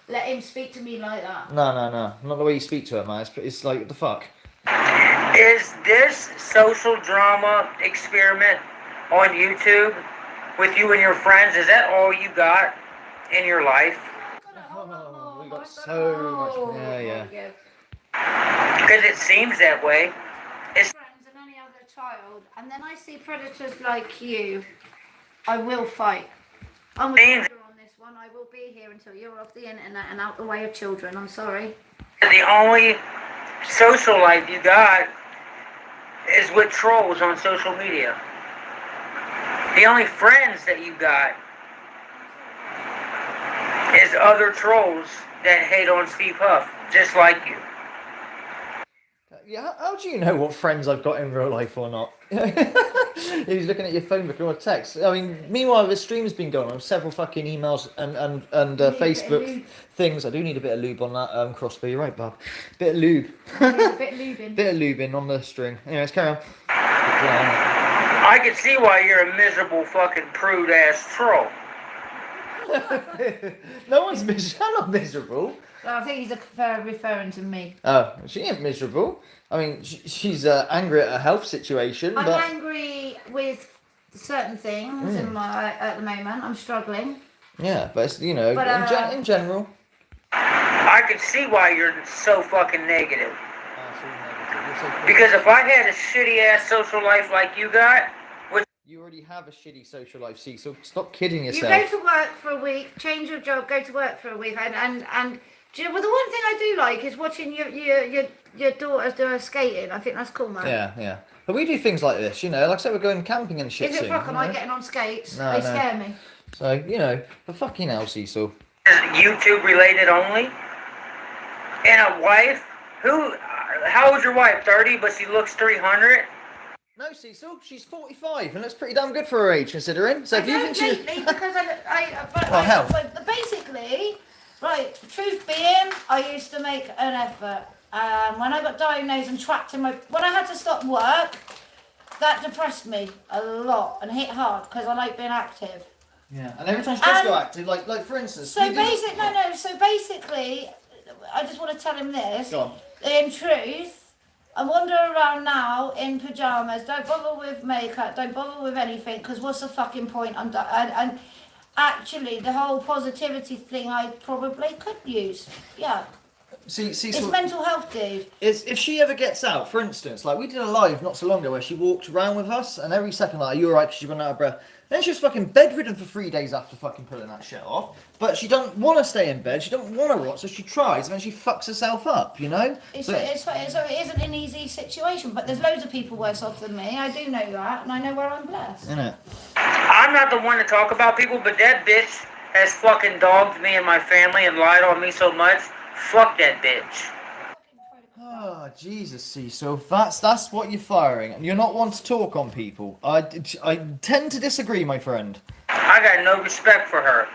let him speak to me like that. No, not the way you speak to her, man. It's like, what the fuck? Is this social drama experiment on YouTube with you and your friends, is that all you got in your life? We got so much. Yeah. Because it seems that way. It's Friends and any other child, and then I see predators like you, I will fight. I'm with you on this one. I will be here until you're off the internet and out the way of children. I'm sorry. the only social life you got is with trolls on social media. The only friends that you got is other trolls that hate on Steve Huff, just like you. Yeah, how do you know what friends I've got in real life or not? He's looking at your phone book or a text. I mean, meanwhile, the stream's been going on. Several fucking emails and Facebook things. I do need a bit of lube on that Crossbow. You're right, Bob. Bit of lube. A bit lubing. Bit of lubing on the string. Anyways, carry on. I can see why you're a miserable fucking prude ass troll. No one's miserable. I'm not miserable. I think he's referring to me. Oh, she ain't miserable. I mean, she's angry at her health situation. I'm but... angry with certain things at the moment. I'm struggling. Yeah, but it's, in general. I can see why you're so fucking negative. Because if I had a shitty ass social life like you got, you already have a shitty social life, see, so stop kidding You yourself. go to work for a week, change your job, go to work for a week, and do you know, well, the one thing I do like is watching your daughters do her skating. I think that's cool, man. Yeah. But we do things like this, like I said, we're going camping and shit Is it soon. fuck? Am I getting on skates? No, They no. scare me. So, but fucking hell, Cecil. YouTube related only, and a wife how old's your wife? 30, but she looks 300. No, Cecil, she's 45, and that's pretty damn good for her age, considering. So if you think she's... lately because hell. but basically, right, truth being, I used to make an effort. When I got diagnosed and trapped when I had to stop work, that depressed me a lot and hit hard because I like being active. Yeah, and every time she does go active, like for instance... So basically, I just want to tell him this. Go on. In truth, I wander around now in pyjamas. Don't bother with makeup. Don't bother with anything. Because what's the fucking point? And actually, the whole positivity thing, I probably could use. Yeah. See, It's mental health, dude. If she ever gets out, for instance, like we did a live not so long ago where she walked around with us, and every second like, "Are you alright?" because she run out of breath. Then she was fucking bedridden for 3 days after fucking pulling that shit off. But she don't want to stay in bed. She don't want to rot, so she tries, and then she fucks herself up. It isn't an easy situation, but there's loads of people worse off than me. I do know that, and I know where I'm blessed. Innit? I'm not the one to talk about people, but that bitch has fucking dogged me and my family and lied on me so much. Fuck that bitch. Oh, Jesus, Cecil. That's what you're firing. And you're not one to talk on people. I tend to disagree, my friend. I got no respect for her.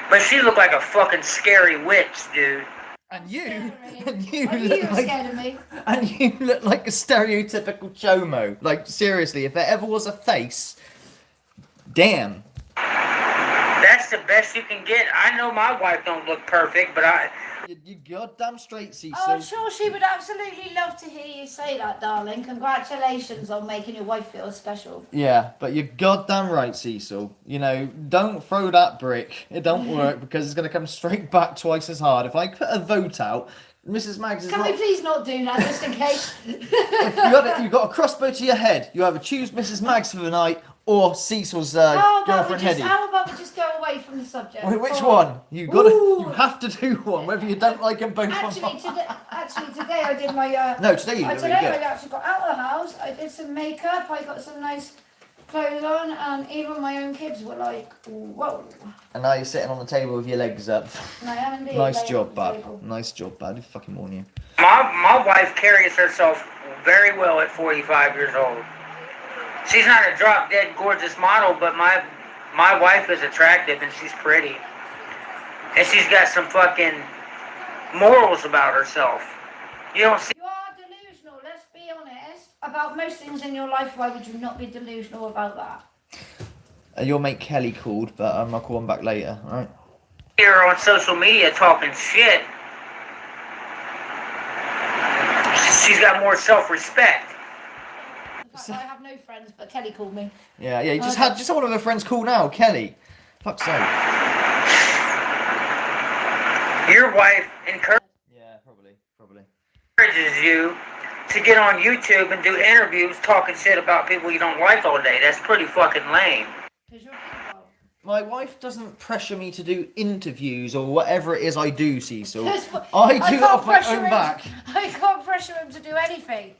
But she looked like a fucking scary witch, dude. And you You're scared of me. And you look like a stereotypical chomo. Like, seriously, if there ever was a face, damn. That's that's the best you can get. I know my wife don't look perfect, but You goddamn straight, Cecil. Oh, I'm sure she would absolutely love to hear you say that, darling. Congratulations on making your wife feel special. Yeah, but you're goddamn right, Cecil. You know, don't throw that brick. It don't work because it's going to come straight back twice as hard. If I put a vote out, Mrs. Maggs is Can we please not do that, just in case? If you've got a crossbow to your head, you either choose Mrs. Maggs for the night or Cecil's girlfriend Hetty. How about we just go away from the subject? Which Or- one? You have to do one, whether you don't like them both or Actually, not. today I did my. No, today you did Today really I good. actually got out of the house. I did some makeup. I got some nice clothes on, and even my own kids were like, "Whoa!" And now you're sitting on the table with your legs up. And I am indeed. Nice laying job, on the Bab. table. Nice job, Bab. I fucking warn you. my wife carries herself very well at 45 years old. She's not a drop dead gorgeous model, but my wife is attractive and she's pretty. And she's got some fucking morals about herself. You don't see. You are delusional. Let's be honest about most things in your life. Why would you not be delusional about that? Your mate Kelly called, but I'll call him back later, alright? Here on social media talking shit. She's got more self-respect. In fact, I have no friends, but Kelly called me. Yeah, you just Okay. had one of her friends call now, Kelly. Fuck's sake. Your wife encourages Yeah, probably. you to get on YouTube and do interviews talking shit about people you don't like all day. That's pretty fucking lame. Because you're beautiful. My wife doesn't pressure me to do interviews or whatever it is I do, Cecil. That's what- I do it can't off my pressure own him back. I can't pressure him to do anything.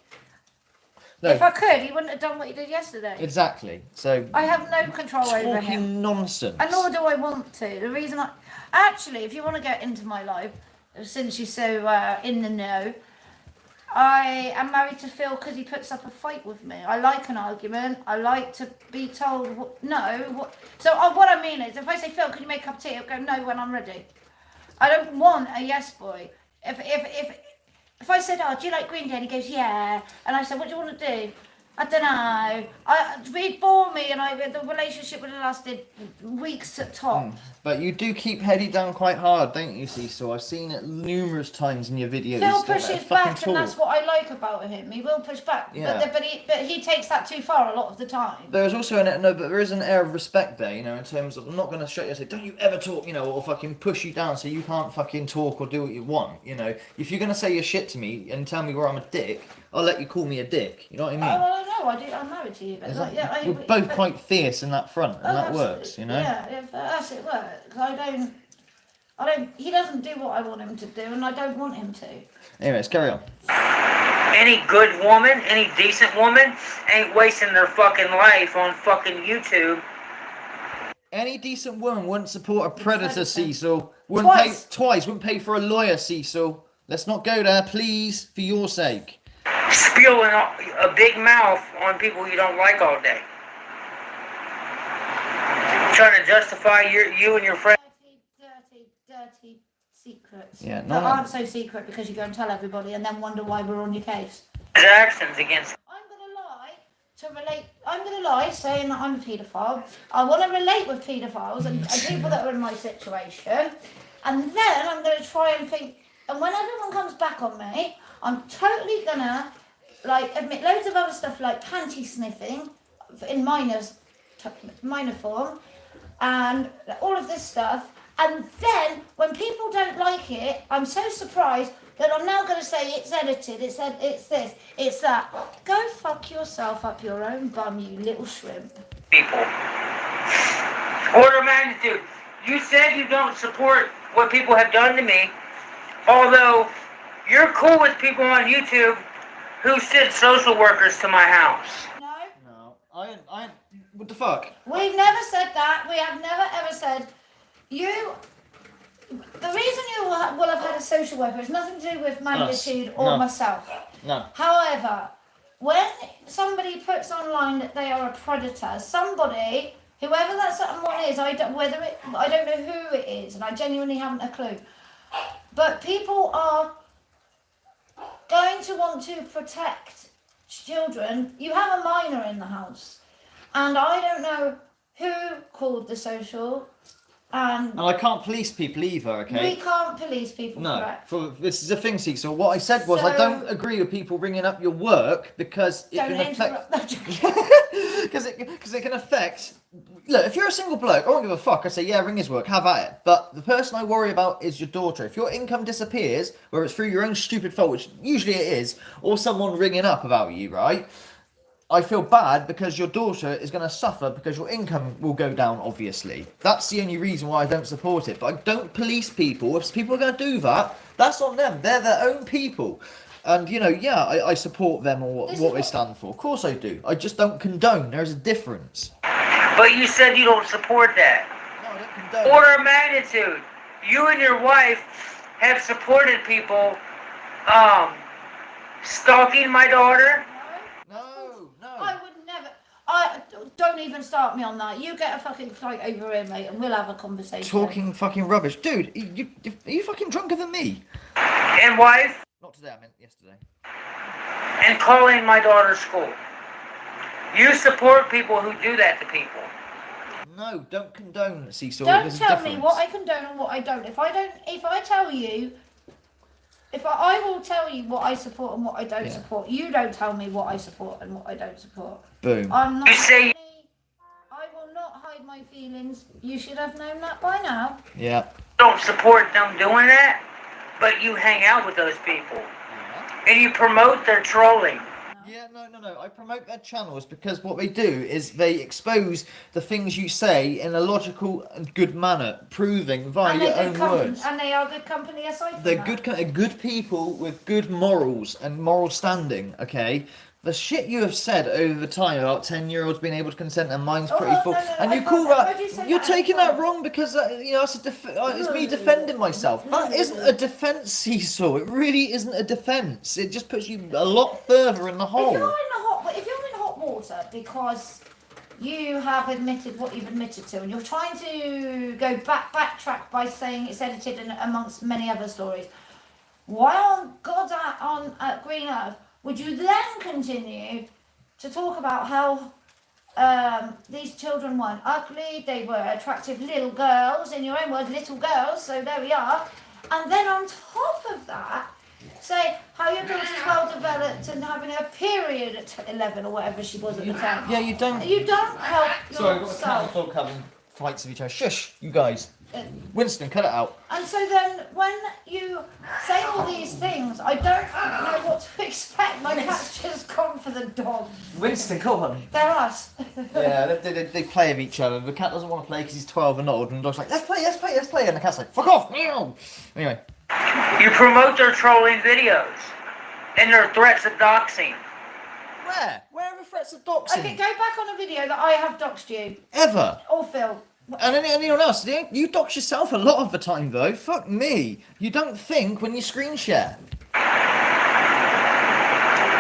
No, If I could, he wouldn't have done what he did yesterday. exactly. So, I have no control over him. talking nonsense. And nor do I want to. The reason actually, if you want to get into my life, since you're so in the know, I am married to Phil because he puts up a fight with me. I like an argument. I like to be told So what I mean is, if I say, Phil, can you make a cup of tea? He'll go, no, when I'm ready. I don't want a yes boy. If I said, oh, do you like Green Day? And he goes, yeah. And I said, what do you want to do? I don't know. He'd bore me, and the relationship would have lasted weeks at top. But you do keep Hetty down quite hard, don't you, Cecil? I've seen it numerous times in your videos. Phil Don't let her pushes fucking back, and that's talk. what I like about him. He will push back, Yeah. but he takes that too far a lot of the time. There's also but there is an air of respect there, you know, in terms of I'm not going to shut you and say, don't you ever talk, you know, or fucking push you down so you can't fucking talk or do what you want, you know. If you're going to say your shit to me and tell me where I'm a dick, I'll let you call me a dick. You know what I mean? Oh, well, I know. I'm married to you, but Exactly. like, yeah, We're both quite fierce in that front, and Oh, that absolutely. works, you know. Yeah, if that's it works. I don't. He doesn't do what I want him to do, and I don't want him to. Anyways, carry on. Any good woman, any decent woman, ain't wasting their fucking life on fucking YouTube. Any decent woman wouldn't support a predator, Predator. Cecil. Wouldn't Twice. pay twice. Wouldn't pay for a lawyer, Cecil. Let's not go there, please, for your sake. Spewing a big mouth on people you don't like all day. Trying to justify you and your friends. Dirty secrets. Yeah, That no. aren't so secret because you go and tell everybody and then wonder why we're on your case. Actions against. I'm gonna lie saying that I'm a paedophile. I want to relate with paedophiles and people that are in my situation, and then I'm gonna try and think. And when everyone comes back on me, I'm totally gonna admit loads of other stuff like panty sniffing in minor form, and all of this stuff. And then when people don't like it, I'm so surprised that I'm now going to say it's edited, it's this, it's that. Go fuck yourself up your own bum, you little shrimp. People. Order of magnitude. You said you don't support what people have done to me, although you're cool with people on YouTube who send social workers to my house. No, I what the fuck? we've never said that. We have never ever said you. The reason you will have had a social worker has nothing to do with magnitude or No. myself. No. However, when somebody puts online that they are a predator, somebody, whoever that someone is, I don't know who it is, and I genuinely haven't a clue. But people are going to want to protect children. You have a minor in the house, and I don't know who called the social And I can't police people either, okay? we can't police people, No, correct? this is a thing, see. So what I said was I So- don't agree with people ringing up your work because it Don't can affect. interrupt. Because it can affect. Look, if you're a single bloke, I don't give a fuck. I say, yeah, ring his work, have at it. But the person I worry about is your daughter. If your income disappears, whether it's through your own stupid fault, which usually it is, or someone ringing up about you, right? I feel bad because your daughter is going to suffer because your income will go down, obviously. That's the only reason why I don't support it. But I don't police people. If people are going to do that, that's on them. They're their own people. And, you know, yeah, I support them or what they stand for. Of course I do. I just don't condone. There's a difference. But you said you don't support that. No, I don't condone. Order of magnitude. You and your wife have supported people stalking my daughter. No. I would never. Don't even start me on that. You get a fucking flight over here, mate, and we'll have a conversation. Talking fucking rubbish. Dude, are you fucking drunker than me? And wife. Not today, I meant yesterday. And calling my daughter's school. You support people who do that to people. No, don't condone, Cecil. Don't There's a tell me difference. what I condone and what I don't. If I will tell you what I support and what I don't support. You don't tell me what I support and what I don't support. Boom. I'm not. You say- I will not hide my feelings. You should have known that by now. Yeah. Don't support them doing that, but you hang out with those people. And you promote their trolling. Yeah, no. I promote their channels because what they do is they expose the things you say in a logical and good manner, proving via And your they're own good company, words. and they are good company aside from They're that. good people with good morals and moral standing, okay? The shit you have said over the time about 10-year-olds being able to consent and mine's pretty full, no, and I you call can't- that, why do you say you're that? taking that wrong because, you know, it's me defending myself. That isn't a defence, Cecil. It really isn't a defence. It just puts you a lot further in the hole. If you're in hot water because you have admitted what you've admitted to, and you're trying to go backtrack by saying it's edited and amongst many other stories, why on God's on Green Earth would you then continue to talk about how these children weren't ugly, they were attractive little girls, in your own words, little girls, so there we are, and then on top of that, say how your daughter's well developed and having a period at 11 or whatever she was at the time. Yeah, you don't. You don't help Sorry, I've got a cat and yourself. dog having fights with each other. Shush, you guys. Winston, cut it out. And so then when you say all these things, I don't know what to expect. My cat's just gone for the dog. Winston, come on. They're us. Yeah, they play with each other. The cat doesn't want to play because he's 12 and old, and the dog's like, let's play, and the cat's like, fuck off, meow. Anyway. You promote their trolling videos and their threats of doxing. Where? Where are the threats of doxing? Okay, go back on a video that I have doxed you. Ever. Or Phil. And anyone else? You dox yourself a lot of the time, though. Fuck me. You don't think when you screen share.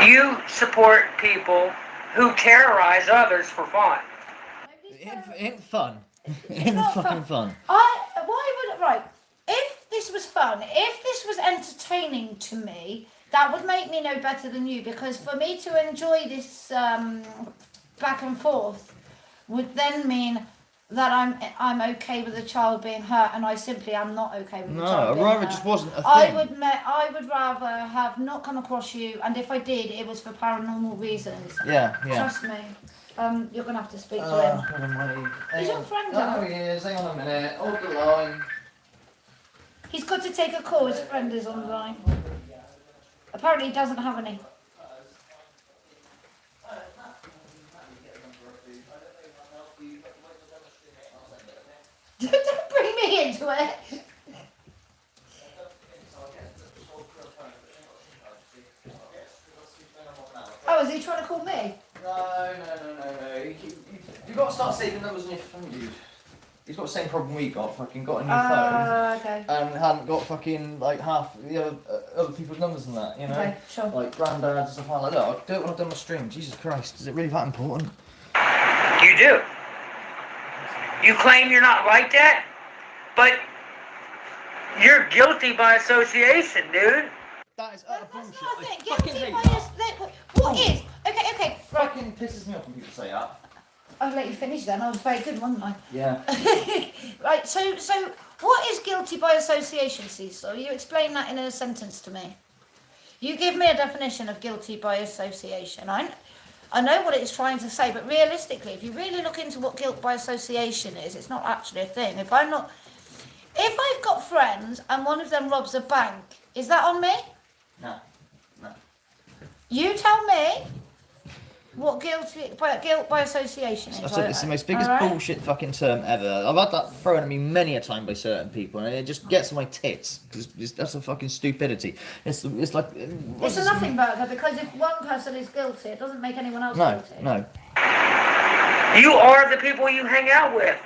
You support people who terrorize others for fun. It ain't fun. It ain't not fucking fun. If this was fun, if this was entertaining to me, that would make me no better than you, because for me to enjoy this back and forth would then mean that I'm okay with the child being hurt, and I simply am not okay with the child being hurt. No, it just wasn't a thing. I would rather have not come across you, and if I did, it was for paranormal reasons. Yeah. Trust me. You're gonna have to speak to him. Is your friend out? Oh, he is. Hang on a minute. Hold the line. He's got to take a call. His friend is on the line. Apparently, he doesn't have any. Don't bring me into it. Oh, is he trying to call me? No. You've got to start saving numbers on your phone, dude. He's got the same problem we got. Fucking got a new phone. Okay. And hadn't got fucking like half the other people's numbers and that, you know? Okay, sure. Like granddads and stuff like that. Look, I'll do it when I've done my stream. Jesus Christ, is it really that important? You do. You claim you're not like that, but you're guilty by association, dude. That is utter That's bullshit. not a I thing. fucking Guilty hate by that. us. What is? Okay. Right. Fucking pisses me off when people say that. I'll let you finish then. I was very good, wasn't I? Yeah. Right. So what is guilty by association, Cecil? You explain that in a sentence to me. You give me a definition of guilty by association. I know what it's trying to say, but realistically, if you really look into what guilt by association is, it's not actually a thing. If I've got friends and one of them robs a bank, is that on me? No. You tell me what guilt by association is. It's the most biggest bullshit fucking term ever. I've had that thrown at me many a time by certain people, and it just gets on my tits because that's a fucking stupidity. It's like it's a nothing burger, because if one person is guilty, it doesn't make anyone else guilty. No. You are the people you hang out with.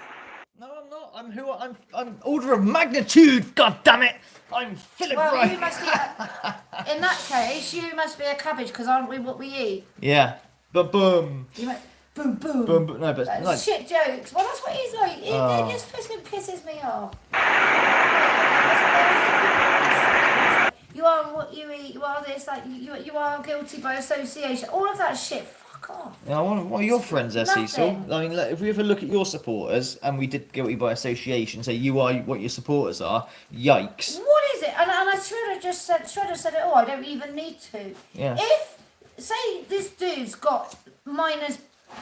No, I'm not. I'm order of magnitude. God damn it! I'm Philip Well, Wright. you must be. In that case, you must be a cabbage, because aren't we what we eat? Yeah. But boom. You must, boom. Boom. No, but like, shit jokes. Well, that's what he's like. It just fucking pisses me off. You are what you eat. You are this. Like you are guilty by association. All of that shit. Fuck off. yeah, what are your friends there, Cecil? Nothing. I mean, if we ever look at your supporters, and we did guilty by association, say you are what your supporters are. Yikes. What is it? And I Shredder said it all. I don't even need to. Yeah. If say this dude's got minors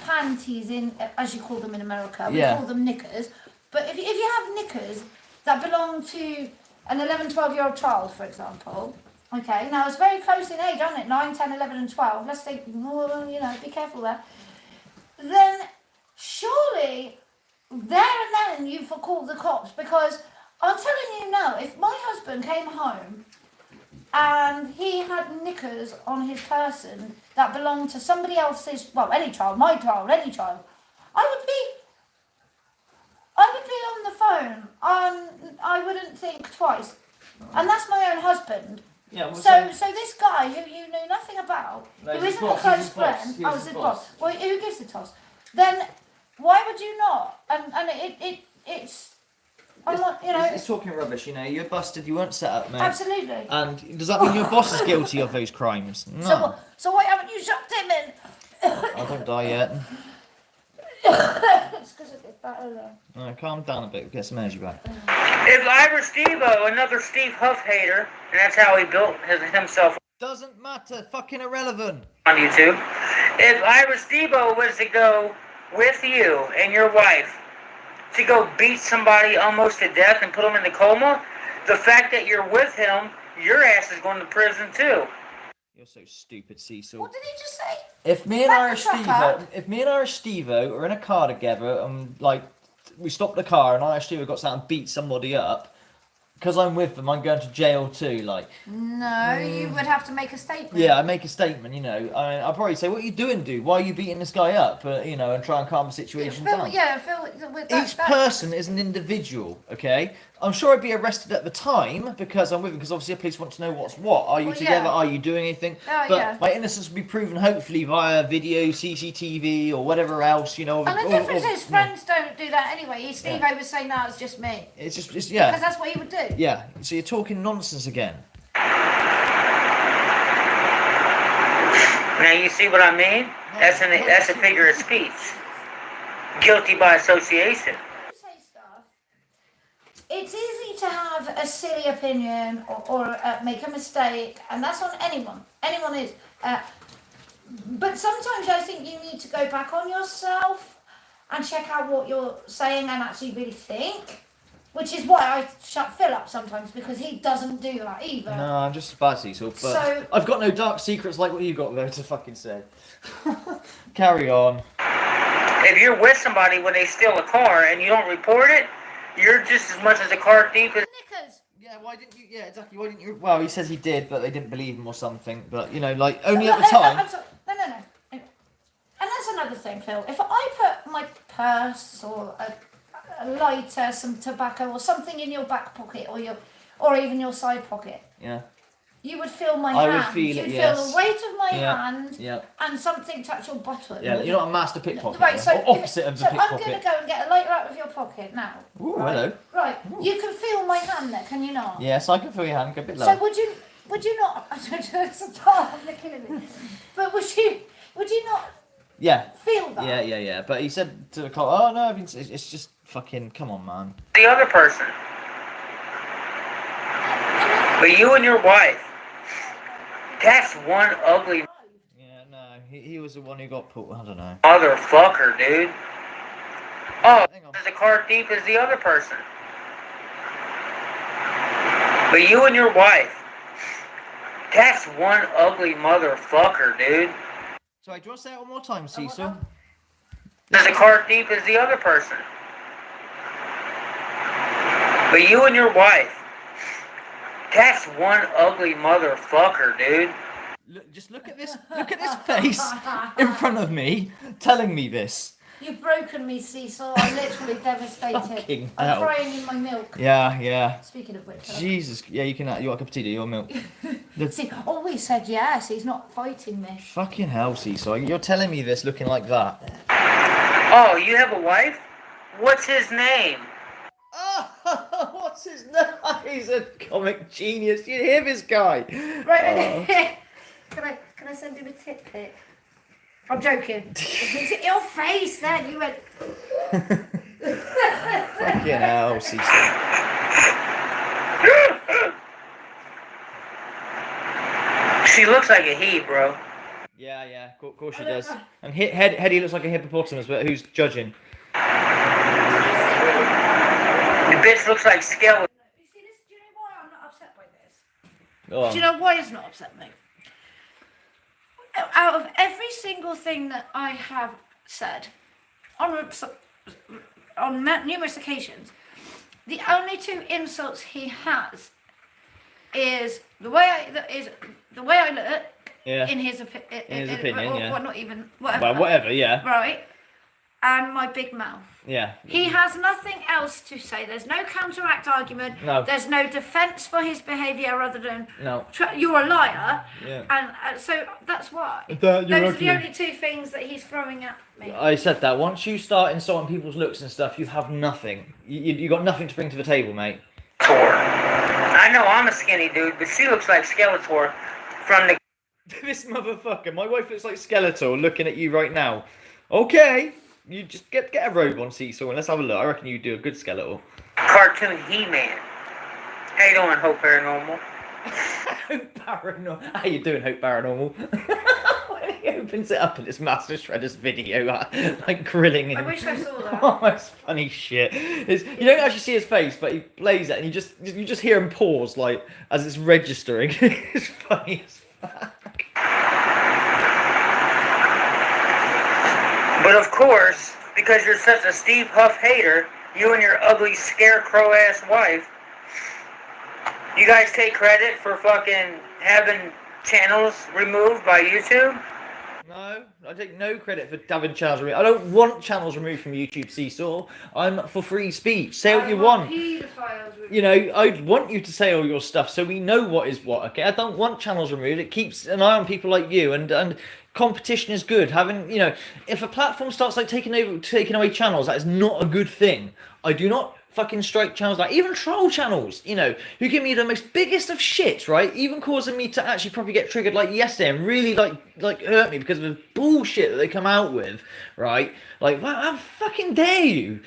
panties in, as you call them in America, we call them knickers. But if you have knickers that belong to an 11, 12-year-old child, for example, okay, now it's very close in age, aren't it? 9, 10, 11 and 12. Let's think, be careful there. Then surely there and then you've called the cops, because I'm telling you now, if my husband came home and he had knickers on his person that belonged to somebody else's, well, any child, my child, any child, I would be on the phone, and I wouldn't think twice. And that's my own husband. Yeah. Well, So this guy who you knew nothing about, No, who he's isn't his a boss, close he's his boss, friend, he's oh, his it's his boss. boss. Well, who gives the toss? Then why would you not? And it's. I'm not, It's talking rubbish, you're busted, you weren't set up, mate. absolutely. And does that mean your boss is guilty of those crimes? No. So why haven't you shot him in? I don't die yet. It's because it gets better though. Alright, calm down a bit, get some energy back. If Ira Stevo, another Steve Huff hater, and that's how he built himself Doesn't matter, fucking irrelevant. on YouTube. If Ira Stevo was to go with you and your wife to go beat somebody almost to death and put them in the coma, the fact that you're with him, your ass is going to prison too. You're so stupid, Cecil. What did he just say? If me and Back Irish the truck Stevo are in a car together and we stop the car and Irish Stevo got out and beat somebody up, because I'm with them, I'm going to jail too. No, you would have to make a statement. Yeah, I make a statement. I'll probably say, "What are you doing, dude? Why are you beating this guy up?" and try and calm the situation down. Each person is an individual, okay? I'm sure I'd be arrested at the time because I'm with him, because obviously the police want to know what's what. Are you together? Yeah. Are you doing anything? Oh, but yeah. my innocence will be proven hopefully via video, CCTV, or whatever else, And the difference is friends don't do that anyway. Steve would say, no, it's just me. It's just Because yeah. that's what he would do. Yeah, so you're talking nonsense again. Now you see what I mean? That's a figure of speech. Guilty by association. Say stuff. It's easy to have a silly opinion or make a mistake, and that's on anyone. Anyone is. But sometimes I think you need to go back on yourself and check out what you're saying and actually really think. Which is why I shut Phil up sometimes, because he doesn't do that either. No, I'm just bad, Cecil. But So- I've got no dark secrets like what you got there to fucking say. Carry on. If you're with somebody when they steal a car and you don't report it, you're just as much as a car thief as... Knickers. Yeah, why didn't you? Yeah, exactly. Why didn't you? Well, he says he did, but they didn't believe him or something. But only at the time. I'm sorry. No. And that's another thing, Phil. If I put my purse or a lighter, some tobacco, or something in your back pocket, or even your side pocket, Yeah. you would feel my I hand. would feel it, You'd yes. feel the weight of my Yeah. hand, Yeah. and something touch your button. Yeah. You're not a master pickpocket. Right, then, so or opposite of the I'm going to pickpocket. go and get a lighter out of your pocket now. Ooh, right? hello. Right, you can feel my hand there, can you not? Yes, I can feel your hand. Go a bit low. So would you not? Stop, you're killing me. But would you not Yeah. Feel that. Yeah. But he said to the cop, "Oh no, it's just fucking. Come on, man." The other person. But you and your wife. That's one ugly Yeah, no, he was the one who got put. I don't know. motherfucker, dude. Oh, Hang on. the car thief is the other person. But you and your wife. That's one ugly motherfucker, dude. Sorry, do you want to say it one more time, Cecil? The car thief is the other person. But you and your wife. That's one ugly motherfucker, dude. Just look at this. Look at this face in front of me, telling me this. You've broken me, Cecil. I'm literally devastated. Fucking I'm hell. crying in my milk. Yeah. Speaking of which, Jesus. Yeah, you can. You want a cup of tea? Do you want milk? see, we said yes. He's not fighting me. Fucking hell, Cecil. You're telling me this looking like that. Oh, you have a wife? What's his name? Oh, what's his name? He's a comic genius. You hear this guy? Right. Can I send him a tit pic? I'm joking. Your face then. You went. Fucking hell, Cecil. She looks like a he, bro. Yeah. Of course she does. And Hetty looks like a hippopotamus, but who's judging? The bitch looks like skeleton. You see this? Do you know why I'm not upset by this? Go on. Do you know why it's not upset me? Out of every single thing that I have said on numerous occasions, the only two insults he has is the way I look. Yeah. In his opinion, yeah. Well, not even whatever. Well, whatever, yeah. Right. And my big mouth. Yeah. He has nothing else to say. There's no counteract argument. No. There's no defence for his behaviour other than No. You're a liar. Yeah. And so that's why. That you're Those are ugly. the only two things that he's throwing at me. I said that. Once you start insulting people's looks and stuff, you have nothing. You got nothing to bring to the table, mate. I know I'm a skinny dude, but she looks like Skeletor from the This motherfucker. My wife looks like Skeletor looking at you right now. Okay. You just get a robe on, Cecil, and let's have a look. I reckon you do a good Skeletor. cartoon He-Man. How you doing, Hope Paranormal? Hope Paranormal. How you doing, Hope Paranormal? When he opens it up in this Master Shredder's video, like grilling him. I wish I saw that. Oh, that's funny shit. You don't actually see his face, but he plays it, and you just hear him pause, like as it's registering. It's funny as fuck. But of course, because you're such a Steve Huff hater, you and your ugly scarecrow ass wife, you guys take credit for fucking having channels removed by YouTube? No, I take no credit for having channels removed. I don't want channels removed from YouTube, Cecil. I'm for free speech. Say what you want. You know, I want you to say all your stuff so we know what is what, okay? I don't want channels removed. It keeps an eye on people like you, and competition is good. Having, you know, if a platform starts like taking away channels, that is not a good thing. I do not fucking strike channels, like even troll channels, you know, who give me the most biggest of shit, right? Even causing me to actually probably get triggered like yesterday and really like hurt me because of the bullshit that they come out with, right? Like, wow, how fucking dare you?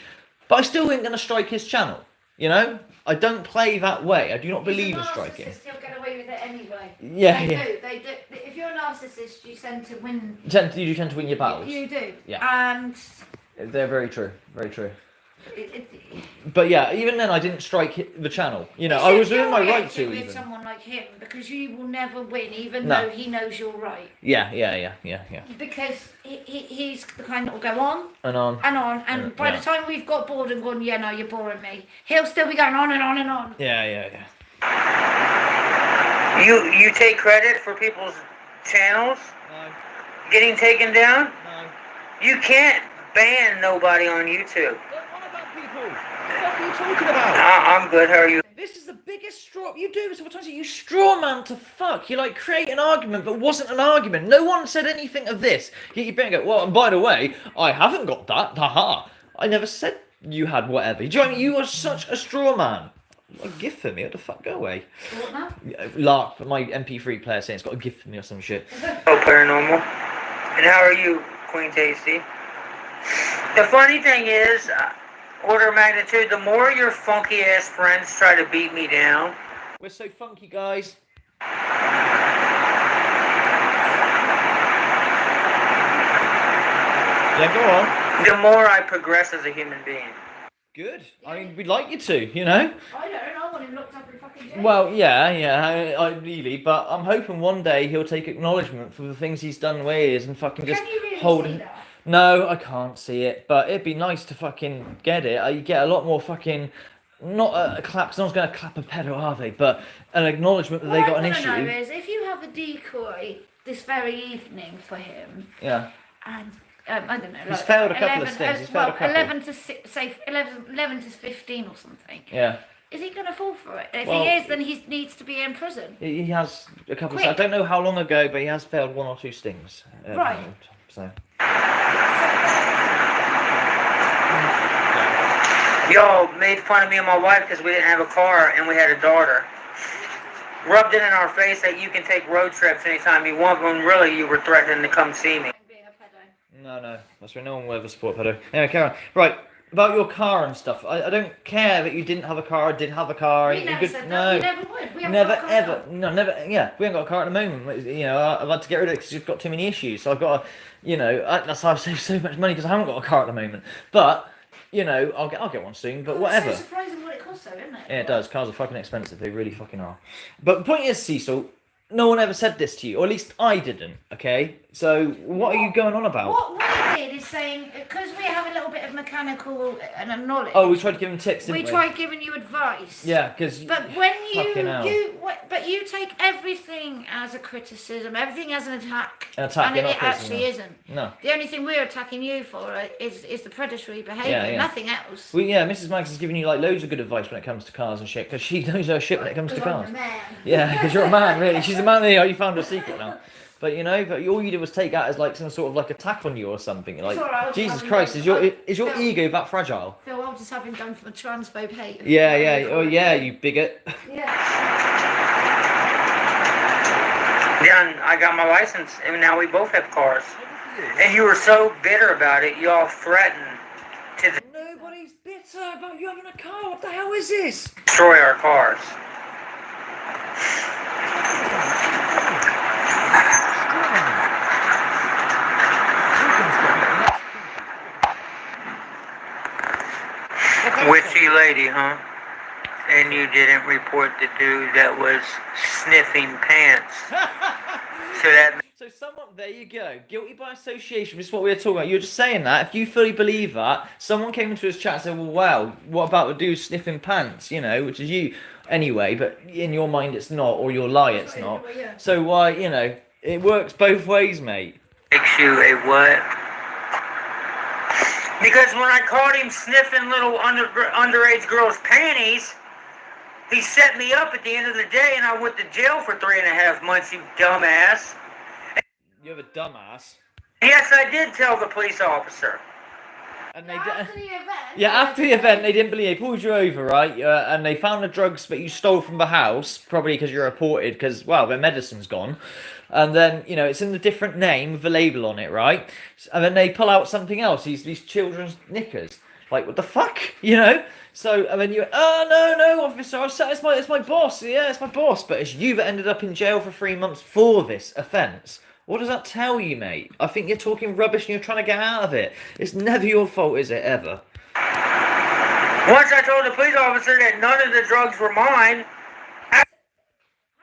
But I still ain't gonna strike his channel, you know? I don't play that way. I do not believe in striking. He'll get away with it anyway. Yeah, They do. If you're a narcissist, you tend to win. You do tend to win your battles. You do. Yeah. And They're very true. Very true. it, But yeah, even then I didn't strike the channel. You know, I was within my right to with even. someone like him because you will never win, even No. though he knows you're right. Yeah. Because he's the kind that will go on And on. and on, and by Yeah. the time we've got bored and gone, yeah, no, you're boring me, he'll still be going on and on and on. Yeah. You take credit for people's channels No. getting taken down? No. You can't ban nobody on YouTube. What about people? What the fuck are you talking about? I'm good, how are you? This is the biggest straw. You do this all the time. You straw man to fuck. You like create an argument, but wasn't an argument. No one said anything of this. You better go, well, and by the way, I haven't got that. Haha. I never said you had whatever. Do you know what I mean? You are such a straw man. A gift for me? What the fuck? Go away. What now? Lark, my MP3 player saying it's got a gift for me or some shit. Oh, Paranormal. And how are you Queen Tasty. The funny thing is, order of magnitude, the more your funky ass friends try to beat me down. We're so funky, guys. Yeah, go on. The more I progress as a human being. Good. I mean, we'd like you to, you know? I don't. I want him locked up in fucking jail. Well, yeah, ideally, but I'm hoping one day he'll take acknowledgement for the things he's done ways and fucking just Can you really hold see it. that? No, I can't see it, but it'd be nice to fucking get it. You get a lot more fucking, not a clap, because no one's going to clap a pedo, are they? But an acknowledgement that they got an issue. What I want to know is, if you have a decoy this very evening for him, Yeah. and I don't know. He's failed a couple of stings. He's failed a couple. 11 to 6, say 11 to 15 or something. Yeah. Is he going to fall for it? If Well, he is, then he needs to be in prison. He has a couple. Quick. I don't know how long ago, but he has failed 1 or 2 stings. Right. So. Y'all made fun of me and my wife because we didn't have a car and we had a daughter. Rubbed it in our face that you can take road trips anytime you want, when really you were threatening to come see me. No, that's right. No one will ever support pedo. Anyway, carry on. Right, about your car and stuff. I don't care that you didn't have a car, did have a car. We never said that. No, We never would. We haven't never got a car ever. No, never. Yeah, we ain't got a car at the moment. You know, I've had to get rid of it because you've got too many issues. So I've got to, you know, that's how I've saved so much money because I haven't got a car at the moment. But you know, I'll get one soon. But whatever. It's so surprising what it costs, though, isn't it? Yeah, it does. Cars are fucking expensive. They really fucking are. But the point is, Cecil, no one ever said this to you, or at least I didn't. Okay, so what are you going on about? What we did is saying, because we have a little bit of mechanical and knowledge. Oh, we tried to give him tips, didn't we? We tried giving you advice. Yeah, because. But when But you take everything as a criticism, everything as an attack. An attack, and yeah, it not criticism, actually no. isn't. No. The only thing we're attacking you for is the predatory behaviour, Yeah. nothing else. Mrs. Mags has given you like loads of good advice when it comes to cars and shit, because she knows her shit when it comes to Because I'm cars. a man. Yeah, because you're a man, really. She's a man. You found her secret now. But you know, all you did was take that as like some sort of like attack on you or something. Like, It's all right, I'll Jesus just Christ, have him is your Phil. ego that fragile? Phil, I'll just have him done for the transphobe hate. Yeah. Oh yeah, you bigot. Yeah. Yeah, and I got my license, and now we both have cars. And you were so bitter about it, y'all threatened to Nobody's bitter about you having a car. What the hell is this? destroy our cars. Witchy lady, huh? And you didn't report the dude that was sniffing pants. So that So someone, there you go, guilty by association. This is what we were talking about. You were just saying that. If you fully believe that, someone came into his chat and said, well, wow, what about the dude sniffing pants, you know, which is you anyway, but in your mind it's not, or your lie it's not. So why, you know, it works both ways, mate. makes you a what? Because when I caught him sniffing little underage girls' panties, he set me up at the end of the day, and I went to jail for 3.5 months, you dumbass. You're a dumbass. Yes, I did tell the police officer. And they After the event. Yeah, after the event, they didn't believe. They pulled you over, right? And they found the drugs that you stole from the house, probably because you're reported, because, well, their medicine's gone. And then, you know, it's in the different name with a label on it, right? And then they pull out something else, these children's knickers. Like, what the fuck? You know? So, and then you, oh, no, officer, it's my boss. Yeah, it's my boss. But it's you that ended up in jail for 3 months for this offence. What does that tell you, mate? I think you're talking rubbish and you're trying to get out of it. It's never your fault, is it, ever? Once I told the police officer that none of the drugs were mine. How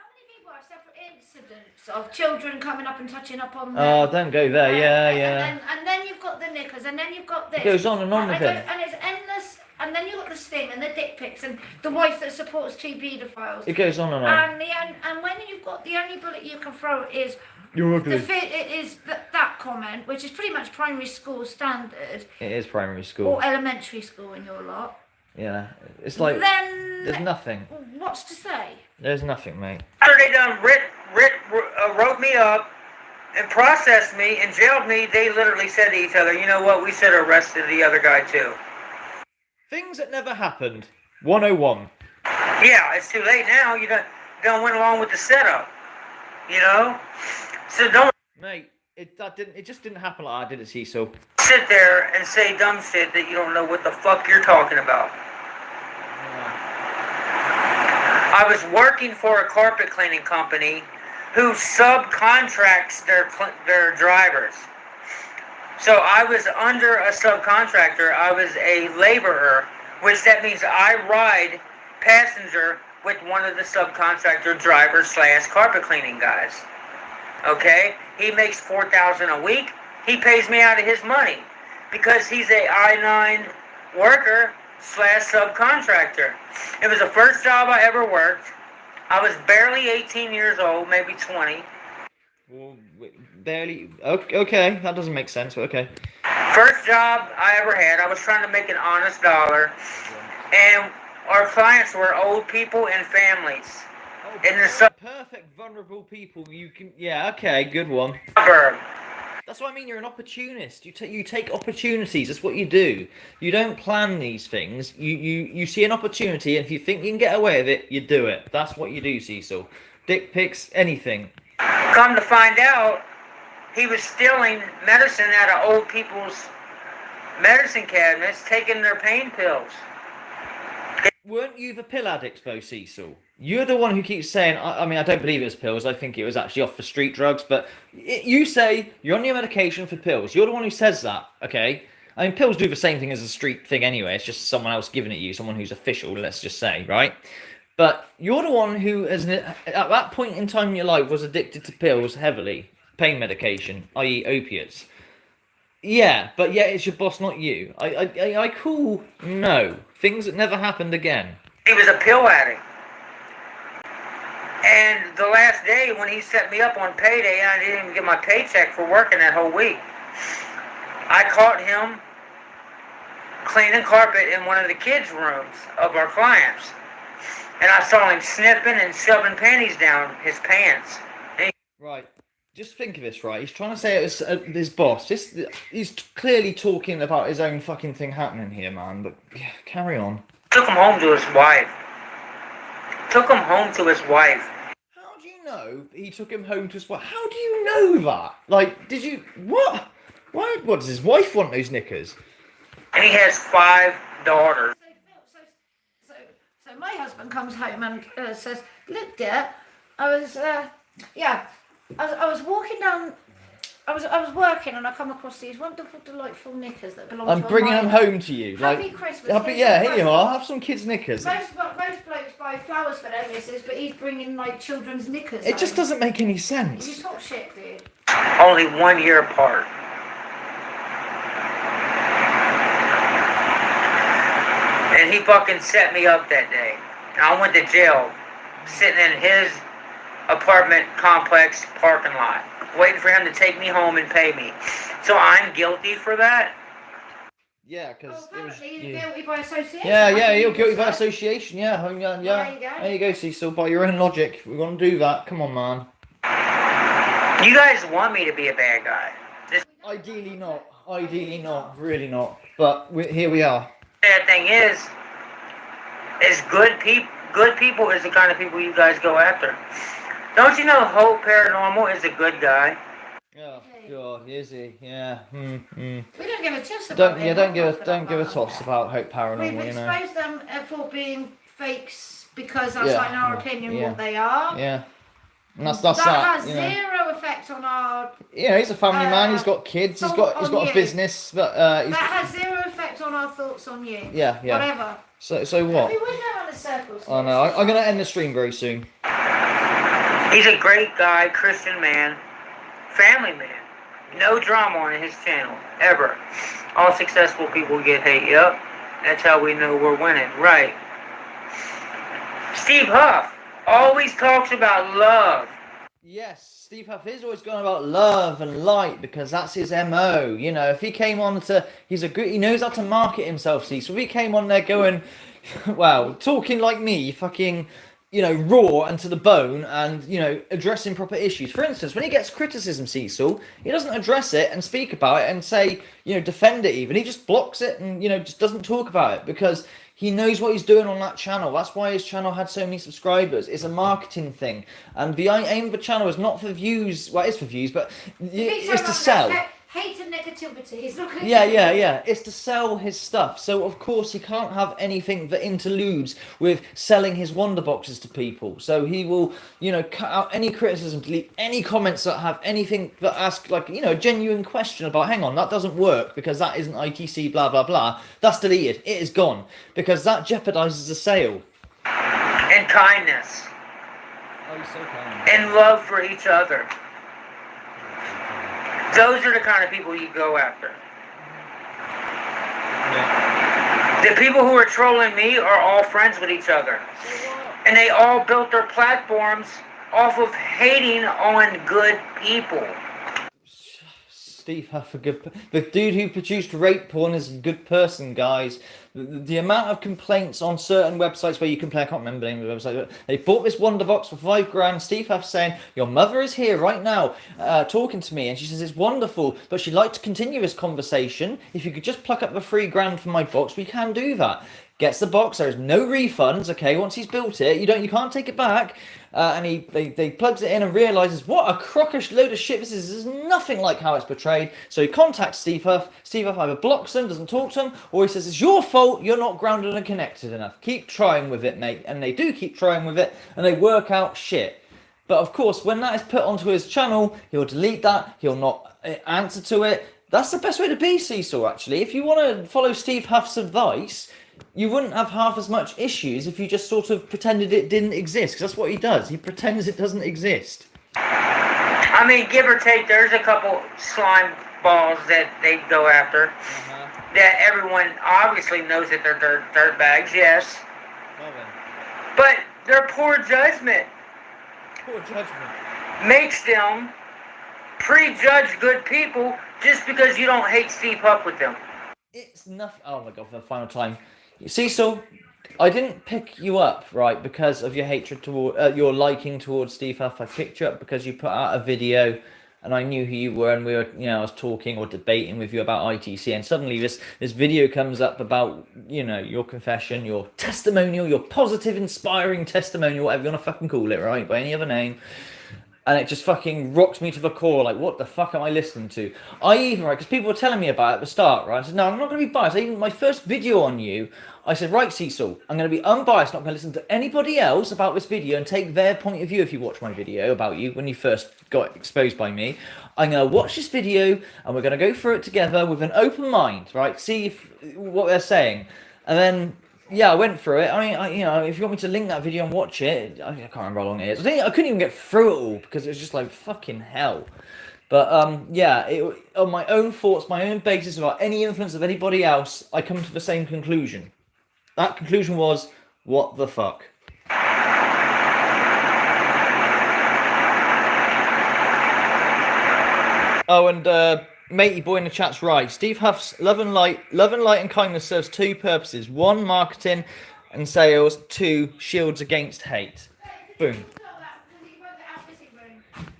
many people have separate incidents of children coming up and touching up on them? Oh, don't go there. Yeah. And then you've got the knickers, and then you've got this. It goes on and on with it. And it's endless. And then you've got the sting and the dick pics and the wife that supports two paedophiles. It goes on and on. And when you've got the only bullet you can throw is You're ugly. it is that comment, which is pretty much primary school standard. It is primary school. Or elementary school in your lot. Yeah. It's like, then there's nothing. what's to say? There's nothing, mate. After they done wrote me up and processed me and jailed me, they literally said to each other, you know what, we should have arrested the other guy too. Things that never happened. 101. Yeah, it's too late now. You done went along with the setup. You know? So don't... Mate, It just didn't happen like that, did it, Cecil? Sit there and say dumb shit that you don't know what the fuck you're talking about. I was working for a carpet cleaning company who subcontracts their drivers. So I was under a subcontractor. I was a laborer, which that means I ride passenger with one of the subcontractor drivers / carpet cleaning guys. Okay? He makes $4,000 a week. He pays me out of his money because he's a I-9 worker / subcontractor. It was the first job I ever worked. I was barely 18 years old, maybe 20. Well, barely. Okay, that doesn't make sense, but okay. First job I ever had. I was trying to make an honest dollar. And our clients were old people and families. In the Perfect, vulnerable people. You can. Yeah, okay, good one. suburb. That's what I mean. You're an opportunist. You take opportunities. That's what you do. You don't plan these things. You see an opportunity, and if you think you can get away with it, you do it. That's what you do, Cecil. Dick pics, anything. Come to find out, he was stealing medicine out of old people's medicine cabinets, taking their pain pills. Weren't you the pill addict though, Cecil? You're the one who keeps saying, I mean, I don't believe it was pills. I think it was actually off for street drugs. But you say you're on your medication for pills. You're the one who says that, okay? I mean, pills do the same thing as a street thing anyway. It's just someone else giving it you, someone who's official, let's just say, right? But you're the one who, at that point in time in your life, was addicted to pills heavily. Pain medication, i.e. opiates. Yeah, but yet it's your boss, not you. I call no. Things that never happened again. He was a pill addict. And the last day when he set me up on payday, and I didn't even get my paycheck for working that whole week, I caught him cleaning carpet in one of the kids' rooms of our clients. And I saw him snipping and shoving panties down his pants. Right. Just think of this, right? He's trying to say it was his boss. He's clearly talking about his own fucking thing happening here, man. But yeah, carry on. Took him home to his wife. How do you know he took him home to his wife? How do you know that? Like, did you... What? Why? What, does his wife want those knickers? And he has 5 daughters. So my husband comes home and says, "Look, dear, I was walking down. I was working and I come across these wonderful, delightful knickers that belong to I'm bringing them home to you. Happy Like, Christmas. yeah, here you are. Have some kids' knickers. Most blokes buy flowers for their missus, but he's bringing like children's knickers. It just doesn't make any sense. You talk shit, dude. Only 1 year apart. And he fucking set me up that day. I went to jail, sitting in his apartment complex parking lot, waiting for him to take me home and pay me. So I'm guilty for that? Yeah, because it was You're guilty by association. Yeah, you're guilty by association. Yeah. There you go. There you go, Cecil. By your own logic, we're gonna do that. Come on, man. You guys want me to be a bad guy. Ideally not. Really not. But here we are. Sad thing is good people is the kind of people you guys go after. Don't you know Hope Paranormal is a good guy? Oh God, is he? Yeah. We don't give a toss about Don't give a toss about Hope Paranormal. We've You know. exposed them for being fakes because that's like in our opinion what they are. Yeah. And that's that has you know. zero effect on our. Yeah, he's a family man. He's got kids. He's got a business. But that has zero effect on our thoughts on you. Yeah. Whatever. So what? We would go on a circle. Oh no, I'm gonna end the stream very soon. He's a great guy, Christian man, family man. No drama on his channel, ever. All successful people get hate. Yep, that's how we know we're winning. Right. Steve Huff always talks about love. Yes, Steve Huff is always going about love and light because that's his MO. You know, if he came on to, he knows how to market himself. See, so if he came on there going, well, talking like me, fucking, you know, raw and to the bone, and you know, addressing proper issues. For instance, when he gets criticism, Cecil, he doesn't address it and speak about it and say, you know, defend it even. He just blocks it and, you know, just doesn't talk about it because He knows what he's doing on that channel. That's why his channel had so many subscribers. It's a marketing thing. And the aim of the channel is not for views. Well, it's for views, but it's to sell. Hate and negativity. It's not Yeah. It's to sell his stuff. So, of course, he can't have anything that interludes with selling his wonder boxes to people. So he will, cut out any criticism, delete any comments that have anything that ask, like, a genuine question about, hang on, that doesn't work because that isn't ITC, blah, blah, blah. That's deleted. It is gone because that jeopardizes the sale. And kindness. Oh, you're so kind. And love for each other. Those are the kind of people you go after. Yeah. The people who are trolling me are all friends with each other. And they all built their platforms off of hating on good people. Steve Huff, the dude who produced rape porn is a good person, guys. The amount of complaints on certain websites where you can play, I can't remember the name of the website, they bought this wonder box for $5,000. Steve Huff saying, your mother is here right now talking to me, and she says it's wonderful, but she'd like to continue this conversation. If you could just pluck up the $3,000 for my box, we can do that. Gets the box, there is no refunds, okay, once he's built it, you can't take it back. And they plugs it in and realizes what a crockish load of shit this is. This is nothing like how it's portrayed. So he contacts Steve Huff. Steve Huff either blocks him, doesn't talk to him, or he says it's your fault, you're not grounded and connected enough. Keep trying with it, mate. And they do keep trying with it, and they work out shit. But of course, when that is put onto his channel, he'll delete that, he'll not answer to it. That's the best way to be, Cecil, actually. If you want to follow Steve Huff's advice, you wouldn't have half as much issues if you just sort of pretended it didn't exist, because that's what he does. He pretends it doesn't exist. I mean, give or take, there's a couple slime balls that they go after. That everyone obviously knows that they're dirt bags, yes. But their poor judgment makes them prejudge good people just because you don't hate Steve Huff with them. It's nothing. Oh my god, for the final time. Cecil, I didn't pick you up, right, because of your hatred toward, your liking towards Steve Huff. I picked you up because you put out a video and I knew who you were, and we were, I was talking or debating with you about ITC, and suddenly this video comes up about, your confession, your testimonial, your positive, inspiring testimonial, whatever you want to fucking call it, right, by any other name. And it just fucking rocks me to the core, like, what the fuck am I listening to? Because people were telling me about it at the start, right? I said, no, I'm not going to be biased. Even my first video on you, I said, right, Cecil, I'm going to be unbiased, not going to listen to anybody else about this video and take their point of view if you watch my video about you when you first got exposed by me. I'm going to watch this video and we're going to go through it together with an open mind, right? See what they're saying. And then, yeah, I went through it. I mean, if you want me to link that video and watch it, I can't remember how long it is. I couldn't even get through it all because it was just like fucking hell. But on my own thoughts, my own basis, without any influence of anybody else, I come to the same conclusion. That conclusion was, what the fuck? Oh, and matey boy in the chat's right. Steve Huff's love and light and kindness serves two purposes: one, marketing and sales; two, shields against hate. Boom.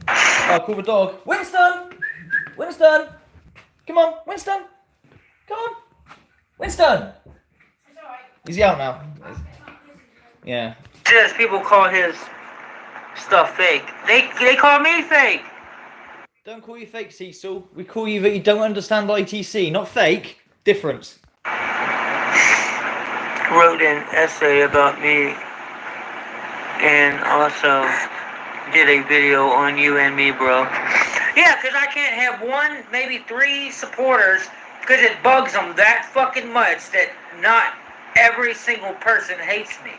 Oh, call the dog. Winston! Come on, Winston! Come on! Winston! Is he out now? Yeah. Just people call his stuff fake. They call me fake. Don't call you fake, Cecil. We call you that you don't understand ITC. Not fake. Difference. Wrote an essay about me and also did a video on you and me, bro. Yeah, because I can't have one, maybe three supporters because it bugs them that fucking much that not every single person hates me.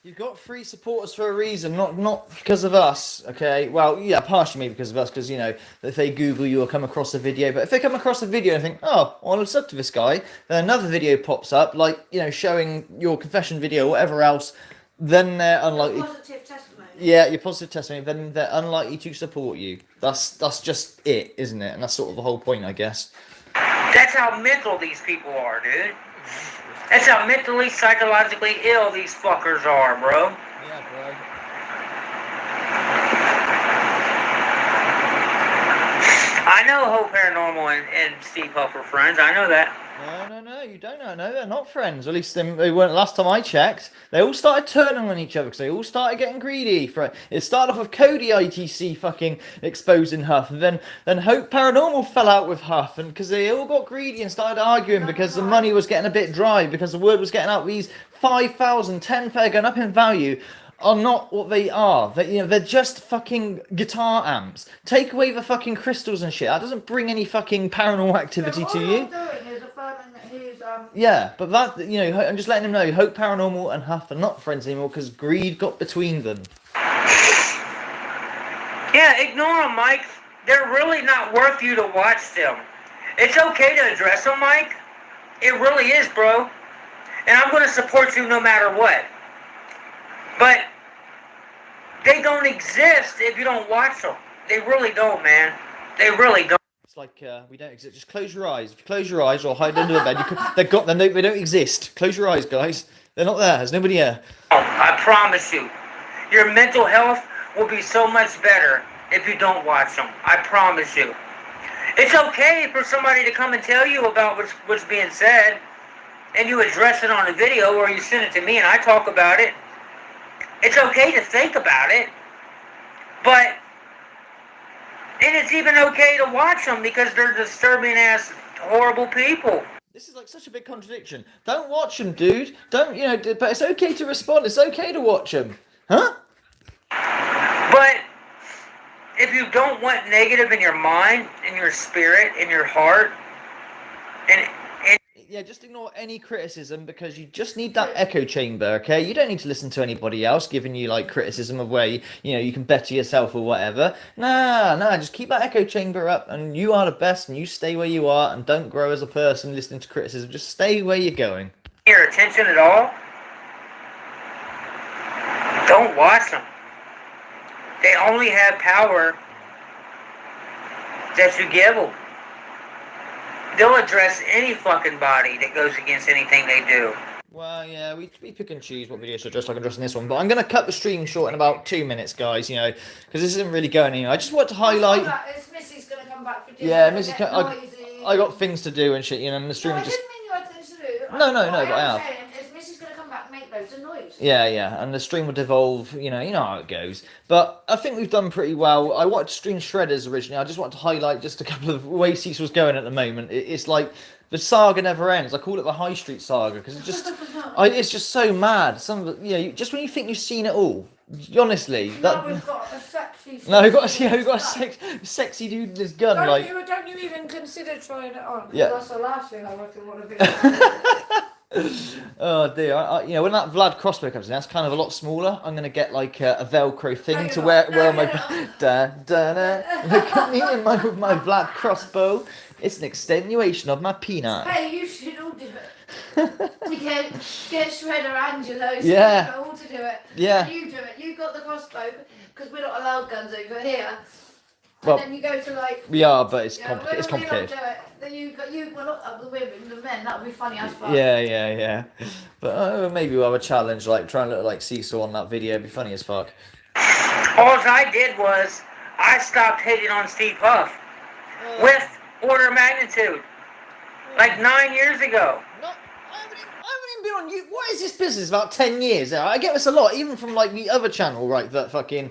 You've got 3 supporters for a reason, not because of us, okay? Well, yeah, partially maybe because of us, because, if they Google you or come across a video, but if they come across a video and think, oh, well, I'll sub to this guy, then another video pops up, like, showing your confession video or whatever else, then they're unlikely... Positive testimony. Yeah, your positive testimony, then they're unlikely to support you. That's just it, isn't it? And that's sort of the whole point, I guess. That's how mental these people are, dude. That's how mentally, psychologically ill these fuckers are, bro. Yeah, bro. I know Hope Paranormal and Steve Huff are friends. I know that. No, you don't know. No, they're not friends. At least they weren't last time I checked. They all started turning on each other because they all started getting greedy. It started off with Cody ITC fucking exposing Huff, and then Hope Paranormal fell out with Huff, and because they all got greedy and started arguing because the money was getting a bit dry, because the word was getting out. These 5,000, 10,000 going up in value are not what they are. They're just fucking guitar amps. Take away the fucking crystals and shit. That doesn't bring any fucking paranormal activity to you. Yeah, but that, I'm just letting him know, Hope Paranormal and Huff are not friends anymore because greed got between them. Yeah, ignore them, Mike. They're really not worth you to watch them. It's okay to address them, Mike. It really is, bro. And I'm going to support you no matter what. But they don't exist if you don't watch them. They really don't, man. They really don't. It's like we don't exist. Just close your eyes. If you close your eyes or hide under the bed, they don't exist. Close your eyes, guys. They're not there. There's nobody here. I promise you, your mental health will be so much better if you don't watch them. I promise you. It's okay for somebody to come and tell you about what's being said, and you address it on a video, or you send it to me and I talk about it. It's okay to think about it, but and it's even okay to watch them because they're disturbing ass, horrible people. This is like such a big contradiction. Don't watch them, dude. Don't, but it's okay to respond. It's okay to watch them. Huh? But if you don't want negative in your mind, in your spirit, in your heart, and yeah, just ignore any criticism because you just need that echo chamber, okay? You don't need to listen to anybody else giving you like criticism of where you can better yourself or whatever. Nah, just keep that echo chamber up, and you are the best, and you stay where you are, and don't grow as a person listening to criticism. Just stay where you're going. Your attention at all, don't watch them. They only have power that you give them. They'll address any fucking body that goes against anything they do. Well, yeah, we pick and choose what videos to address, like I'm addressing this one. But I'm going to cut the stream short in about 2 minutes, guys, because this isn't really going anywhere. I just want to highlight... Missy's going to come back for dinner. Yeah, Missy, I got things to do and shit, and the stream I just... didn't mean you had things to do. No, but I have. Missy's going to come back and make loads of noise. Yeah, and the stream will devolve, you know how it goes. But I think we've done pretty well. I watched Stream Shredders originally. I just want to highlight just a couple of ways Cecil's going at the moment. It's like the saga never ends. I call it the High Street saga because it's just so mad. Just when you think you've seen it all, honestly. Now we've got a sexy... No, we've got a sexy dude with his gun. Don't you even consider trying it on? Yeah. That's the last thing I want to be. Oh dear, when that Vlad crossbow comes in, that's kind of a lot smaller. I'm gonna get like a Velcro thing to wear on my look at me and with my Vlad crossbow. It's an extenuation of my peanut. Hey, you should all do it. get Shredder Angelo. Yeah. All to do it. Yeah. You do it. You got the crossbow because we're not allowed guns over here. Well, and then you go to like... We are, but it's complicated. It's complicated. Do it. Then you well, not the women, the men. That would be funny as fuck. Yeah. But maybe we'll have a challenge, like try and look like Cecil on that video. It'd be funny as fuck. All I did was I stopped hating on Steve Huff with order of magnitude, like 9 years ago. No, I haven't even been on you. What is this business? About 10 years. I get this a lot, even from like the other channel, right? That fucking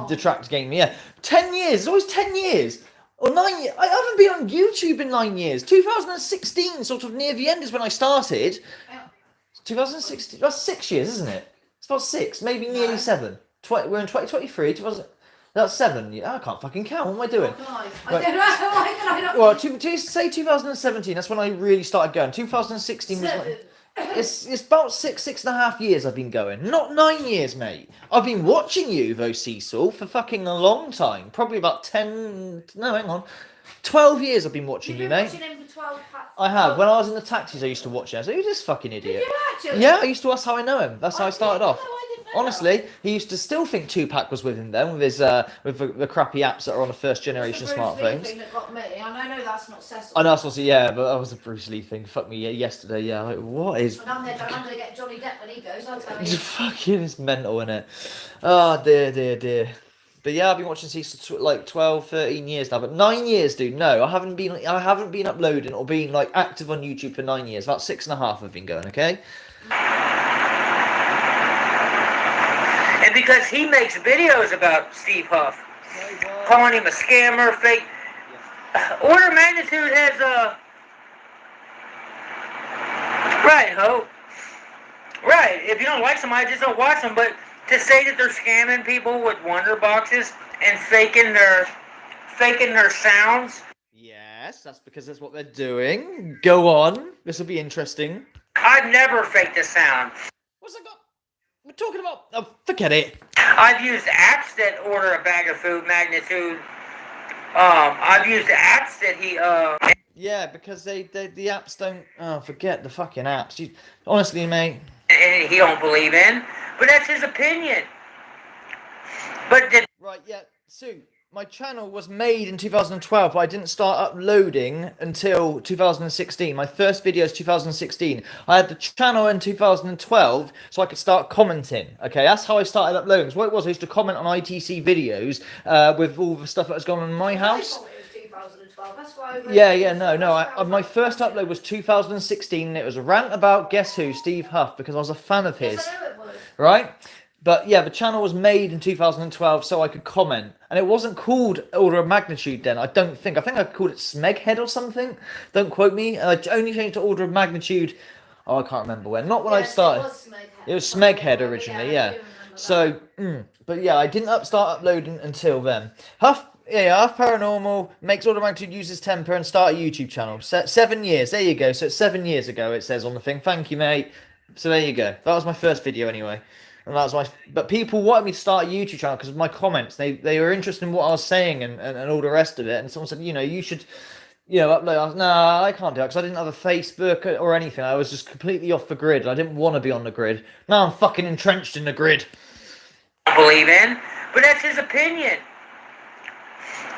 Detract Game. Yeah, 10 years. It's always 10 years. Or 9 years. I haven't been on YouTube in 9 years. 2016, sort of near the end, is when I started. 2016. That's 6 years, isn't it? It's about 6, maybe nearly 7. We're in 2023. That's 7. I can't fucking count. What am I doing? I don't know. Why can I not? Well, say 2017. That's when I really started going. 2016 was like, it's about 6.5 years I've been going. Not 9 years, mate. I've been watching you though, Cecil, for fucking a long time. Probably about 12 years I've been watching you, mate. Watching him for 12 packs. I have. When I was in the taxis, I used to watch him. So who's this fucking idiot? Did you actually? Yeah, I used to ask how I know him. That's how I started off. Honestly, he used to still think Tupac was with him then, with his with the crappy apps that are on the first generation smartphones. Thing that got me. I know that's not Cecil. I know that's also, yeah, but that was a Bruce Lee thing. Fuck me yesterday, yeah. Like, what is? And I'm gonna get Johnny Depp when he goes. I'll tell you. Fucking, it's mental, innit? Oh dear. But yeah, I've been watching Cecil like 12, 13 years now. But 9 years, dude. No, I haven't been uploading or being like active on YouTube for 9 years. About 6.5 I've been going. Okay. And because he makes videos about Steve Huff, calling him a scammer, fake. Order of magnitude has right, Hope. Right. If you don't like somebody, just don't watch them. But to say that they're scamming people with wonder boxes and faking their sounds. Yes, that's because that's what they're doing. Go on. This will be interesting. I've never faked a sound. What's that got? We're talking about. Oh, forget it. I've used apps that order a bag of food magnitude. I've used apps that he Yeah, because the apps don't. Oh, forget the fucking apps. Honestly, mate. And he don't believe in, but that's his opinion. But Right, yeah, Sue. My channel was made in 2012, but I didn't start uploading until 2016. My first video is 2016. I had the channel in 2012, so I could start commenting. Okay, that's how I started uploading. So what it was, I used to comment on ITC videos with all the stuff that was going on in my house. Yeah, no. My first upload was 2016, and it was a rant about, guess who, Steve Huff, because I was a fan of his. Yes, I know it was. Right? But yeah, the channel was made in 2012 so I could comment. And it wasn't called Order of Magnitude then, I don't think. I think I called it Smeghead or something. Don't quote me. I only changed to Order of Magnitude. Oh, I can't remember when. Not when I started. It was Smeghead originally, yeah. So, but yeah, I didn't start uploading until then. Huff Paranormal makes Order of Magnitude use his temper and start a YouTube channel. 7 years. There you go. So it's 7 years ago, it says on the thing. Thank you, mate. So there you go. That was my first video anyway. And that was but people wanted me to start a YouTube channel because of my comments. They were interested in what I was saying and all the rest of it. And someone said, you should, upload. I was, nah, I can't do it because I didn't have a Facebook or anything. I was just completely off the grid. I didn't want to be on the grid. Now I'm fucking entrenched in the grid. believe in, but that's his opinion.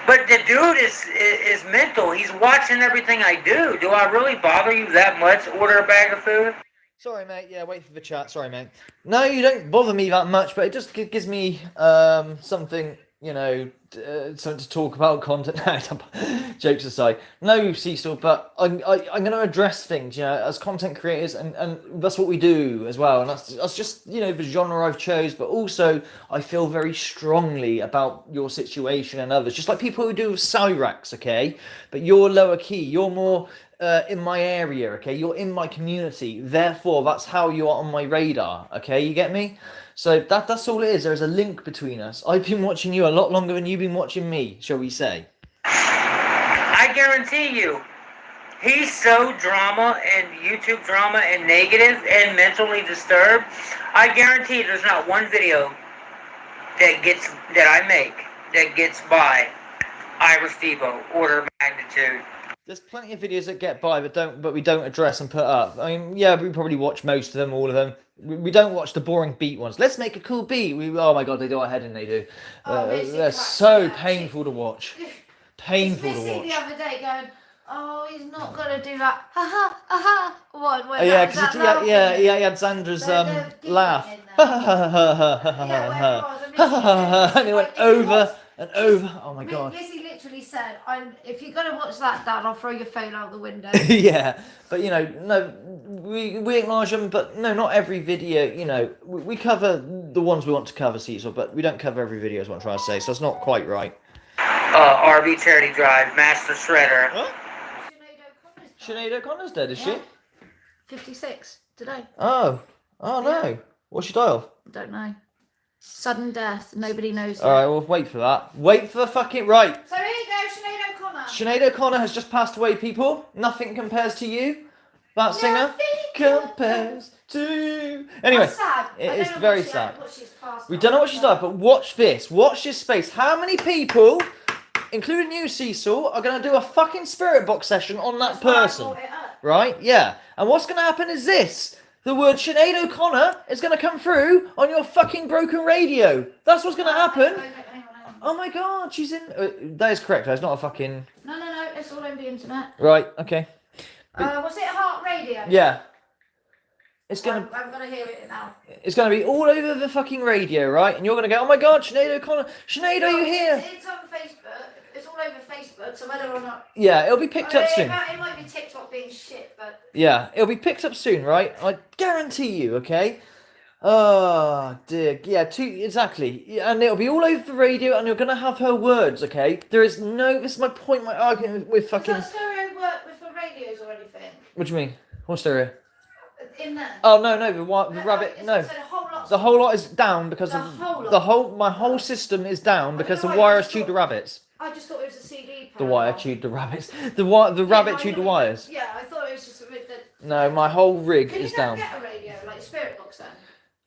But the dude is mental. He's watching everything I do. Do I really bother you that much? Order a bag of food? Sorry, mate. Yeah, wait for the chat. Sorry, mate. No, you don't bother me that much, but it just gives me something, something to talk about, content. Jokes aside. No, Cecil, but I'm going to address things, as content creators, and that's what we do as well. And that's just, the genre I've chose, but also I feel very strongly about your situation and others, just like people who do with Cyrax, okay? But you're lower key. You're more in my area, okay? You're in my community. Therefore, that's how you are on my radar, okay? You get me? So that's all it is. There's a link between us. I've been watching you a lot longer than you've been watching me, shall we say? I guarantee you, he's so drama and YouTube drama and negative and mentally disturbed. I guarantee there's not one video that I make that gets by Ira Stevo, Order of Magnitude. There's plenty of videos that get by, but we don't address and put up. I mean, yeah, we probably watch most of them, all of them. We don't watch the boring beat ones. Let's make a cool beat. Oh my god, they do our head in. They do. They're so painful to watch. Painful to watch. The other day going, oh, he's not gonna do that. Ha ha ha ha. What? Yeah, because he had Xandra's laugh. And it went over and over. Oh my god. Missy literally said, if you're going to watch that, Dad, I'll throw your phone out the window. Yeah, but no, we acknowledge them, but no, not every video, we cover the ones we want to cover, Cecil, but we don't cover every video is what I'm trying to say, so it's not quite right. RV Charity Drive, Master Shredder. Huh? Sinead O'Connor's dead, is she? 56 today. Oh no. What's she die of? Don't know. Sudden death. Nobody knows. All right, well, wait for that. Wait for the fucking right. So here you go, Sinead O'Connor. Sinead O'Connor has just passed away, people. Nothing compares to you. That singer compares to you. Anyway, That's sad. it is very sad. We don't know what she's done, but watch this. Watch this space. How many people, including you, Cecil, are going to do a fucking spirit box session on that person? Right? Yeah. And what's going to happen is this. The word Sinead O'Connor is going to come through on your fucking broken radio. That's what's going to happen. Hang on. Oh my god, she's in... that is correct. It's not a fucking... No. It's all over the internet. Right, okay. Was it Heart Radio? Yeah. It's gonna. I'm gonna hear it now. It's gonna be all over the fucking radio, right? And you're gonna go, oh my God, Sinead O'Connor, Sinead, are you here? It's on Facebook. It's all over Facebook. So whether or not. Yeah, it'll be picked up soon. It might be TikTok being shit, but. Yeah, it'll be picked up soon, right? I guarantee you. Okay. Oh dear. Yeah. Exactly. Yeah, and it'll be all over the radio, and you're gonna have her words. Okay. There is no. This is my point. My argument with fucking. Does that stereo work with the radios or anything? What do you mean? What's stereo? In there. Oh no, the rabbit. No. So The whole lot is down because The of whole lot? the whole. My whole system is down because the wires chewed the rabbits. I just thought it was a CD. The wire chewed the rabbits. The rabbit chewed the wires. Yeah, I thought it was just a bit that. No, my whole rig Can is you down. get a radio, like a spirit box then?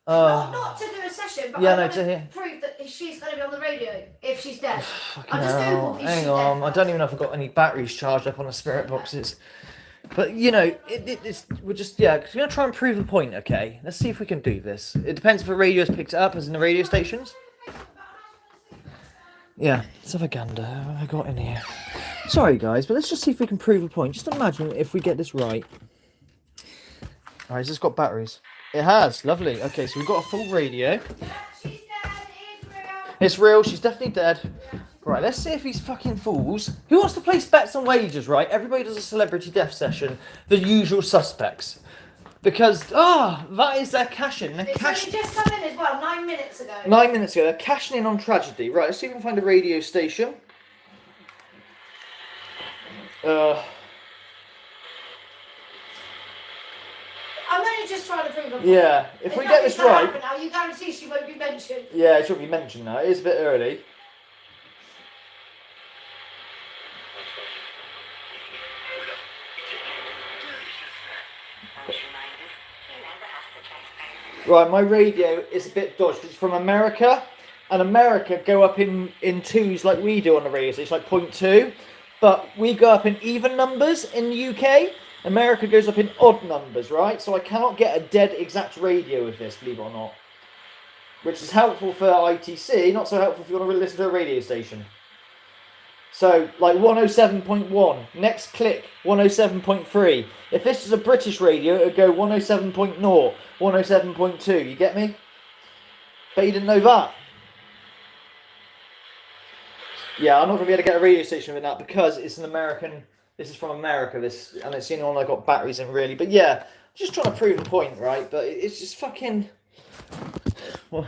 Oh, Not to do a session, but Yeah, I no, want to hear. prove that she's going to be on the radio if she's dead. fucking I just hell. Googled, is Hang she on, dead? I don't even know if I've got any batteries charged up on the spirit boxes. But you know, we're just we're gonna try and prove the point. Okay, let's see if we can do this. It depends if the radio's picked it up, as in the radio stations. Yeah, let's have a gander. What have I got in here? Sorry guys, but let's just see if we can prove a point. Just imagine if we get this right. Alright, has this got batteries? It has, lovely. Okay, so we've got a full radio. She's dead, it is real. It's real, she's definitely dead. Right, let's see if these fucking fools. Who wants to place bets on wagers, right? Everybody does a celebrity death session. The usual suspects. Because, that is their cash-in. They're It's only just come in as well, 9 minutes ago. 9 minutes ago, they're cashing in on tragedy. Right, let's see if we can find a radio station. I'm only just trying to prove a point. Yeah, if we get this right. Now, you guarantee she won't be mentioned. Yeah, it should be mentioned now. It is a bit early. Right, my radio is a bit dodged. It's from America, and America go up in twos like we do on the radio. So it's like 0.2, but we go up in even numbers in the UK. America goes up in odd numbers, right? So I cannot get a dead exact radio with this, believe it or not. Which is helpful for ITC, not so helpful if you want to listen to a radio station. So, like 107.1, next click, 107.3. If this is a British radio, it would go 107.0, 107.2, you get me? Bet you didn't know that. Yeah, I'm not going to be able to get a radio station with that because it's an American, this is from America, this, and it's the only one I got batteries in really. But yeah, just trying to prove a point, right? But it's just fucking... Well,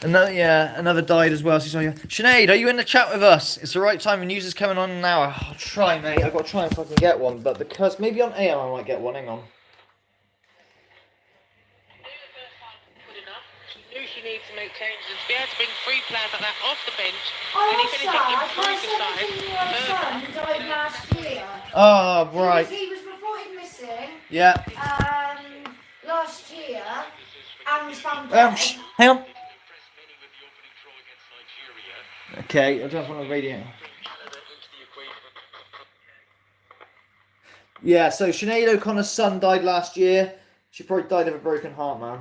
another died as well. So Sinead, are you in the chat with us? It's the right time. The news is coming on now. I'll try, mate. I've got to try and fucking get one, but because maybe on AM I might get one. Hang on. She knew she needed to make changes and to be able to bring 3 players like that off the bench. Oh, Can he finish it in my through the 17-year-old son who died last year. Oh, right. He was reported missing Yeah. last year and was found dead. Hang on. Okay, I don't want to radio. Yeah, so Sinead O'Connor's son died last year. She probably died of a broken heart, man.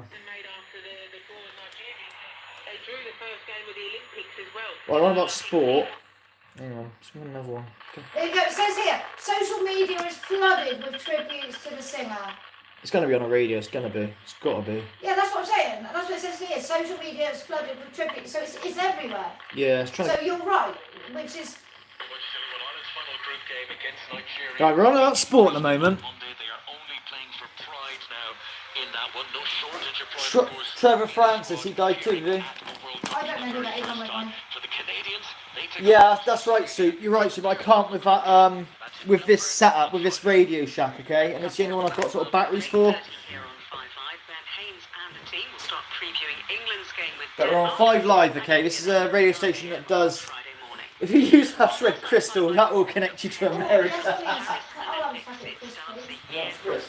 Right, what about sport? Hang on, let's another one. Okay. There you go. It says here, social media is flooded with tributes to the singer. It's going to be on the radio, it's going to be. It's got to be. Yeah, that's what I'm saying. That's what it says here. Social media is flooded with tributes. So it's everywhere. Yeah, it's trying So to... you're right, which is... Right, we're on about sport at the moment. Trevor Francis, he died too, did he? I don't know who that is on my mind. Yeah, that's right, Sue. You're right, Sue, but I can't with that, with this setup, with this Radio Shack, okay? And it's the only one I've got sort of batteries for. But we're on 5 Live, okay? This is a radio station that does... If you use Half-Shred Crystal, that will connect you to America. Yes, Chris.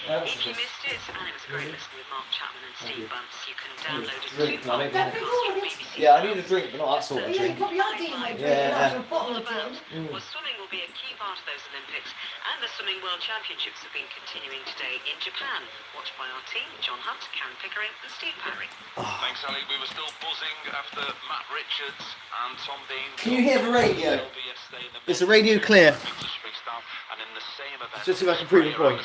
If you missed it, and it was great listening with Mark Chapman and Steve Bunce, you can download it to Yeah, I need a drink, but not that sort of Yeah, you drink. probably are dehydrated. Yeah. After a bottle of gin. Well, swimming will be a key part of those Olympics, and the Swimming World Championships have been continuing today in Japan. Watched by our team, John Hunt, Karen Pickering, and Steve Parry. Thanks, Ali. We were still buzzing after Matt Richards and Tom Dean. Can you hear the radio? Is the radio clear? freestyle, and in the same event, Let's just see if I can prove a point.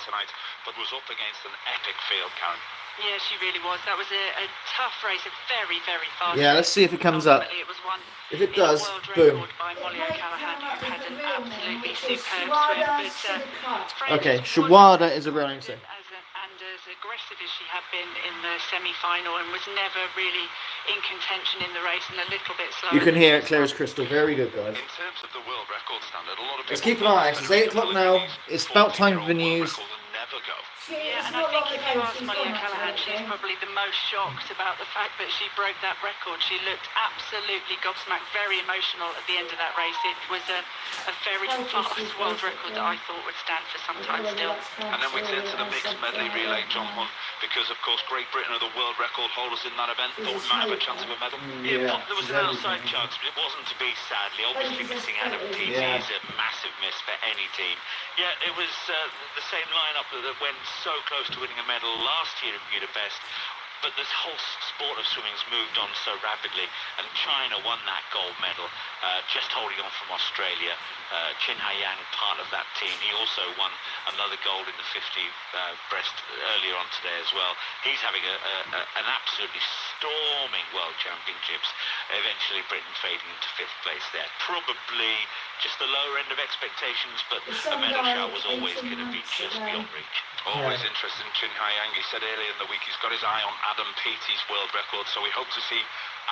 tonight, but was up against an epic field, Karen. Yeah, she really was. That was a tough race, a very, very fast Yeah, race. let's see if it comes up. Ultimately, it was won If it in a does, world boom. record by Molly O'Callaghan, who had an absolutely superb Shawada swim. But Sidikat. Okay, Freya's Shawada is a real name, so. and as aggressive as she had been in the semi-final, and was never really in contention in the race, and a little bit slower. You can hear it clear as crystal. Very good, guys. In terms of the world record standard, a lot of Let's people keep an eye on it. It's 8 o'clock now. It's about time for the news. never go. Yeah, and I think if you ask Molly O'Callaghan, she's probably the most shocked about the fact that she broke that record. She looked absolutely gobsmacked, very emotional at the end of that race. It was a very fast world record that I thought would stand for some time still. And then we turn to the mixed medley relay, John Hunt, because of course Great Britain are the world record holders in that event. Thought we might have a chance of a medal. Yeah, There was an outside chance, but it wasn't to be, sadly. Obviously missing Adam TT is a massive miss for any team. Yeah, it was the same lineup that went so close to winning a medal last year in Budapest. But this whole sport of swimming's moved on so rapidly, and China won that gold medal, just holding on from Australia. Chin Hai-yang, part of that team, he also won another gold in the 50 breast earlier on today as well. He's having an absolutely storming World Championships. Eventually Britain fading into 5th place there. Probably just the lower end of expectations, but a medal shout was always going to be just beyond reach. Always interested in Chin Hai-yang. He said earlier in the week he's got his eye on Adam Peaty's world record, so we hope to see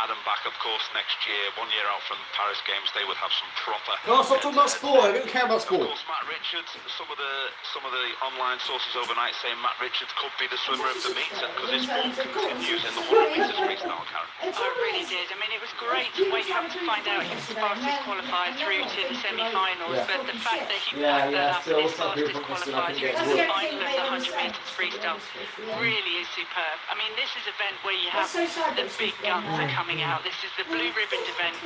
Adam back, of course, next year. 1 year out from the Paris Games, they would have some proper. Oh, stop talking about sport. I don't care about Of sport. course, Matt Richards. Some of the online sources overnight saying Matt Richards could be the swimmer of the meet, because his form continues in the 100 metres freestyle, Karen. Oh, it really did. I mean, it was great to wake up to find out he was the fastest qualified through to the semi-finals, but the fact that he backed that up and is fastest qualified through to the final of the 100 metres freestyle really is superb. I mean, this is an event where you have the big guns are coming out. This is the blue ribboned event,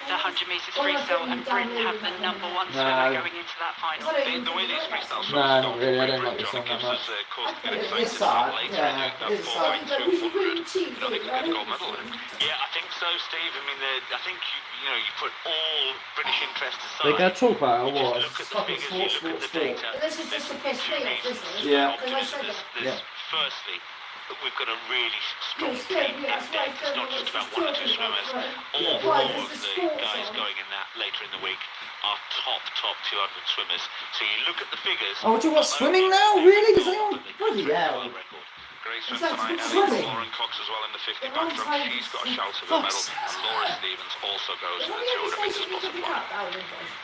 the 100 metres freestyle, and Britain have the number one swimmer going into that final. The way these freestyle swimmers No, go not really. I don't like John, this song it that gives much. us cause to get excited It's sad. later Yeah, in that it's sad. 4x200. I think they get a gold medal then. Yeah, I think so, Steve. I mean, I think you put all British interest aside. They're going to talk about it or You what? just look at the figures, you look at the data. This is just a piss me off, isn't it? Yeah. There's firstly, that we've got a really strong team in depth. It's not just about one or two swimmers. All four of the guys going in that later in the week are top 200 swimmers. So you look at the figures. Oh, we're talking about swimming now? Really? Does anyone? Bloody hell. Great swim tonight. swimming. Lauren Cox as well in the 50 back from. She's got a shout of a medal. And Laura Stevens also goes in the 200 metres butterfly.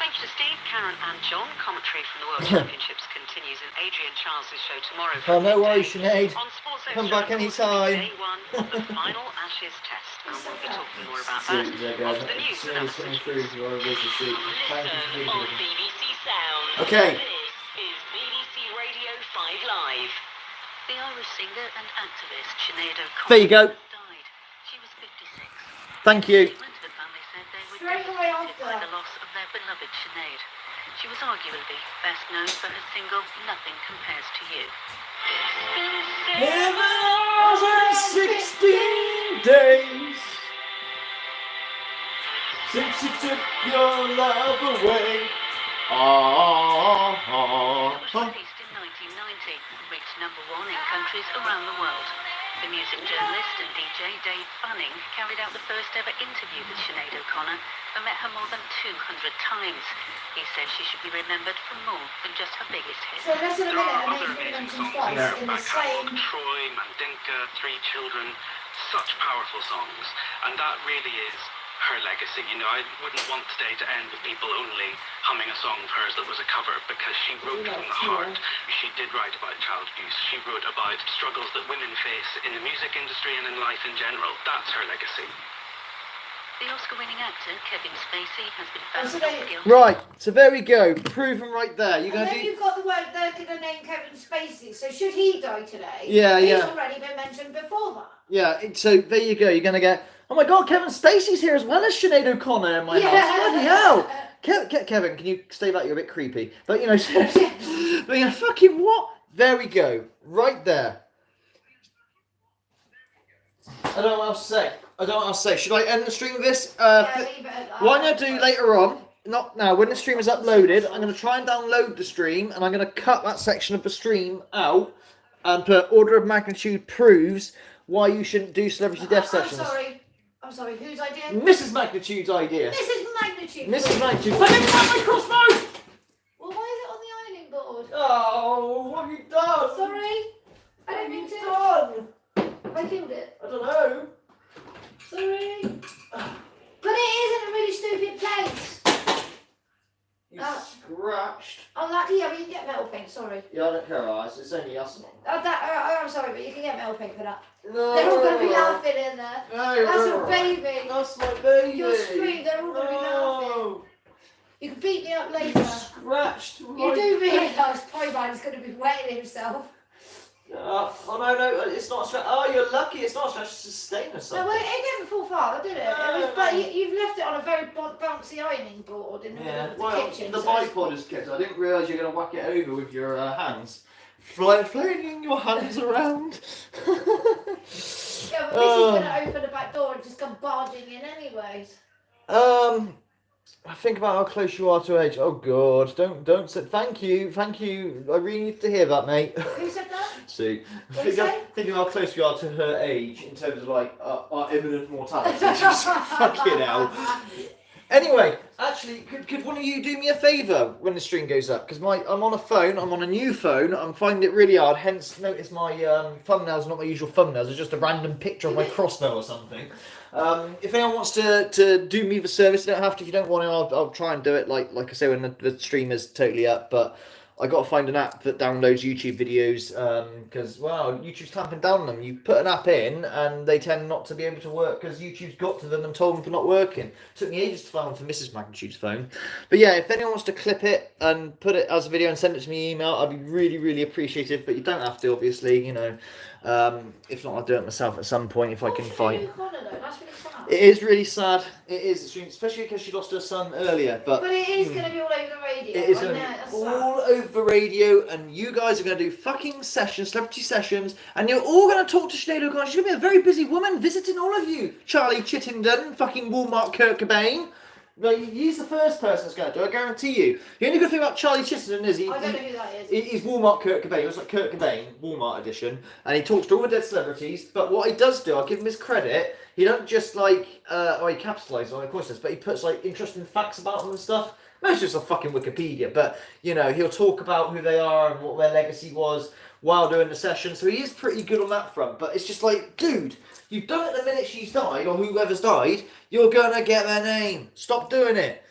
Thank you to Steve, Karen and John. Commentary from the World Championships continues in Adrian Charles' show tomorrow. Oh, no worries, Sinead. On Sports Come back Illustrated, anytime. Day one of the final Ashes test. And we'll be talking more about See that. you there, On guys. to the news. See you coming through if you want to visit. Thank you for Listen being on here. BBC Sound. Okay. This is BBC Radio 5 Live. The Irish singer and activist Sinead O'Connor There you go. died. She was 56. Thank you. Statement, the family said they were Straight away devastated by after. the loss of their beloved Sinead. She was arguably best known for her single Nothing Compares to You. It's been 7,016 days since you took your love away. was released in 1990 and reached #1 in countries around the world. The music journalist and DJ Dave Fanning carried out the first ever interview with Sinead O'Connor and met her more than 200 times. He says she should be remembered for more than just her biggest hits. So less than a There minute are and other then you amazing mentioned songs in twice there. in the Back catalogue, same. Troy, Mandinka, Three Children, such powerful songs. And that really is her legacy. I wouldn't want today to end with people only humming a song of hers that was a cover, because she wrote from the heart. She did write about child abuse. She wrote about struggles that women face in the music industry and in life in general. That's her legacy. The Oscar-winning actor Kevin Spacey has been found so guilty of Right, so there we go. Proven right there. You're And going to then do. you've got the word they're going to name Kevin Spacey. So should he die today? Yeah, He's yeah. already been mentioned before that. Yeah, so there you go. You're going to get. Oh my God, Kevin Spacey's here as well as Sinead O'Connor in my house. Bloody hell. Kevin, can you stay back? You're a bit creepy. But seriously. But fucking what? There we go. Right there. I don't know what else to say. Should I end the stream with this? Yeah, leave it at that. What I'm going to do later on not now. When the stream is uploaded, I'm going to try and download the stream, and I'm going to cut that section of the stream out and put order of magnitude proves why you shouldn't do celebrity death sessions. I'm sorry. Whose idea? Mrs. Magnitude's idea. Mrs. Magnitude. Mrs. Magnitude. I didn't have my crossbow. Well, why is it on the ironing board? Oh, what have you done? Sorry. I didn't mean to. Done? I killed it. I don't know. Sorry. But it is in a really stupid place. You scratched. Oh, lucky, I mean, you can get metal paint, sorry. Yeah, I don't care, Ice. It's only us. I'm sorry, but you can get metal paint for that. No. They're all going to be laughing in there. No, That's your baby. That's my baby. Your scream, they're all going to be laughing. You can beat me up later. Scratched. You do realise Piebine's going to be wetting himself. Oh no, it's not a scratch. Oh, you're lucky. It's not a scratch. It's a stain or something. No, well, it didn't fall far, did it? No, But you've left it on a very bouncy ironing board in the middle of the kitchen. The bipod is kept. I didn't realise you were going to whack it over with your hands. Flinging your hands around. Yeah, but this is going to open the back door and just come barging in anyways. Think about how close you are to age. Oh God, don't say thank you. I really need to hear that, mate. Who said that? See, Think of how close you are to her age in terms of like our imminent mortality. Fucking hell. Anyway, actually, could one of you do me a favour when the stream goes up? Because I'm on a phone. I'm on a new phone. I'm finding it really hard. Hence, notice my thumbnails not my usual thumbnails. It's just a random picture of my crossbow or something. If anyone wants to do me the service, you don't have to. If you don't want to, I'll try and do it. Like I say, when the stream is totally up. But I got to find an app that downloads YouTube videos because YouTube's clamping down on them. You put an app in and they tend not to be able to work because YouTube's got to them and told them for not working. It took me ages to find one for Mrs. Magnitude's phone. But yeah, if anyone wants to clip it and put it as a video and send it to me email, I'd be really, really appreciative. But you don't have to, obviously, you know. If not, I'll do it myself at some point if I can find. It is really sad. It is, especially because she lost her son earlier. But it is going to be all over the radio. It is going to be all over the radio, and you guys are going to do fucking sessions, celebrity sessions, and you're all going to talk to Sinead O'Connor. She's going to be a very busy woman visiting all of you. Charlie Chittenden, fucking Walmart Kurt Cobain. No, he's the first person that's going to do it, I guarantee you. The only good thing about Charlie Chittenden is I don't know who that is. He's Walmart Kurt Cobain. It was like Kurt Cobain, Walmart edition. And he talks to all the dead celebrities. But what he does do, I'll give him his credit, he don't just like, he capitalises on it, of course, but he puts like interesting facts about them and stuff. Most just a fucking Wikipedia. But, you know, he'll talk about who they are and what their legacy was while doing the session. So he is pretty good on that front. But it's just like, dude, you've done it the minute she's died, or whoever's died, you're gonna get their name. Stop doing it.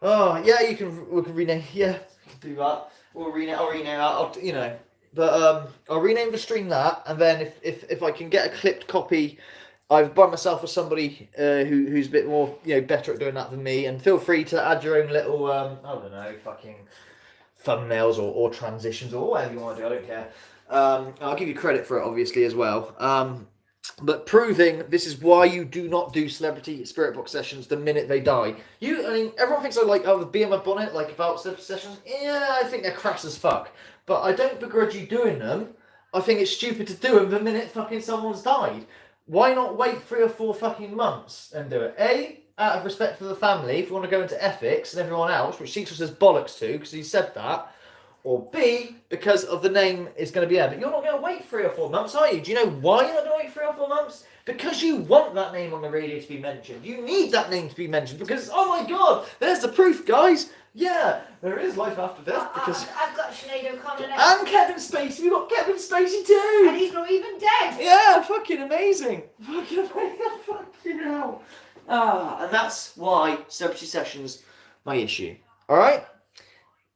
Oh, yeah, we can rename, yeah, we can do that. I'll rename that, I'll rename the stream that, and then if I can get a clipped copy, I've by myself or somebody who's a bit more, better at doing that than me, and feel free to add your own little, I don't know, fucking thumbnails or transitions or whatever you want to do, I don't care. I'll give you credit for it, obviously, as well. But proving this is why you do not do celebrity spirit box sessions the minute they die. Everyone thinks I like have a bee in my bonnet, like about celebrity sessions. Yeah, I think they're crass as fuck. But I don't begrudge you doing them. I think it's stupid to do them the minute fucking someone's died. Why not wait 3 or 4 fucking months and do it? A, out of respect for the family, if you want to go into ethics and everyone else, which Cecil says bollocks to, because he said that. Or B, because of the name is going to be there. But you're not going to wait 3 or 4 months, are you? Do you know why you're not going to wait 3 or 4 months? Because you want that name on the radio to be mentioned. You need that name to be mentioned because, oh my God, there's the proof, guys. Yeah, there is life after death because... I've got Sinead O'Connor next. And Kevin Spacey. We've got Kevin Spacey too. And he's not even dead. Yeah, fucking amazing. Fucking hell. And that's why celebrity sessions my issue. All right?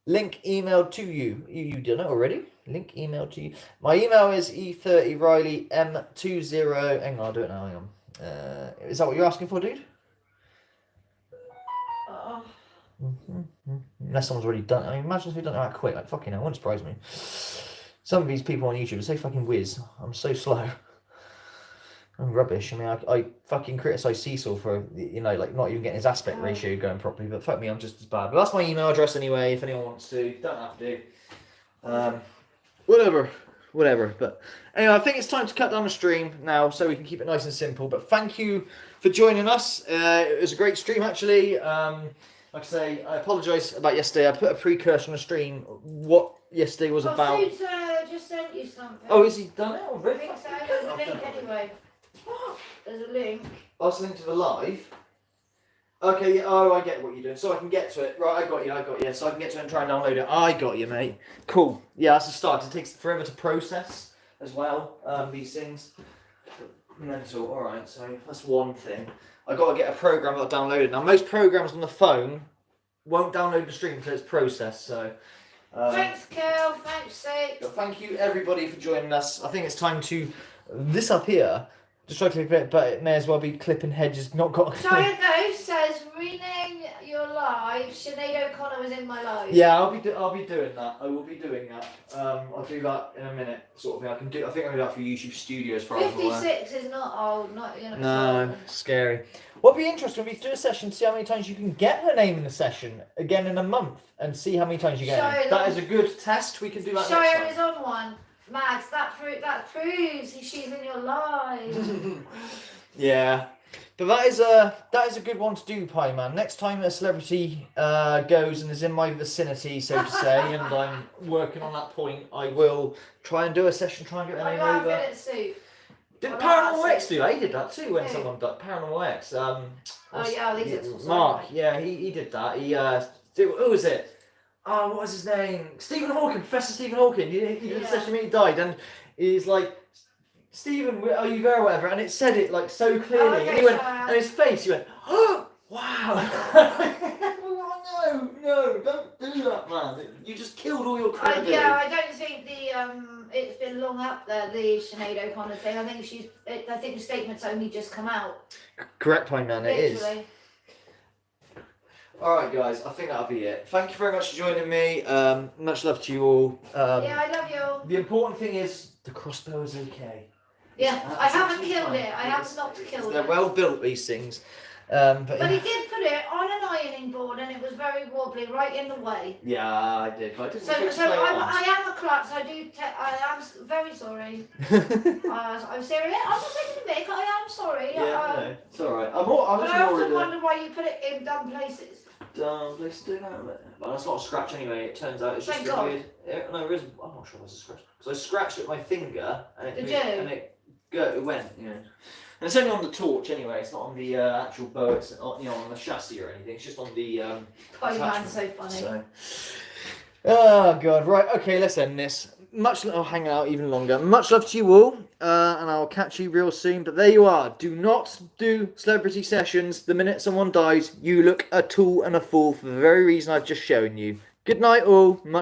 Link emailed to you. You done it already? Link emailed to you. My email is e30rileym20. Hang on, I'll do it now. Hang on. Is that what you're asking for, dude? Unless someone's already done it. Imagine if we've done it that quick. Like, fucking hell, it wouldn't surprise me. Some of these people on YouTube are so fucking whiz. I'm so slow. I'm rubbish. I fucking criticise Cecil for, not even getting his aspect ratio going properly, but fuck me, I'm just as bad. But that's my email address anyway, if anyone wants to. Don't have to. Whatever. But anyway, I think it's time to cut down the stream now so we can keep it nice and simple. But thank you for joining us. It was a great stream, actually. Like I say, I apologise about yesterday. I put a precursor on the stream. What yesterday was about. Food's just sent you something. Oh, has he done it I already? think so. There's a link anyway. There's a link. I was linked to the live. Okay, yeah, oh, I get what you're doing. So I can get to it. Right, I got you. So I can get to it and try and download it. I got you, mate. Cool. Yeah, that's a start. It takes forever to process as well, these things. Mental. Alright, so that's one thing. I got to get a program that I downloaded. Now, most programs on the phone won't download the stream until it's processed, so... Thanks, Kel. Thanks, Six. Thank you, everybody, for joining us. I think it's time to... This up here... Just try to clip it, but it may as well be clipping hedges. Not got. Shia Ghost says, rename your live. Sinead O'Connor was in my live. Yeah, I'll be doing that. I will be doing that. I'll do that in a minute, sort of thing. I think I can do that for YouTube Studios for 56 is not old, not No, scary. What'd be interesting, we do a session, see how many times you can get her name in the session again in a month, and see how many times you get it. That is a good test. We can do that. Shia is on one. Max, that proves she's in your live. Yeah, but that is a good one to do, Pie Man. Next time a celebrity goes and is in my vicinity, so to say, and I'm working on that point, I will try and do a session, try and get their name over. Did Paranormal X do that? He did that too when someone died. Paranormal X. Oh yeah, I think it's Mark. Yeah, he did that. Who was it? Oh, what was his name? Stephen Hawking, Professor Stephen Hawking. He did a session when he died, and he's like, Stephen, are you there or whatever? And it said it like so clearly. Okay, and he went, and his face, he went, oh, wow. No, don't do that, man. You just killed all your credibility. I don't think it's been long up there, the Sinead O'Connor thing. I think the statement's only just come out. Correct, Pine Man, it is. Literally. Alright guys, I think that'll be it. Thank you very much for joining me. Much love to you all. Yeah, I love you all. The important thing is the crossbow is okay. Yeah, I haven't killed it. I have not killed it. They're well built, these things. But he did put it on an ironing board and it was very wobbly, right in the way. Yeah, I did. But I didn't I am a klutz. I am very sorry. I'm serious. I'm not taking the mic. I am sorry. Yeah, no, it's alright. I often wonder why you put it in dumb places. Dumb places do that. But that's not a scratch anyway. It turns out it's just a weird. No, there isn't. I'm not sure it was a scratch. Because I scratched with my finger and it went. Yeah. And it's only on the torch anyway, it's not on the actual bow, it's on the chassis or anything, it's just on the man's so funny. So. Oh god, right, okay, let's end this. I'll hang out even longer. Much love to you all, and I'll catch you real soon. But there you are, do not do celebrity sessions the minute someone dies. You look a tool and a fool for the very reason I've just shown you. Good night all.